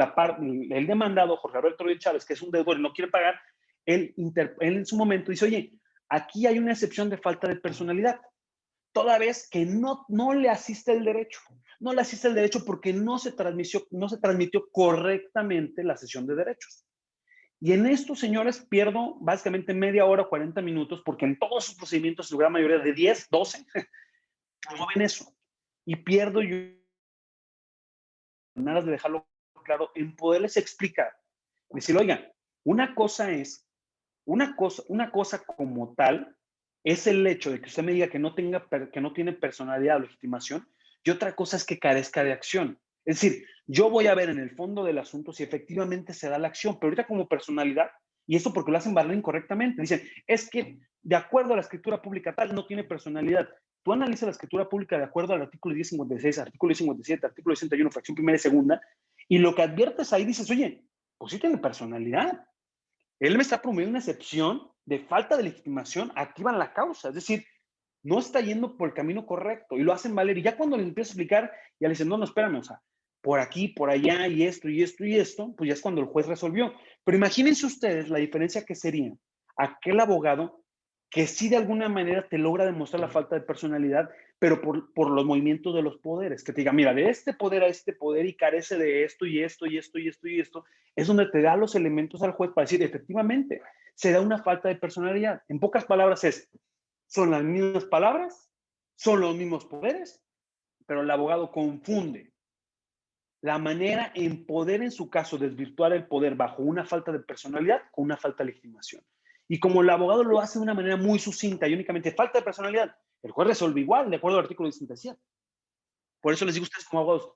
el demandado, Jorge Alberto Rodríguez Chávez, que es un deudor y no quiere pagar, él en su momento dice, oye, aquí hay una excepción de falta de personalidad, toda vez que no le asiste el derecho. No le asiste el derecho porque no se transmitió correctamente la cesión de derechos. Y en esto, señores, pierdo básicamente media hora, 40 minutos, porque en todos sus procedimientos, su gran mayoría de 10, 12, no ven eso. Y pierdo yo en aras de dejarlo claro, en poderles explicar. Decir, oigan, una cosa como tal es el hecho de que usted me diga que no tiene personalidad o legitimación, y otra cosa es que carezca de acción. Es decir, yo voy a ver en el fondo del asunto si efectivamente se da la acción, pero ahorita como personalidad, y eso porque lo hacen valer incorrectamente, dicen, es que de acuerdo a la escritura pública tal, no tiene personalidad. Tú analizas la escritura pública de acuerdo al artículo 1056, artículo 1057, artículo 61, fracción primera y segunda, y lo que adviertes ahí dices, oye, pues sí tiene personalidad. Él me está promoviendo una excepción de falta de legitimación, activan la causa. Es decir, no está yendo por el camino correcto y lo hacen valer. Y ya cuando les empiezo a explicar, ya le dicen, no, espérame, o sea, por aquí, por allá, y esto, y esto, y esto, pues ya es cuando el juez resolvió. Pero imagínense ustedes la diferencia que sería aquel abogado que sí de alguna manera te logra demostrar la falta de personalidad, pero por los movimientos de los poderes, que te diga, mira, de este poder a este poder y carece de esto y esto y esto y esto y esto, es donde te da los elementos al juez para decir, efectivamente, se da una falta de personalidad. En pocas palabras son las mismas palabras, son los mismos poderes, pero el abogado confunde la manera en poder, en su caso, desvirtuar el poder bajo una falta de personalidad con una falta de legitimación. Y como el abogado lo hace de una manera muy sucinta y únicamente falta de personalidad, el juez resuelve igual, de acuerdo al artículo 67. Por eso les digo a ustedes como abogados,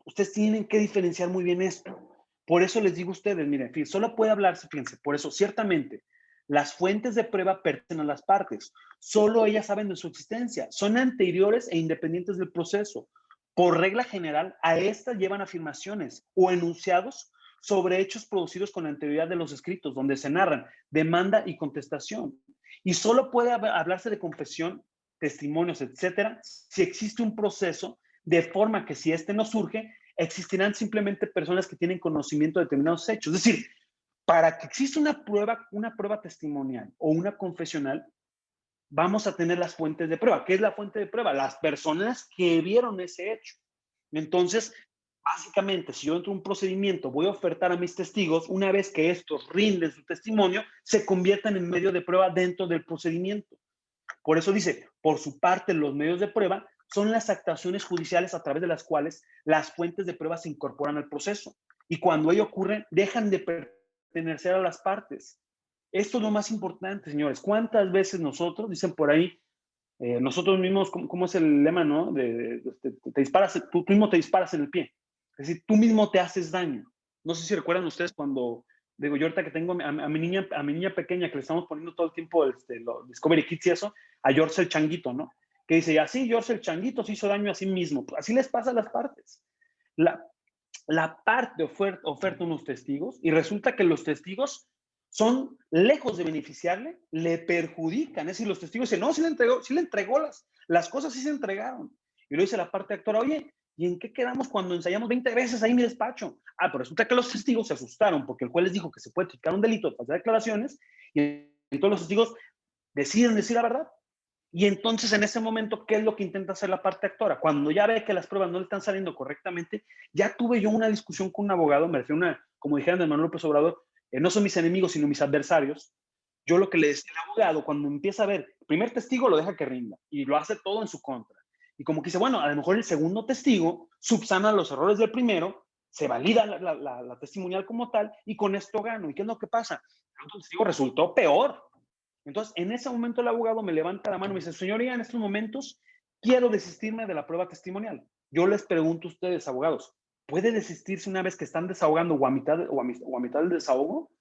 ustedes tienen que diferenciar muy bien esto. Por eso les digo a ustedes, miren, fíjense, solo puede hablarse, fíjense, por eso, ciertamente, las fuentes de prueba pertenecen a las partes. Solo ellas saben de su existencia. Son anteriores e independientes del proceso. Por regla general, a estas llevan afirmaciones o enunciados sobre hechos producidos con anterioridad de los escritos, donde se narran demanda y contestación. Y solo puede hablarse de confesión, testimonios, etcétera, si existe un proceso, de forma que si este no surge, existirán simplemente personas que tienen conocimiento de determinados hechos. Es decir, para que exista una prueba testimonial o una confesional, vamos a tener las fuentes de prueba. ¿Qué es la fuente de prueba? Las personas que vieron ese hecho. Entonces, básicamente, si yo entro a un procedimiento, voy a ofertar a mis testigos, una vez que estos rinden su testimonio, se conviertan en medio de prueba dentro del procedimiento. Por eso dice, por su parte, los medios de prueba son las actuaciones judiciales a través de las cuales las fuentes de prueba se incorporan al proceso. Y cuando ello ocurre, dejan de pertenecer a las partes. Esto es lo más importante, señores. ¿Cuántas veces nosotros, dicen por ahí, nosotros mismos, ¿cómo es el lema, no? Te disparas, tú mismo te disparas en el pie. Es decir, tú mismo te haces daño. No sé si recuerdan ustedes cuando, digo, yo ahorita que tengo a mi niña pequeña que le estamos poniendo todo el tiempo los Discovery Kids y eso, a George el Changuito, ¿no? Que dice, así George el Changuito se hizo daño a sí mismo. Pues así les pasa a las partes. La parte oferta unos testigos y resulta que los testigos son, lejos de beneficiarle, le perjudican. Es decir, los testigos dicen, no, sí le entregó las cosas, sí se entregaron. Y lo dice la parte actora, oye, ¿y en qué quedamos cuando ensayamos 20 veces ahí en mi despacho? Ah, pero resulta que los testigos se asustaron porque el juez les dijo que se puede triplicar un delito de falsedad de declaraciones y entonces los testigos deciden decir la verdad. Y entonces en ese momento, ¿qué es lo que intenta hacer la parte actora? Cuando ya ve que las pruebas no le están saliendo correctamente, ya tuve yo una discusión con un abogado, me refiero a una, como dijeron de Manuel López Obrador, no son mis enemigos, sino mis adversarios. Yo lo que le decía al abogado, cuando empieza a ver, el primer testigo lo deja que rinda y lo hace todo en su contra. Y como que dice, bueno, a lo mejor el segundo testigo subsana los errores del primero, se valida la testimonial como tal y con esto gano. ¿Y qué es lo que pasa? El otro testigo resultó peor. Entonces, en ese momento el abogado me levanta la mano y me dice, señoría, en estos momentos quiero desistirme de la prueba testimonial. Yo les pregunto a ustedes, abogados, ¿puede desistirse una vez que están desahogando o a mitad del desahogo?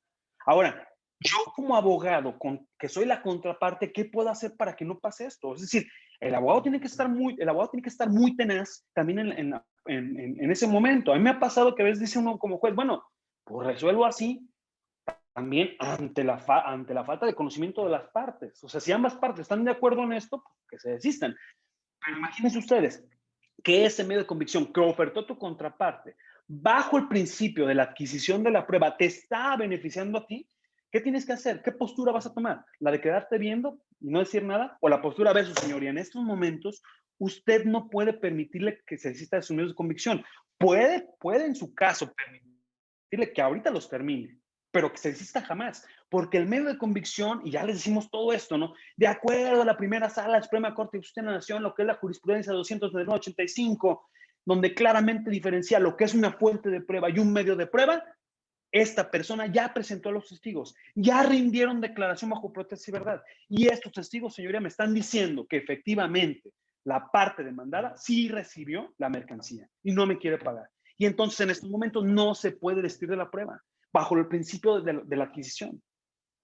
Ahora, yo como abogado, que soy la contraparte, ¿qué puedo hacer para que no pase esto? Es decir, el abogado tiene que estar muy tenaz también en ese momento. A mí me ha pasado que a veces dice uno como juez, bueno, pues resuelvo así, también ante la falta de conocimiento de las partes. O sea, si ambas partes están de acuerdo en esto, pues que se desistan. Pero imagínense ustedes que ese medio de convicción que ofertó tu contraparte bajo el principio de la adquisición de la prueba te está beneficiando a ti, ¿qué tienes que hacer? ¿Qué postura vas a tomar? ¿La de quedarte viendo y no decir nada? ¿O la postura de su señoría? En estos momentos, usted no puede permitirle que se desista de sus medios de convicción. Puede en su caso permitirle que ahorita los termine, pero que se desista jamás, porque el medio de convicción, y ya les decimos todo esto, ¿no? De acuerdo a la primera sala de la Suprema Corte de Justicia de la Nación, lo que es la jurisprudencia 285, donde claramente diferencia lo que es una fuente de prueba y un medio de prueba, esta persona ya presentó a los testigos, ya rindieron declaración bajo protesta y verdad. Y estos testigos, señoría, me están diciendo que efectivamente la parte demandada sí recibió la mercancía y no me quiere pagar. Y entonces en estos momentos no se puede desistir de la prueba bajo el principio de la adquisición.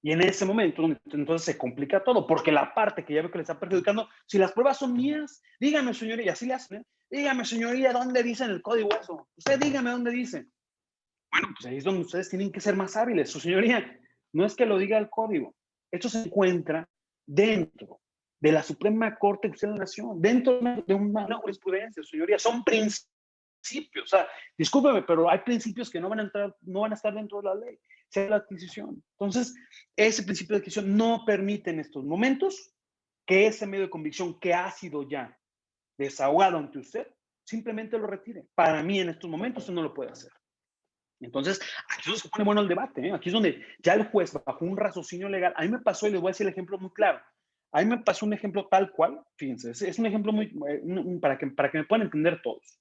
Y en ese momento, entonces se complica todo, porque la parte que ya veo que le está perjudicando, si las pruebas son mías, dígame, señoría, y así le hacen, ¿eh? Dígame, señoría, ¿dónde dice en el código eso? Usted dígame dónde dice. Bueno, pues ahí es donde ustedes tienen que ser más hábiles. Su señoría, no es que lo diga el código. Esto se encuentra dentro de la Suprema Corte de Justicia de la Nación, dentro de una jurisprudencia, su señoría. Son principios. O sea, discúlpeme, pero hay principios que no van a estar dentro de la ley, sea la adquisición. Entonces, ese principio de adquisición no permite en estos momentos que ese medio de convicción que ha sido ya desahogado ante usted, simplemente lo retire. Para mí, en estos momentos, usted no lo puede hacer. Entonces, aquí es donde se pone bueno el debate, ¿eh? Aquí es donde ya el juez, bajo un raciocinio legal, a mí me pasó, y les voy a decir el ejemplo muy claro, a mí me pasó un ejemplo tal cual, fíjense, es un ejemplo muy, para que me puedan entender todos.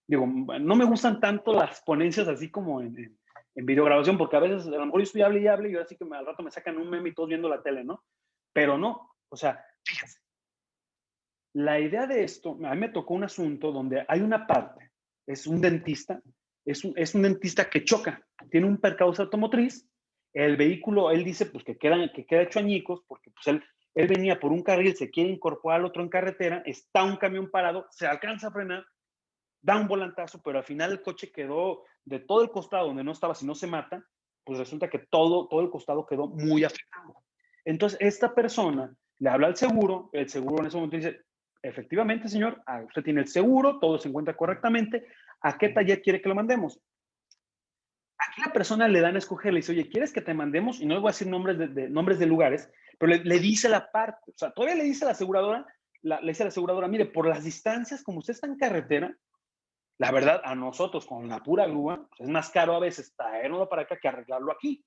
Digo, no me gustan tanto las ponencias así como en videograbación, porque a veces a lo mejor yo estoy hable y hable y ahora sí que al rato me sacan un meme y todos viendo la tele, ¿no? Pero no, o sea, fíjense, la idea de esto, a mí me tocó un asunto donde hay una parte, es un dentista, es un dentista que choca, tiene un percance automotriz, el vehículo, él dice pues que queda hecho añicos, porque pues él venía por un carril, se quiere incorporar al otro en carretera, está un camión parado, se alcanza a frenar, da un volantazo, pero al final el coche quedó de todo el costado donde no estaba, si no se mata, pues resulta que todo el costado quedó muy afectado. Entonces, esta persona le habla al seguro, el seguro en ese momento dice, efectivamente, señor, usted tiene el seguro, todo se encuentra correctamente, ¿a qué taller quiere que lo mandemos? Aquí la persona le dan a escoger, le dice, oye, ¿quieres que te mandemos? Y no le voy a decir nombres de lugares, pero le dice la parte, o sea, todavía le dice a la aseguradora, le dice a la aseguradora, mire, por las distancias, como usted está en carretera, la verdad, a nosotros con la pura grúa, pues es más caro a veces traerlo para acá que arreglarlo aquí.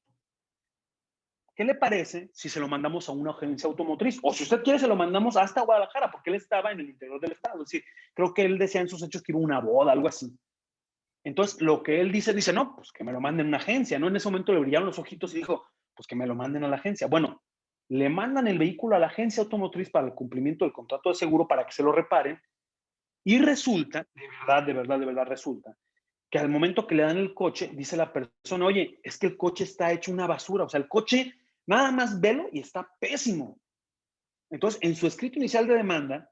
¿Qué le parece si se lo mandamos a una agencia automotriz? O si usted quiere, se lo mandamos hasta Guadalajara, porque él estaba en el interior del estado. Es decir, creo que él decía en sus hechos que iba a una boda, algo así. Entonces, lo que él dice, no, pues que me lo manden a una agencia, ¿no? En ese momento le brillaron los ojitos y dijo, pues que me lo manden a la agencia. Bueno, le mandan el vehículo a la agencia automotriz para el cumplimiento del contrato de seguro para que se lo reparen. Y resulta, de verdad, resulta que al momento que le dan el coche, dice la persona, oye, es que el coche está hecho una basura, o sea, el coche, nada más velo y está pésimo. Entonces, en su escrito inicial de demanda,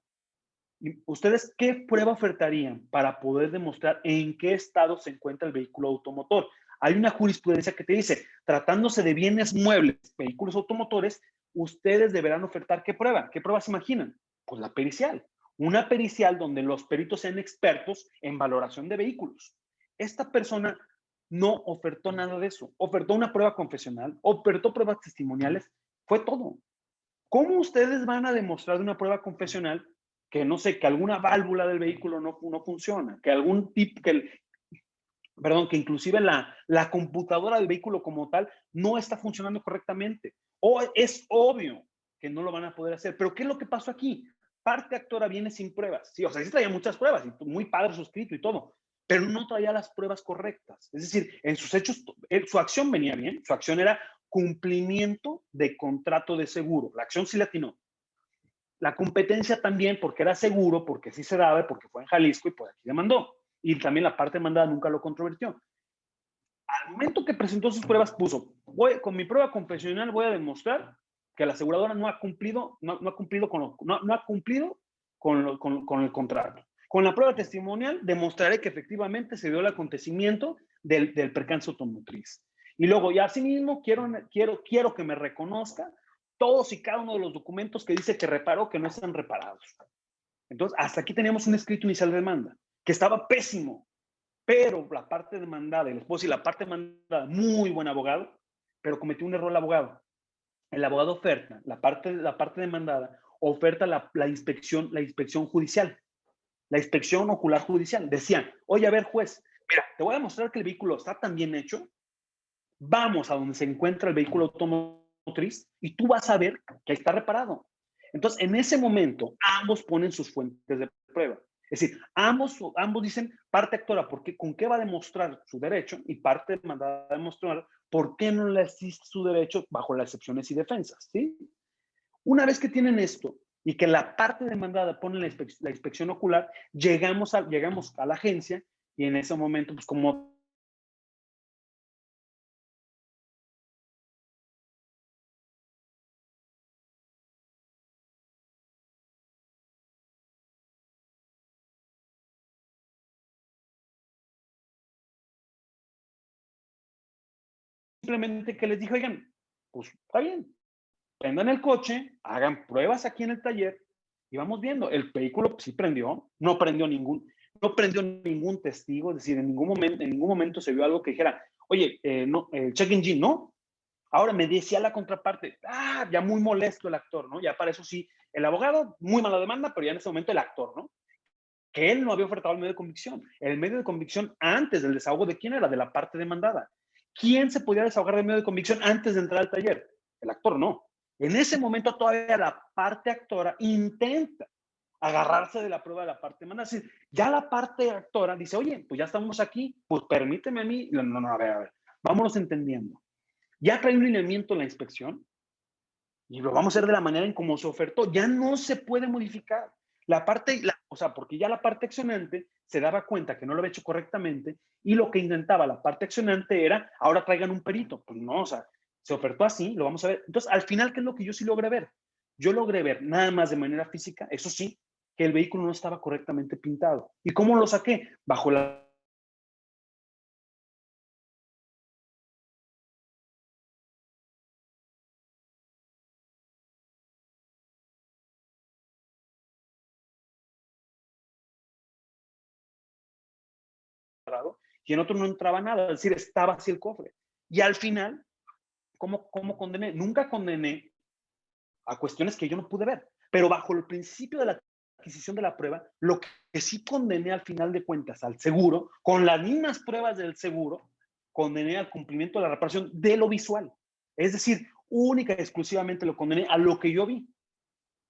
¿ustedes qué prueba ofertarían para poder demostrar en qué estado se encuentra el vehículo automotor? Hay una jurisprudencia que te dice, tratándose de bienes muebles, vehículos automotores, ustedes deberán ofertar ¿qué prueba? ¿Qué pruebas se imaginan? Pues la pericial. Una pericial donde los peritos sean expertos en valoración de vehículos. Esta persona no ofertó nada de eso. Ofertó una prueba confesional, ofertó pruebas testimoniales, fue todo. ¿Cómo ustedes van a demostrar de una prueba confesional que, no sé, que alguna válvula del vehículo no funciona, que algún tipo, que inclusive la computadora del vehículo como tal no está funcionando correctamente? O es obvio que no lo van a poder hacer. Pero ¿qué es lo que pasó aquí? Parte actora viene sin pruebas. Sí, o sea, sí traía muchas pruebas, y muy padre su escrito y todo, pero no traía las pruebas correctas. Es decir, en sus hechos, su acción venía bien, su acción era cumplimiento de contrato de seguro. La acción sí la atinó. La competencia también, porque era seguro, porque sí se daba, porque fue en Jalisco y pues aquí demandó. Y también la parte demandada nunca lo controvertió. Al momento que presentó sus pruebas, puso, con mi prueba confesional voy a demostrar que la aseguradora no ha cumplido, no ha cumplido con el contrato. Con la prueba testimonial demostraré que efectivamente se dio el acontecimiento del percance automotriz. Y luego, y asimismo, quiero que me reconozca todos y cada uno de los documentos que dice que reparó que no están reparados. Entonces, hasta aquí teníamos un escrito inicial de demanda, que estaba pésimo, pero la parte demandada, y les puedo decir, la parte demandada, muy buen abogado, pero cometió un error el abogado. El abogado oferta, la parte demandada, oferta la inspección judicial, la inspección ocular judicial. Decían, oye, a ver, juez, mira, te voy a mostrar que el vehículo está tan bien hecho, vamos a donde se encuentra el vehículo automotriz y tú vas a ver que está reparado. Entonces, en ese momento, ambos ponen sus fuentes de prueba. Es decir, ambos dicen parte actora, ¿con qué va a demostrar su derecho? Y parte demandada a demostrar por qué no le asiste su derecho bajo las excepciones y defensas, ¿sí? Una vez que tienen esto y que la parte demandada pone la inspección ocular, llegamos a la agencia y en ese momento, pues como simplemente que les dije, oigan, pues está bien, prendan el coche, hagan pruebas aquí en el taller y vamos viendo. El vehículo sí prendió, no prendió ningún testigo, es decir, en ningún momento se vio algo que dijera, oye, no, el check engine, ¿no? Ahora me decía la contraparte, ya muy molesto el actor, ¿no? Ya para eso sí, el abogado, muy mala demanda, pero ya en ese momento el actor, ¿no? Que él no había ofertado el medio de convicción. El medio de convicción antes del desahogo, ¿de quién era? De la parte demandada. ¿Quién se podía desahogar del medio de convicción antes de entrar al taller? El actor no. En ese momento todavía la parte actora intenta agarrarse de la prueba de la parte demandada. Es decir, ya la parte actora dice, oye, pues ya estamos aquí, pues permíteme a mí. No, a ver, vámonos entendiendo. Ya trae un lineamiento en la inspección y lo vamos a hacer de la manera en cómo se ofertó. Ya no se puede modificar. O sea, porque ya la parte accionante se daba cuenta que no lo había hecho correctamente y lo que intentaba la parte accionante era, ahora traigan un perito. Pues no, o sea, se ofertó así, lo vamos a ver. Entonces, al final, ¿qué es lo que yo sí logré ver? Yo logré ver, nada más de manera física, eso sí, que el vehículo no estaba correctamente pintado. ¿Y cómo lo saqué? Bajo la y en otro no entraba nada, es decir, estaba así el cofre. Y al final, ¿cómo condené? Nunca condené a cuestiones que yo no pude ver, pero bajo el principio de la adquisición de la prueba, lo que sí condené al final de cuentas al seguro, con las mismas pruebas del seguro, condené al cumplimiento de la reparación de lo visual. Es decir, única y exclusivamente lo condené a lo que yo vi.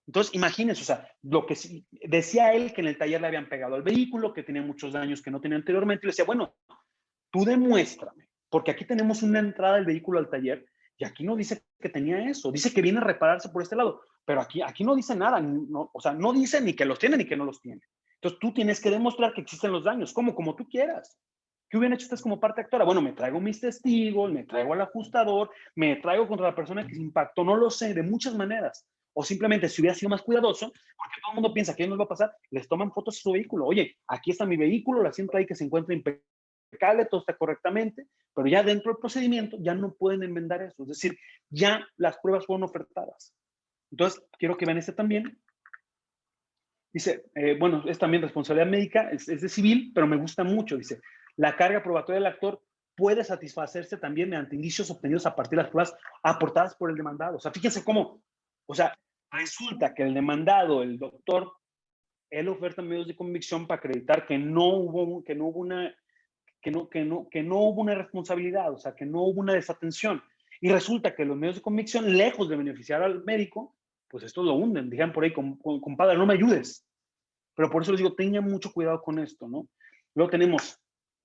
Entonces, imagínense, o sea, lo que sí, decía él que en el taller le habían pegado al vehículo, que tenía muchos daños que no tenía anteriormente, y le decía, bueno, tú demuéstrame, porque aquí tenemos una entrada del vehículo al taller y aquí no dice que tenía eso, dice que viene a repararse por este lado, pero aquí no dice nada, no, o sea, no dice ni que los tiene ni que no los tiene. Entonces tú tienes que demostrar que existen los daños, como tú quieras. ¿Qué hubieran hecho ustedes como parte actora? Bueno, me traigo mis testigos, me traigo al ajustador, me traigo contra la persona que se impactó, no lo sé, de muchas maneras. O simplemente, si hubiera sido más cuidadoso, porque todo el mundo piensa que nos va a pasar, les toman fotos de su vehículo. Oye, aquí está mi vehículo, el asiento ahí que se encuentra impecable impecable, todo está correctamente, pero ya dentro del procedimiento ya no pueden enmendar eso. Es decir, ya las pruebas fueron ofertadas. Entonces, quiero que vean este también. Dice, bueno, es también responsabilidad médica, es de civil, pero me gusta mucho. Dice, la carga probatoria del actor puede satisfacerse también mediante indicios obtenidos a partir de las pruebas aportadas por el demandado. O sea, fíjense cómo, o sea, resulta que el demandado, el doctor, él oferta medios de convicción para acreditar que no hubo una responsabilidad, o sea, que no hubo una desatención. Y resulta que los medios de convicción, lejos de beneficiar al médico, pues estos lo hunden. Digan por ahí, compadre, no me ayudes. Pero por eso les digo, tengan mucho cuidado con esto, ¿no? Luego tenemos,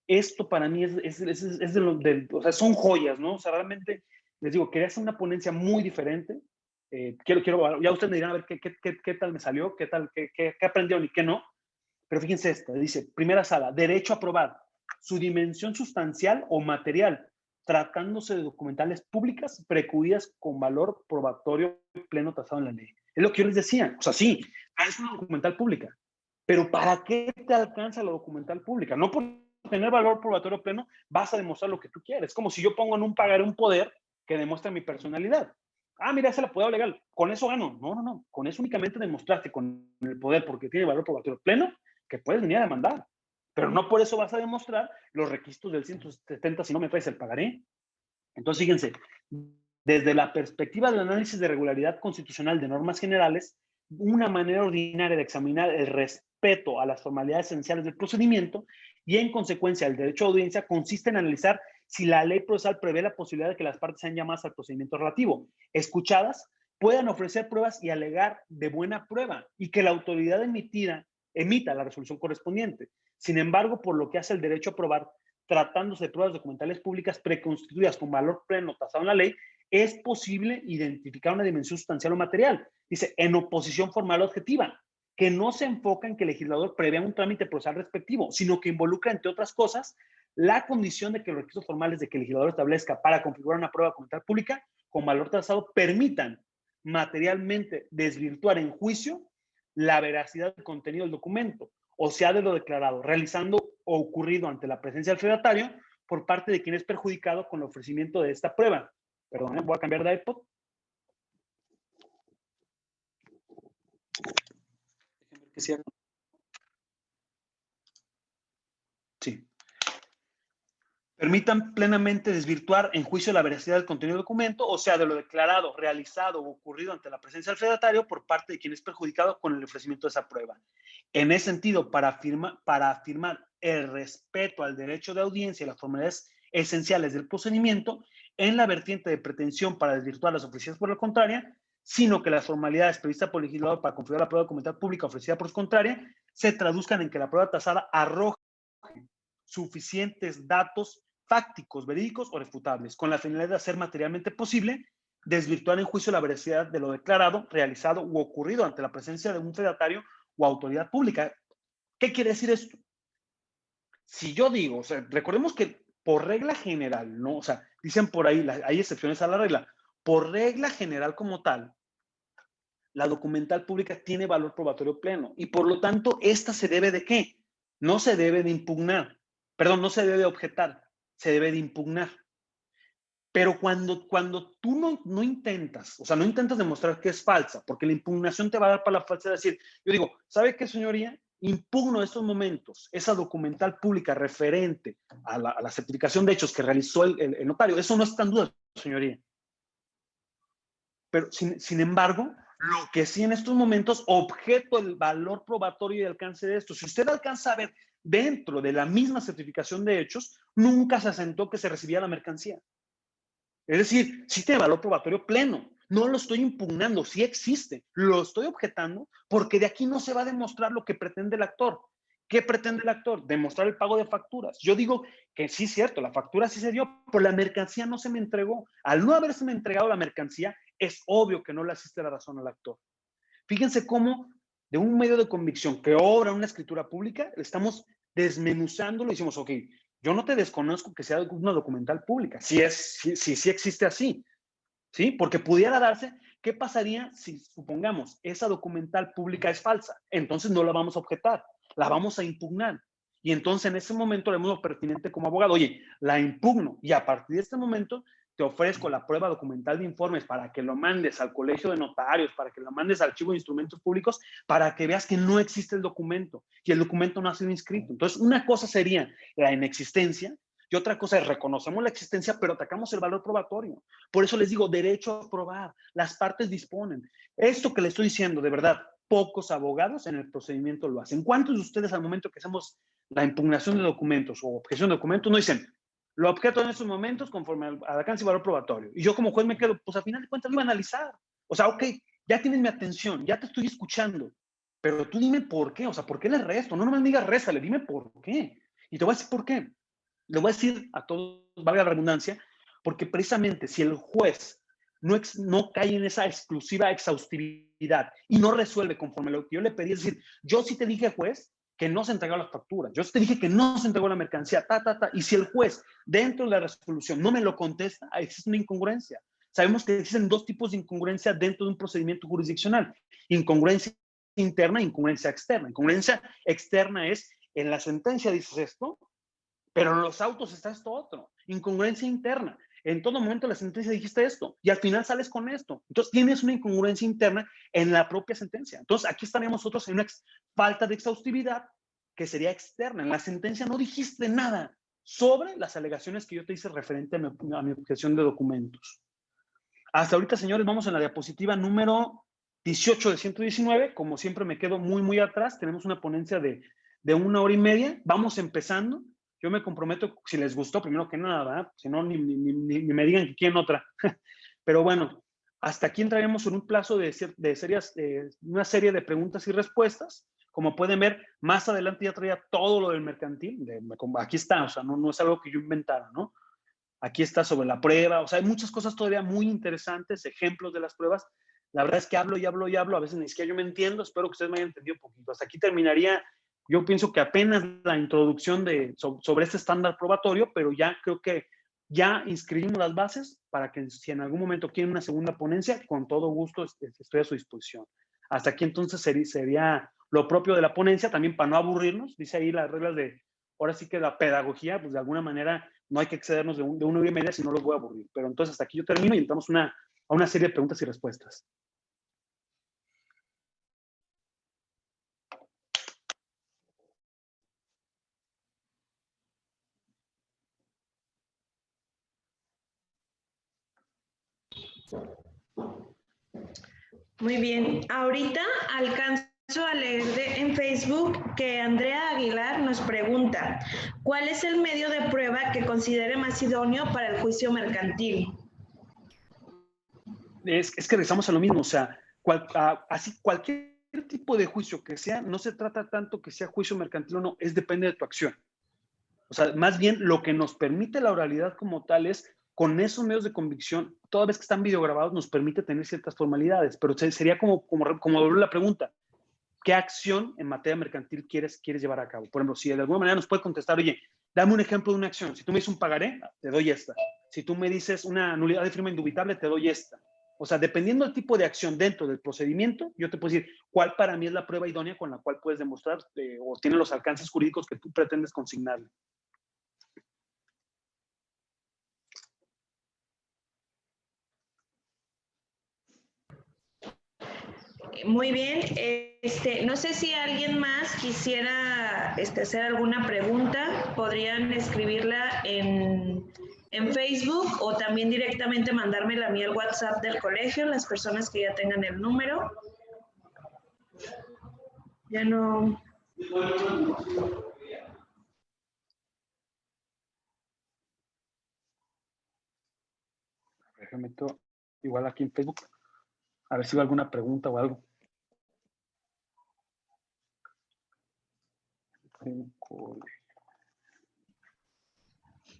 esto para mí es de lo, o sea, son joyas, ¿no? O sea, realmente, les digo, quería hacer una ponencia muy diferente. Ya ustedes me dirán a ver qué tal me salió, qué aprendieron y qué no. Pero fíjense esta, dice, primera sala, derecho a probar su dimensión sustancial o material, tratándose de documentales públicas precluidas con valor probatorio pleno tasado en la ley. Es lo que yo les decía. O sea, sí, es una documental pública, pero ¿para qué te alcanza la documental pública? No por tener valor probatorio pleno vas a demostrar lo que tú quieres. Como si yo pongo en un pagaré un poder que demuestra mi personalidad. Ah, mira, esa la puedo legal. Con eso gano. No. Con eso únicamente demostraste con el poder, porque tiene valor probatorio pleno, que puedes venir a demandar. Pero no por eso vas a demostrar los requisitos del 170 si no me traes el pagaré. Entonces, fíjense, desde la perspectiva del análisis de regularidad constitucional de normas generales, una manera ordinaria de examinar el respeto a las formalidades esenciales del procedimiento y, en consecuencia, el derecho a audiencia consiste en analizar si la ley procesal prevé la posibilidad de que las partes sean llamadas al procedimiento relativo, escuchadas, puedan ofrecer pruebas y alegar de buena prueba y que la autoridad emita la resolución correspondiente. Sin embargo, por lo que hace el derecho a probar, tratándose de pruebas documentales públicas preconstituidas con valor pleno tasado en la ley, es posible identificar una dimensión sustancial o material. Dice, en oposición formal objetiva, que no se enfoca en que el legislador prevea un trámite procesal respectivo, sino que involucra, entre otras cosas, la condición de que los requisitos formales de que el legislador establezca para configurar una prueba documental pública con valor tasado permitan materialmente desvirtuar en juicio la veracidad del contenido del documento, o sea, de lo declarado, realizando o ocurrido ante la presencia del fedatario por parte de quien es perjudicado con el ofrecimiento de esta prueba. Perdón, voy a cambiar de iPod. Sí. Permitan plenamente desvirtuar en juicio la veracidad del contenido del documento, o sea, de lo declarado, realizado o ocurrido ante la presencia del fedatario por parte de quien es perjudicado con el ofrecimiento de esa prueba. En ese sentido, para afirmar el respeto al derecho de audiencia y las formalidades esenciales del procedimiento, en la vertiente de pretensión para desvirtuar las ofrecidas por la contraria, sino que las formalidades previstas por el legislador para configurar la prueba documental pública ofrecida por su contraria se traduzcan en que la prueba tasada arroje suficientes datos fácticos, verídicos o refutables, con la finalidad de hacer materialmente posible desvirtuar en juicio la veracidad de lo declarado, realizado u ocurrido ante la presencia de un fedatario o autoridad pública. ¿Qué quiere decir esto? Si yo digo, o sea, recordemos que por regla general, ¿no? O sea, dicen por ahí, hay excepciones a la regla, por regla general como tal, la documental pública tiene valor probatorio pleno y por lo tanto, esta se debe de ¿qué? No se debe de impugnar, perdón, no se debe de objetar, se debe de impugnar. Pero cuando tú no intentas, o sea, no intentas demostrar que es falsa, porque la impugnación te va a dar para la falsedad. Es decir, yo digo, ¿sabe qué, señoría? Impugno en estos momentos esa documental pública referente a la certificación de hechos que realizó el notario. Eso no está en duda, señoría. Pero, sin embargo, lo que sí en estos momentos objeto el valor probatorio y alcance de esto. Si usted alcanza a ver dentro de la misma certificación de hechos, nunca se asentó que se recibía la mercancía. Es decir, sí tiene valor probatorio pleno. No lo estoy impugnando, sí existe. Lo estoy objetando porque de aquí no se va a demostrar lo que pretende el actor. ¿Qué pretende el actor? Demostrar el pago de facturas. Yo digo que sí es cierto, la factura sí se dio, pero la mercancía no se me entregó. Al no haberse me entregado la mercancía, es obvio que no le asiste la razón al actor. Fíjense cómo de un medio de convicción que obra una escritura pública, estamos desmenuzándolo y decimos, ok, yo no te desconozco que sea una documental pública, si existe así, ¿sí? Porque pudiera darse, ¿qué pasaría si, supongamos, esa documental pública es falsa? Entonces no la vamos a objetar, la vamos a impugnar. Y entonces en ese momento le hemos lo pertinente como abogado, oye, la impugno y a partir de este momento te ofrezco la prueba documental de informes para que lo mandes al colegio de notarios, para que lo mandes al archivo de instrumentos públicos, para que veas que no existe el documento y el documento no ha sido inscrito. Entonces, una cosa sería la inexistencia y otra cosa es reconocemos la existencia, pero atacamos el valor probatorio. Por eso les digo, derecho a probar. Las partes disponen. Esto que le estoy diciendo, de verdad, pocos abogados en el procedimiento lo hacen. ¿Cuántos de ustedes al momento que hacemos la impugnación de documentos o objeción de documentos no dicen, lo objeto en estos momentos conforme al alcance y valor probatorio? Y yo como juez me quedo, pues al final de cuentas lo iba a analizar. O sea, ok, ya tienes mi atención, ya te estoy escuchando, pero tú dime por qué, o sea, ¿por qué le resto? No nomás me digas réstale, dime por qué. Y te voy a decir por qué. Le voy a decir a todos, valga la redundancia, porque precisamente si el juez no cae en esa exclusiva exhaustividad y no resuelve conforme lo que yo le pedí, es decir, yo sí te dije, juez, que no se entregaron las facturas, yo sí te dije que no se entregó la mercancía, y si el juez dentro de la resolución no me lo contesta, existe una incongruencia. Sabemos que existen dos tipos de incongruencia dentro de un procedimiento jurisdiccional, incongruencia interna e incongruencia externa. Incongruencia externa es, en la sentencia dices esto, pero en los autos está esto otro. Incongruencia interna. En todo momento la sentencia dijiste esto y al final sales con esto. Entonces tienes una incongruencia interna en la propia sentencia. Entonces aquí estaríamos nosotros en una falta de exhaustividad que sería externa. En la sentencia no dijiste nada sobre las alegaciones que yo te hice referente a mi objeción de documentos. Hasta ahorita, señores, vamos en la diapositiva número 18 de 119. Como siempre me quedo muy, muy atrás. Tenemos una ponencia de 1 hora y media. Vamos empezando. Yo me comprometo, si les gustó, primero que nada, ¿verdad? Si no, ni me digan que quieren otra. Pero bueno, hasta aquí entraremos en un plazo una serie de preguntas y respuestas. Como pueden ver, más adelante ya traía todo lo del mercantil. Aquí está, o sea, no es algo que yo inventara, ¿no? Aquí está sobre la prueba, o sea, hay muchas cosas todavía muy interesantes, ejemplos de las pruebas. La verdad es que hablo y hablo y hablo, a veces ni siquiera yo me entiendo, espero que ustedes me hayan entendido un poquito. Hasta aquí terminaría, yo pienso que apenas la introducción sobre este estándar probatorio, pero ya creo que ya inscribimos las bases para que si en algún momento quieren una segunda ponencia, con todo gusto estoy a su disposición. Hasta aquí entonces sería lo propio de la ponencia, también para no aburrirnos, dice ahí las reglas ahora sí que la pedagogía, pues de alguna manera no hay que excedernos de 1 hora y media, si no los voy a aburrir. Pero entonces hasta aquí yo termino y entramos a una serie de preguntas y respuestas. Muy bien, ahorita alcanzo a leer en Facebook que Andrea Aguilar nos pregunta, ¿cuál es el medio de prueba que considere más idóneo para el juicio mercantil? Es que regresamos a lo mismo, o sea, así cualquier tipo de juicio que sea, no se trata tanto que sea juicio mercantil o no, depende de tu acción. O sea, más bien lo que nos permite la oralidad como tal es, con esos medios de convicción, toda vez que están videograbados, nos permite tener ciertas formalidades, pero sería como volver la pregunta, ¿qué acción en materia mercantil quieres llevar a cabo? Por ejemplo, si de alguna manera nos puede contestar, oye, dame un ejemplo de una acción. Si tú me dices un pagaré, te doy esta. Si tú me dices una nulidad de firma indubitable, te doy esta. O sea, dependiendo del tipo de acción dentro del procedimiento, yo te puedo decir cuál para mí es la prueba idónea con la cual puedes demostrar o tiene los alcances jurídicos que tú pretendes consignarle. Muy bien, no sé si alguien más quisiera hacer alguna pregunta, podrían escribirla en Facebook o también directamente mandármela a mí al WhatsApp del colegio, las personas que ya tengan el número. Ya no... Déjame meto igual aquí en Facebook, a ver si va alguna pregunta o algo.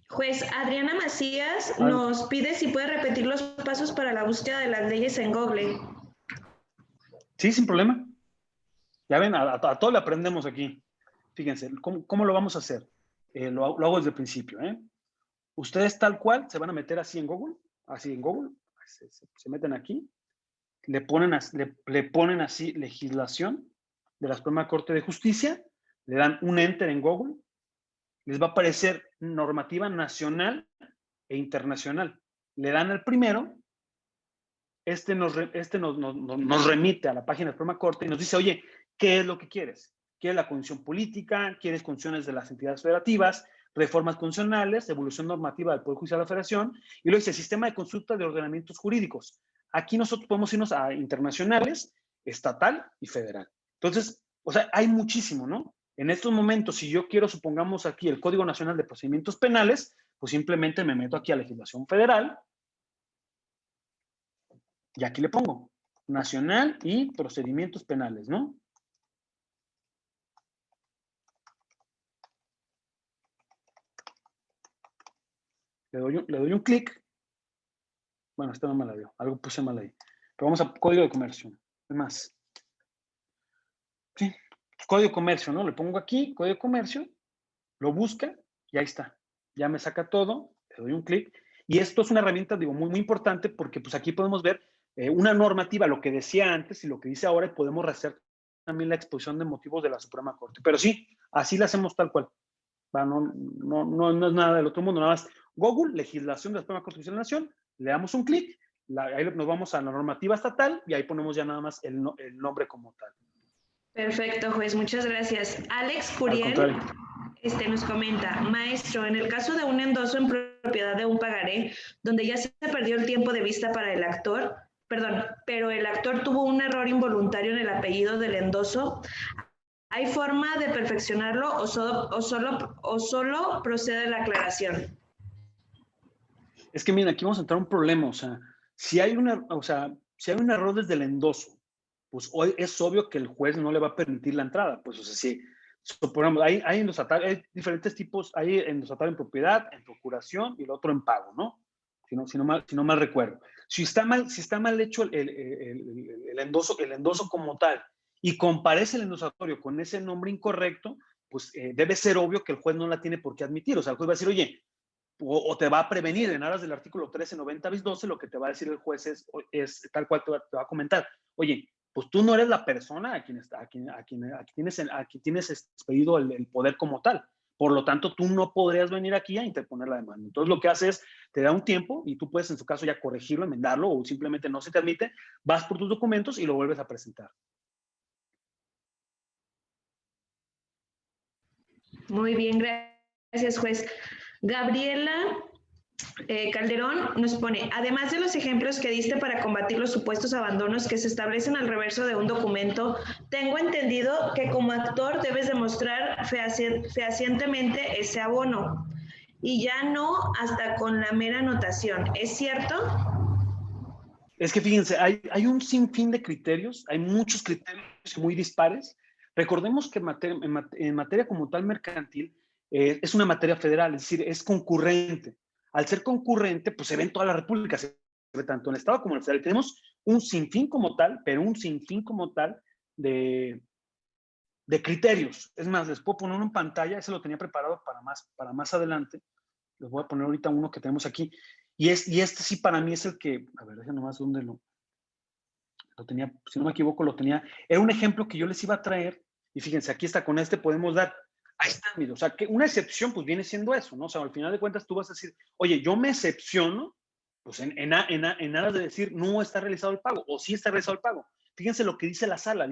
Juez Adriana Macías nos pide si puede repetir los pasos para la búsqueda de las leyes en Google. Sí, sin problema. Ya ven, a todo le aprendemos aquí. Fíjense, ¿cómo lo vamos a hacer? Lo hago desde el principio. Ustedes tal cual se van a meter así en Google, se meten aquí, le ponen así legislación de la Suprema Corte de Justicia, le dan un enter en Google les va a aparecer normativa nacional e internacional. Le dan al primero, nos remite a la página de Suprema Corte y nos dice, oye, ¿qué es lo que quieres? ¿Quieres la condición política? ¿Quieres condiciones de las entidades federativas? Reformas constitucionales, evolución normativa del Poder Judicial de la Federación, y luego dice sistema de consulta de ordenamientos jurídicos. Aquí nosotros podemos irnos a internacionales, estatal y federal. Entonces, o sea, hay muchísimo, ¿no? En estos momentos, si yo quiero, supongamos aquí el Código Nacional de Procedimientos Penales, pues simplemente me meto aquí a legislación federal y aquí le pongo nacional y procedimientos penales, ¿no? Le doy un clic. Bueno, esta no me la dio. Algo puse mal ahí. Pero vamos a Código de Comercio. Es más. Sí, Código de Comercio, ¿no? Le pongo aquí, Código de Comercio, lo busca y ahí está. Ya me saca todo, le doy un clic. Y esto es una herramienta, digo, muy, muy importante porque pues aquí podemos ver una normativa, lo que decía antes y lo que dice ahora, y podemos hacer también la exposición de motivos de la Suprema Corte. Pero sí, así la hacemos tal cual. No es nada del otro mundo, nada más Google, legislación de la Suprema Corte de la Nación, le damos un clic, ahí nos vamos a la normativa estatal y ahí ponemos ya nada más el nombre como tal. Perfecto, juez, muchas gracias. Alex Al Curiel contrario. nos comenta, maestro, en el caso de un endoso en propiedad de un pagaré, donde ya se perdió el tiempo de vista para el actor, perdón, pero el actor tuvo un error involuntario en el apellido del endoso, ¿hay forma de perfeccionarlo o solo procede la aclaración? Es que miren, aquí vamos a entrar a un problema, o sea, si hay un error desde el endoso, pues hoy es obvio que el juez no le va a permitir la entrada, pues o sea, si suponemos, hay diferentes tipos, hay endosatario en propiedad, en procuración y el otro en pago, ¿no? Si no mal recuerdo. Si está mal hecho el endoso como tal y comparece el endosatorio con ese nombre incorrecto, pues debe ser obvio que el juez no la tiene por qué admitir. O sea, el juez va a decir, oye, o te va a prevenir en aras del artículo 1390 bis 12, lo que te va a decir el juez es tal cual te va a comentar. Oye, pues tú no eres la persona a quien tienes expedido el poder como tal. Por lo tanto, tú no podrías venir aquí a interponer la demanda. Entonces, lo que hace es, te da un tiempo y tú puedes, en su caso, ya corregirlo, enmendarlo o simplemente no se te admite, vas por tus documentos y lo vuelves a presentar. Muy bien, gracias, juez. Gabriela Calderón nos pone, además de los ejemplos que diste para combatir los supuestos abandonos que se establecen al reverso de un documento, tengo entendido que como actor debes demostrar fehacientemente ese abono y ya no hasta con la mera anotación. ¿Es cierto? Es que fíjense, hay un sinfín de criterios, hay muchos criterios muy dispares. Recordemos que en materia como tal mercantil es una materia federal, es decir, es concurrente. Al ser concurrente, pues se ve en toda la República, se ve tanto en el Estado como en el federal. Tenemos un sinfín como tal, pero un sinfín como tal de criterios. Es más, les puedo poner uno en pantalla, ese lo tenía preparado para más adelante. Les voy a poner ahorita uno que tenemos aquí. Y este sí para mí es el que, a ver, déjenme nomás dónde lo tenía, si no me equivoco, lo tenía. Era un ejemplo que yo les iba a traer. Y fíjense, aquí está, con este podemos dar, ahí está, mire, o sea, que una excepción pues viene siendo eso, ¿no? O sea, al final de cuentas tú vas a decir, oye, yo me excepciono, pues en aras de decir, no está realizado el pago, o sí está realizado el pago. Fíjense lo que dice la sala,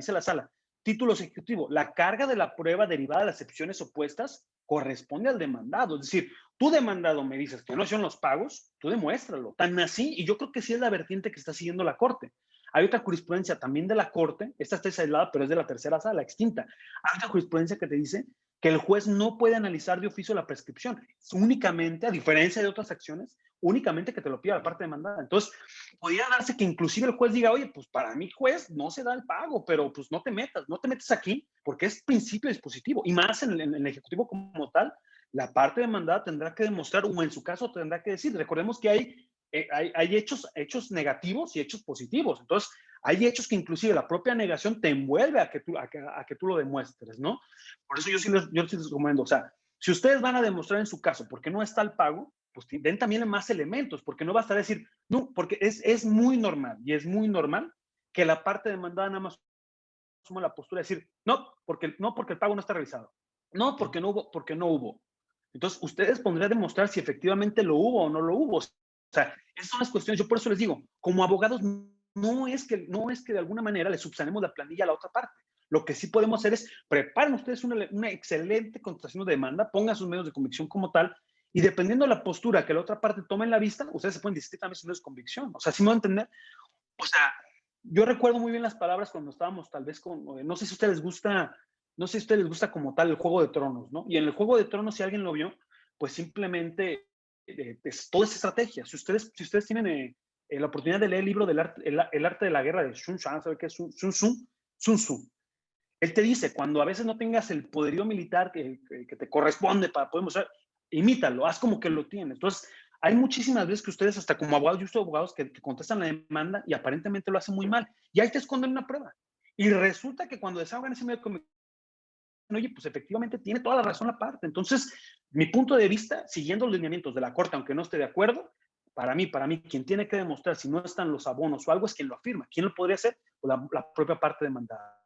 título ejecutivo, la carga de la prueba derivada de las excepciones opuestas corresponde al demandado. Es decir, tú demandado me dices que no son los pagos, tú demuéstralo. Tan así, y yo creo que sí es la vertiente que está siguiendo la Corte. Hay otra jurisprudencia también de la Corte, esta está aislada, pero es de la tercera sala, extinta. Hay otra jurisprudencia que te dice que el juez no puede analizar de oficio la prescripción, únicamente, a diferencia de otras acciones, únicamente que te lo pida la parte demandada. Entonces, podría darse que inclusive el juez diga, oye, pues para mí, juez, no se da el pago, pero pues no te metas aquí, porque es principio dispositivo, y más en el Ejecutivo como tal, la parte demandada tendrá que demostrar, o en su caso tendrá que decir, recordemos que hay hechos negativos y hechos positivos. Entonces, hay hechos que inclusive la propia negación te envuelve a que tú lo demuestres, ¿no? Por eso yo sí les recomiendo, o sea, si ustedes van a demostrar en su caso porque no está el pago, pues den también más elementos, porque no basta decir, no, porque es muy normal, y es muy normal que la parte demandada nada más asuma la postura de decir, no, porque el pago no está realizado, no, porque no hubo. Entonces, ustedes pondrían a demostrar si efectivamente lo hubo o no lo hubo. O sea, esas son las cuestiones. Yo por eso les digo, como abogados, no es que de alguna manera le subsanemos la planilla a la otra parte. Lo que sí podemos hacer es preparen ustedes una excelente contestación de demanda, pongan sus medios de convicción como tal, y dependiendo de la postura que la otra parte tome en la vista, ustedes se pueden discutir también sus medios de convicción. O sea, ¿sí me van a entender? O sea, yo recuerdo muy bien las palabras cuando estábamos tal vez con, no sé si a ustedes les gusta, no sé si a ustedes les gusta como tal el Juego de Tronos, ¿no? Y en el Juego de Tronos, si alguien lo vio, pues simplemente es toda esa estrategia. Si ustedes tienen la oportunidad de leer el libro del arte, el arte de la guerra de Sun Tzu, ¿sabe qué es Sun Tzu? Él te dice, cuando a veces no tengas el poderío militar que te corresponde para poder mostrar, imítalo, haz como que lo tienes. Entonces, hay muchísimas veces que ustedes, hasta como abogados, yo soy abogados que contestan la demanda y aparentemente lo hacen muy mal. Y ahí te esconden una prueba. Y resulta que cuando desahogan ese medio de comunicación, oye, pues efectivamente tiene toda la razón la parte. Entonces, mi punto de vista, siguiendo los lineamientos de la Corte, aunque no esté de acuerdo, para mí, quien tiene que demostrar si no están los abonos o algo es quien lo afirma. ¿Quién lo podría hacer? Pues la propia parte demandada.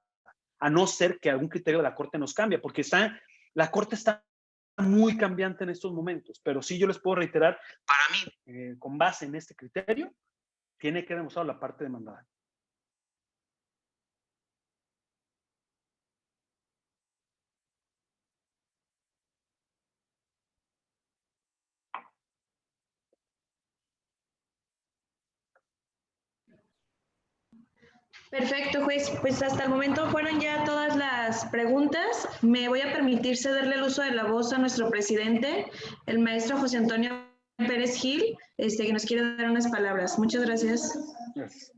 A no ser que algún criterio de la Corte nos cambie, porque la Corte está muy cambiante en estos momentos, pero sí yo les puedo reiterar, para mí, con base en este criterio, tiene que demostrar la parte demandada. Perfecto, juez. Pues hasta el momento fueron ya todas las preguntas. Me voy a permitir cederle el uso de la voz a nuestro presidente, el maestro José Antonio Pérez Gil, que nos quiere dar unas palabras. Muchas gracias. Gracias.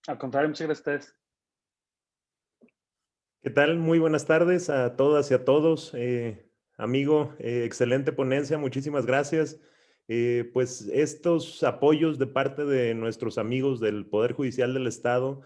Al contrario, muchas gracias a ustedes. ¿Qué tal? Muy buenas tardes a todas y a todos. Amigo, excelente ponencia, muchísimas gracias. Pues estos apoyos de parte de nuestros amigos del Poder Judicial del Estado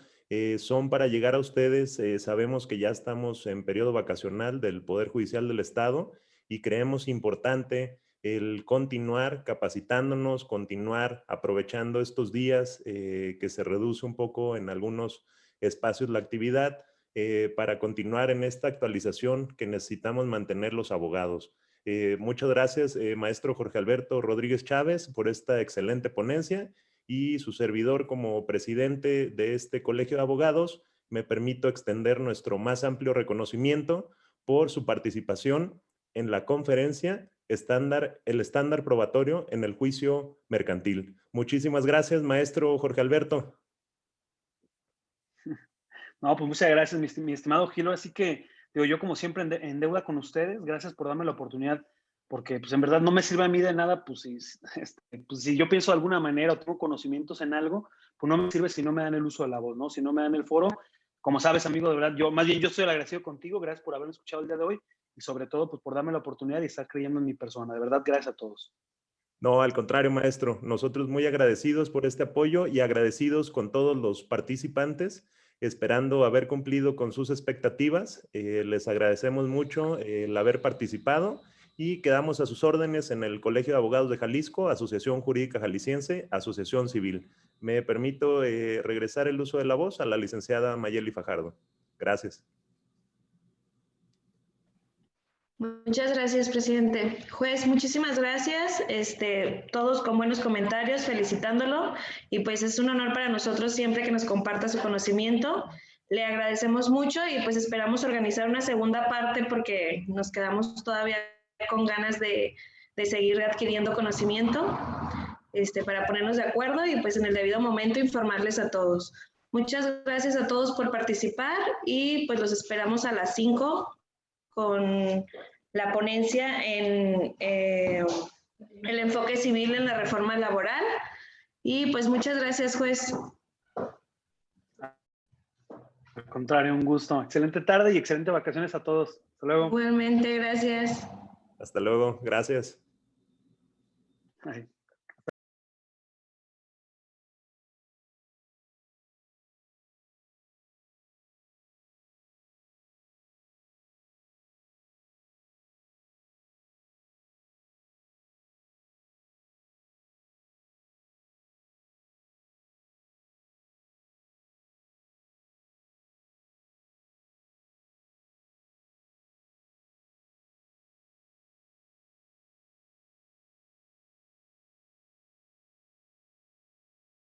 son para llegar a ustedes. Sabemos que ya estamos en periodo vacacional del Poder Judicial del Estado y creemos importante el continuar capacitándonos, continuar aprovechando estos días que se reduce un poco en algunos espacios la actividad. Para continuar en esta actualización que necesitamos mantener los abogados. Muchas gracias, maestro Jorge Alberto Rodríguez Chávez, por esta excelente ponencia y su servidor como presidente de este Colegio de Abogados. Me permito extender nuestro más amplio reconocimiento por su participación en la conferencia El estándar probatorio en el juicio mercantil. Muchísimas gracias, maestro Jorge Alberto. No, pues muchas gracias, mi estimado Gilo. Así que, digo, yo como siempre en deuda con ustedes, gracias por darme la oportunidad, porque pues en verdad no me sirve a mí de nada, pues si yo pienso de alguna manera o tengo conocimientos en algo, pues no me sirve si no me dan el uso de la voz, ¿no? Si no me dan el foro. Como sabes, amigo, de verdad, más bien yo estoy agradecido contigo, gracias por haberme escuchado el día de hoy y sobre todo, pues por darme la oportunidad y estar creyendo en mi persona. De verdad, gracias a todos. No, al contrario, maestro. Nosotros muy agradecidos por este apoyo y agradecidos con todos los participantes, esperando haber cumplido con sus expectativas. Les agradecemos mucho el haber participado y quedamos a sus órdenes en el Colegio de Abogados de Jalisco, Asociación Jurídica Jalisciense, Asociación Civil. Me permito regresar el uso de la voz a la licenciada Mayeli Fajardo. Gracias. Muchas gracias, presidente. Juez, muchísimas gracias. Todos con buenos comentarios, felicitándolo. Y pues es un honor para nosotros siempre que nos comparta su conocimiento. Le agradecemos mucho y pues esperamos organizar una segunda parte porque nos quedamos todavía con ganas de seguir adquiriendo conocimiento para ponernos de acuerdo y pues en el debido momento informarles a todos. Muchas gracias a todos por participar y pues los esperamos a las 5 con la ponencia en el enfoque civil en la reforma laboral. Y pues muchas gracias, juez. Al contrario, un gusto. Excelente tarde y excelente vacaciones a todos. Hasta luego. Igualmente, gracias. Hasta luego. Gracias. Ay.